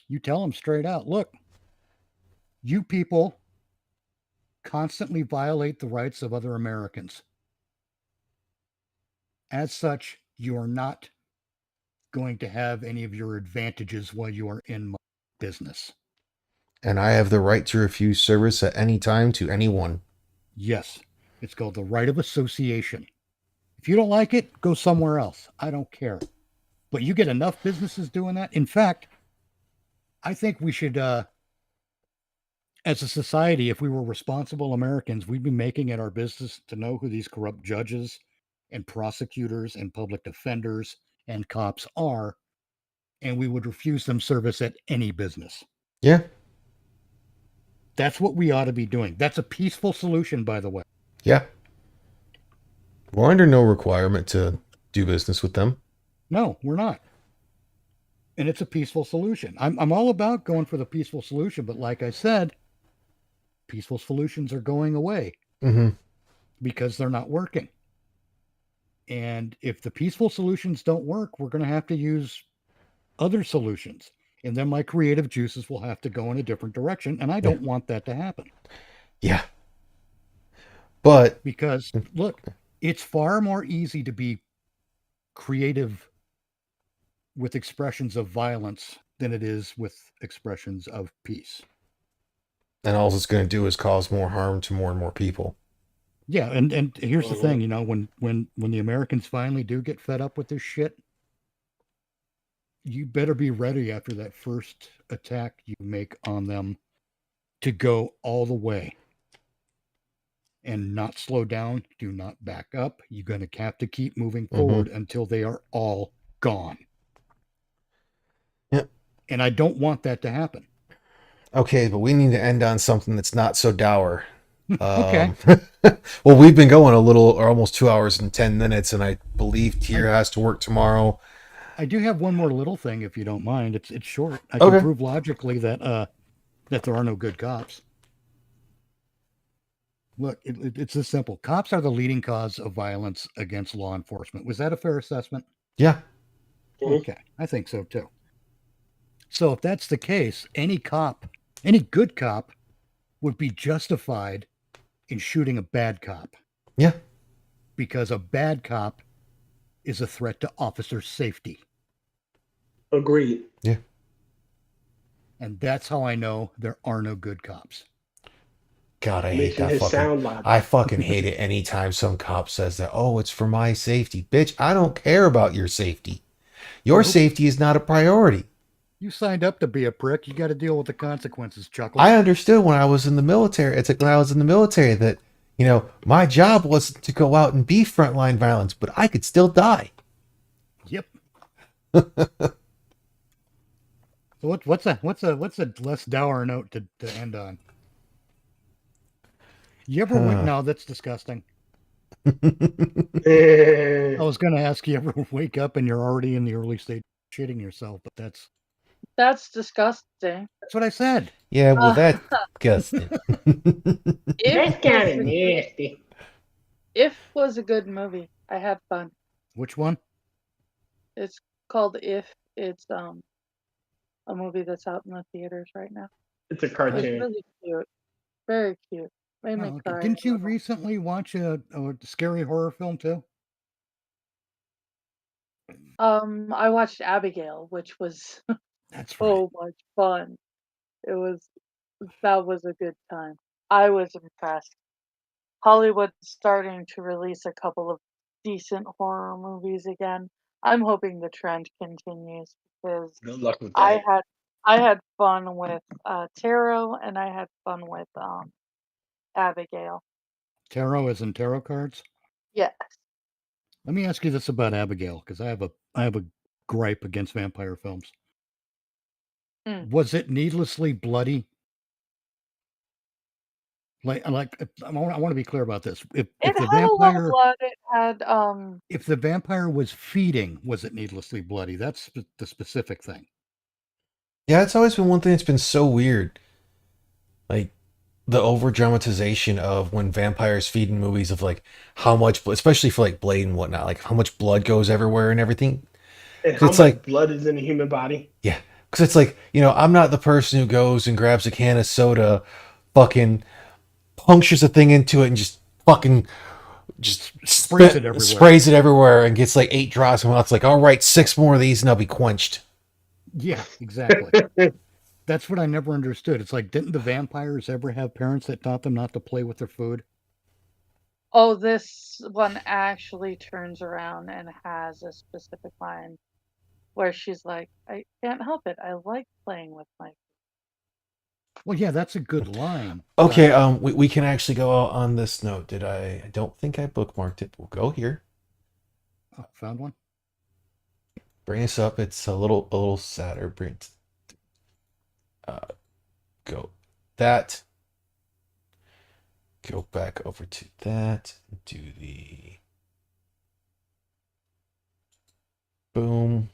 you tell them straight out, look, you people constantly violate the rights of other Americans. As such, you are not going to have any of your advantages while you are in my business. And I have the right to refuse service at any time to anyone. Yes, it's called the right of association. If you don't like it, go somewhere else. I don't care. But you get enough businesses doing that. In fact, I think we should, as a society, if we were responsible Americans, we'd be making it our business to know who these corrupt judges and prosecutors and public defenders and cops are, and we would refuse them service at any business. Yeah. That's what we ought to be doing. That's a peaceful solution, by the way. Yeah. We're under no requirement to do business with them. No, we're not. And it's a peaceful solution. I'm all about going for the peaceful solution, but like I said, peaceful solutions are going away Mm-hmm. because they're not working. And if the peaceful solutions don't work, we're going to have to use other solutions. And then my creative juices will have to go in a different direction. And I don't want that to happen. Yeah. But Because, look, it's far more easy to be creative with expressions of violence than it is with expressions of peace. and all it's going to do is cause more harm to more and more people. Yeah, and here's the thing, you know, when the Americans finally do get fed up with this shit, you better be ready after that first attack you make on them to go all the way. and not slow down. Do not back up. You're going to have to keep moving Mhm. forward until they are all gone. Yep. And I don't want that to happen. Okay, but we need to end on something that's not so dour. Okay. Well, we've been going a little, or almost 2 hours and 10 minutes, and I believe Tier has to work tomorrow. I do have one more little thing, if you don't mind. It's short. I Okay. can prove logically that that there are no good cops. Look, it's this simple. Cops are the leading cause of violence against law enforcement. Was that a fair assessment? Yeah. Mhm. Okay, I think so too. So if that's the case, any cop, any good cop, would be justified in shooting a bad cop Yeah. because a bad cop is a threat to officer safety. Agreed. And that's how I know there are no good cops. God, I hate Making that his fucking. sound logic. I fucking hate it anytime some cop says that. Oh, it's for my safety, bitch. I don't care about your safety. Your Nope. safety is not a priority. You signed up to be a prick. You got to deal with the consequences, Chuckles. I understood when I was in the military. It's like when I was in the military that, my job wasn't to go out and be frontline violence, but I could still die. Yep. So what's a less dour note to end on? You ever wake? Huh. No, that's disgusting. Eh, I was going to ask you ever wake up and you're already in the early stage of shitting yourself, but That's disgusting. that's what I said. Yeah, well, Uh, that's disgusting. If That's kind of was a- nasty. If was a good movie. I had fun. Which one? It's called If. It's a movie that's out in the theaters right now. It's a It's cartoon. really cute. Very cute. Made me Oh, okay. cry. Didn't a you little. recently watch a scary horror film too? I watched Abigail, which was That's right. so much fun. That was a good time. I was impressed. Hollywood's starting to release a couple of decent horror movies again. I'm hoping the trend continues because Good luck with I that. had I had fun with Tarot and I had fun with Abigail. Tarot is in tarot cards. Yes. Let me ask you this about Abigail, because I have a gripe against vampire films. Mm. Was it needlessly bloody? I want to be clear about this. If It the had a lot of vampire blood. It had if the vampire was feeding, was it needlessly bloody? That's the specific thing. Yeah, it's always been one thing that's been so weird. Like the over dramatization of when vampires feed in movies of like how much, especially for like Blade and whatnot, like how much blood goes everywhere and everything. And how It's much like- blood is in the human body? Yeah. Because it's like, I'm not the person who goes and grabs a can of soda, fucking punctures a thing into it and just fucking just Sprays it everywhere. sprays it everywhere and gets like 8 drops. And it's like, all right, 6 more of these and I'll be quenched. Yeah, exactly. That's what I never understood. It's like, didn't the vampires ever have parents that taught them not to play with their food? Oh, this one actually turns around and has a specific line where she's like, I can't help it. I like playing with my. Well, yeah, that's a good line. Okay, we can actually go out on this note. I don't think I bookmarked it. We'll go here. Oh, found one. Bring us up. It's a little sadder. Go that. Go back over to that. Do the boom.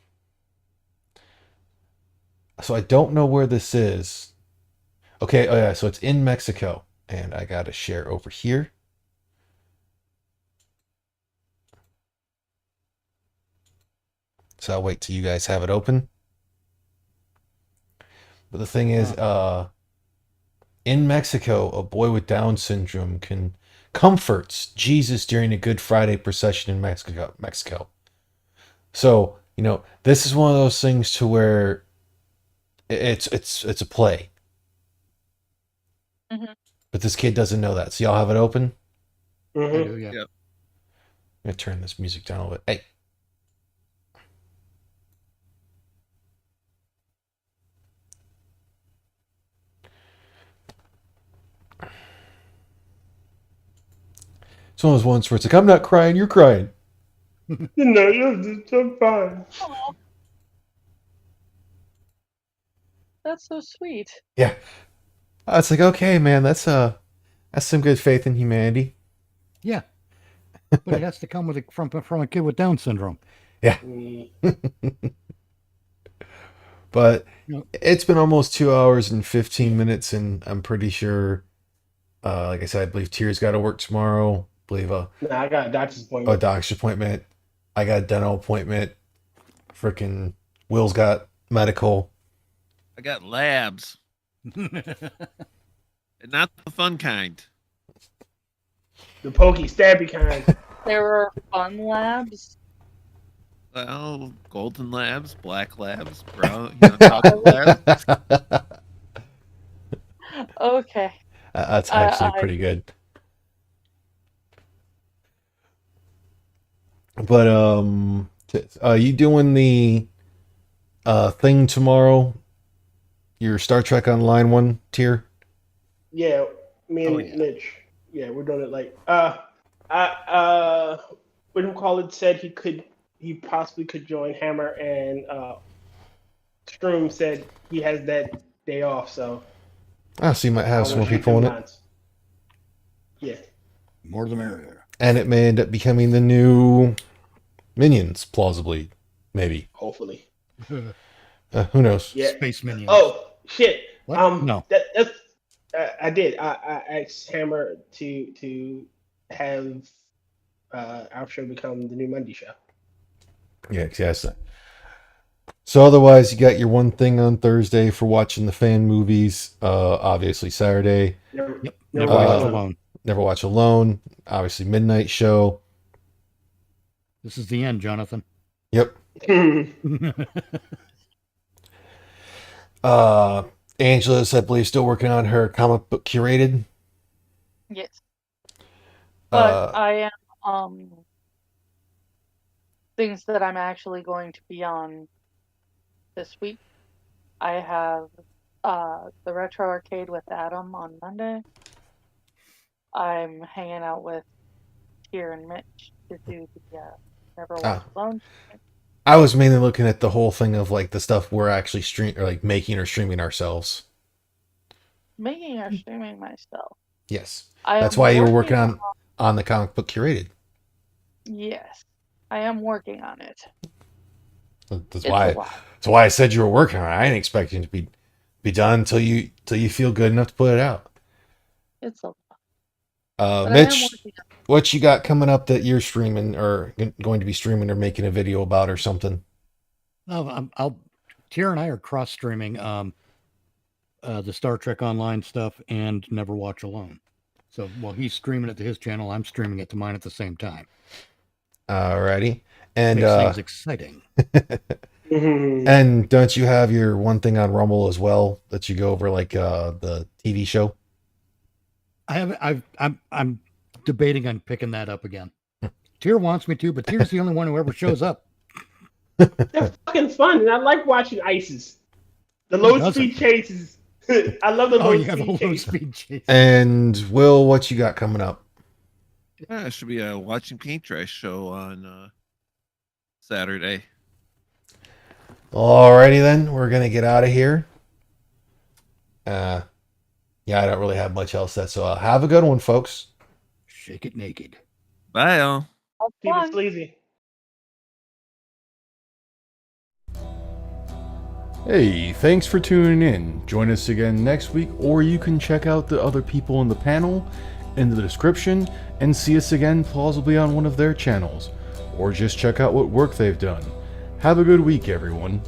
So I don't know where this is. Okay, oh yeah, so it's in Mexico. And I gotta share over here. So I'll wait till you guys have it open. But the thing is, in Mexico, a boy with Down syndrome comforts Jesus during a Good Friday procession in Mexico. So, this is one of those things to where it's a play. Mhm. But this kid doesn't know that. So y'all have it open? I Mhm. do, yeah. Yeah. I'm gonna turn this music down a little bit. Hey. It's one of those ones where it's like, I'm not crying, you're crying. No, you're just so fine. Aw. That's so sweet. Yeah. It's like, okay, man, that's some good faith in humanity. Yeah. But it has to come with from a kid with Down syndrome. Mm. But You know, it's been almost 2 hours and 15 minutes, and I'm pretty sure, like I said, I believe Tier's got to work tomorrow. I believe Nah, I got a doctor's a appointment. doctor's appointment. I got a dental appointment. Freaking Will's got medical. I got labs, and not the fun kind. The pokey stabby kind. There are fun labs. Well, golden labs, black labs, brown, chocolate labs. Okay. That's actually I- pretty good. But you doing the thing tomorrow? Your Star Trek Online one, Tier? Yeah, me and Oh, yeah. Mitch. Yeah, we're doing it like what do you call it? Said he possibly could join Hammer, and Stroom said he has that day off, so So you might have some more people in it. Yeah. More the merrier. And it may end up becoming the new Minions, plausibly. Maybe. Hopefully. Who knows? Yeah. Space minions. Oh shit. What? No. That's I did. I asked Hammer to have our show become the new Monday show. Yeah, yes. So otherwise, you got your one thing on Thursday for watching the fan movies. Obviously Saturday. Never, Yep. never Never Uh, watched watched alone. Never Watch Alone. Obviously Midnight Show. This is the end, Jonathan. Yep. it. Angela's, I believe, still working on her comic book curated. Yes. But Uh, I am things that I'm actually going to be on this week. I have the Retro Arcade with Adam on Monday. I'm hanging out with Tier and Mitch to do the Never Walk Alone. I was mainly looking at the whole thing of like the stuff we're actually making or streaming ourselves. Making or streaming myself. Yes. I That's am why you were working on the comic book curated. Yes, I am working on it. That's It's a why lot. that's why I said you were working on it. I didn't expect it to be done until you feel good enough to put it out. It's a lot. But I am Mitch, working on it. what you got coming up that you're streaming or going to be streaming or making a video about or something? Tier and I are cross streaming the Star Trek Online stuff and Never Watch Alone. So while he's streaming it to his channel, I'm streaming it to mine at the same time. Alrighty. And Makes things exciting. Mhm. and don't you have your one thing on Rumble as well that you go over like the TV show? I'm debating on picking that up again. Tier wants me to, but Tier's the only one who ever shows up. They're fucking fun, and I like watching ISIS. The low doesn't? speed chases. I love the Oh low yeah, the speed low chases. speed chase. And Will, what you got coming up? Yeah, it should be a watching paint dry show on Saturday. Alrighty then, we're gonna get out of here. Yeah, I don't really have much else to say, so have a good one, folks. Shake it naked. Bye, all. Have Keep it fun. sleazy. Hey, thanks for tuning in. Join us again next week, or you can check out the other people in the panel in the description and see us again plausibly on one of their channels, or just check out what work they've done. Have a good week, everyone.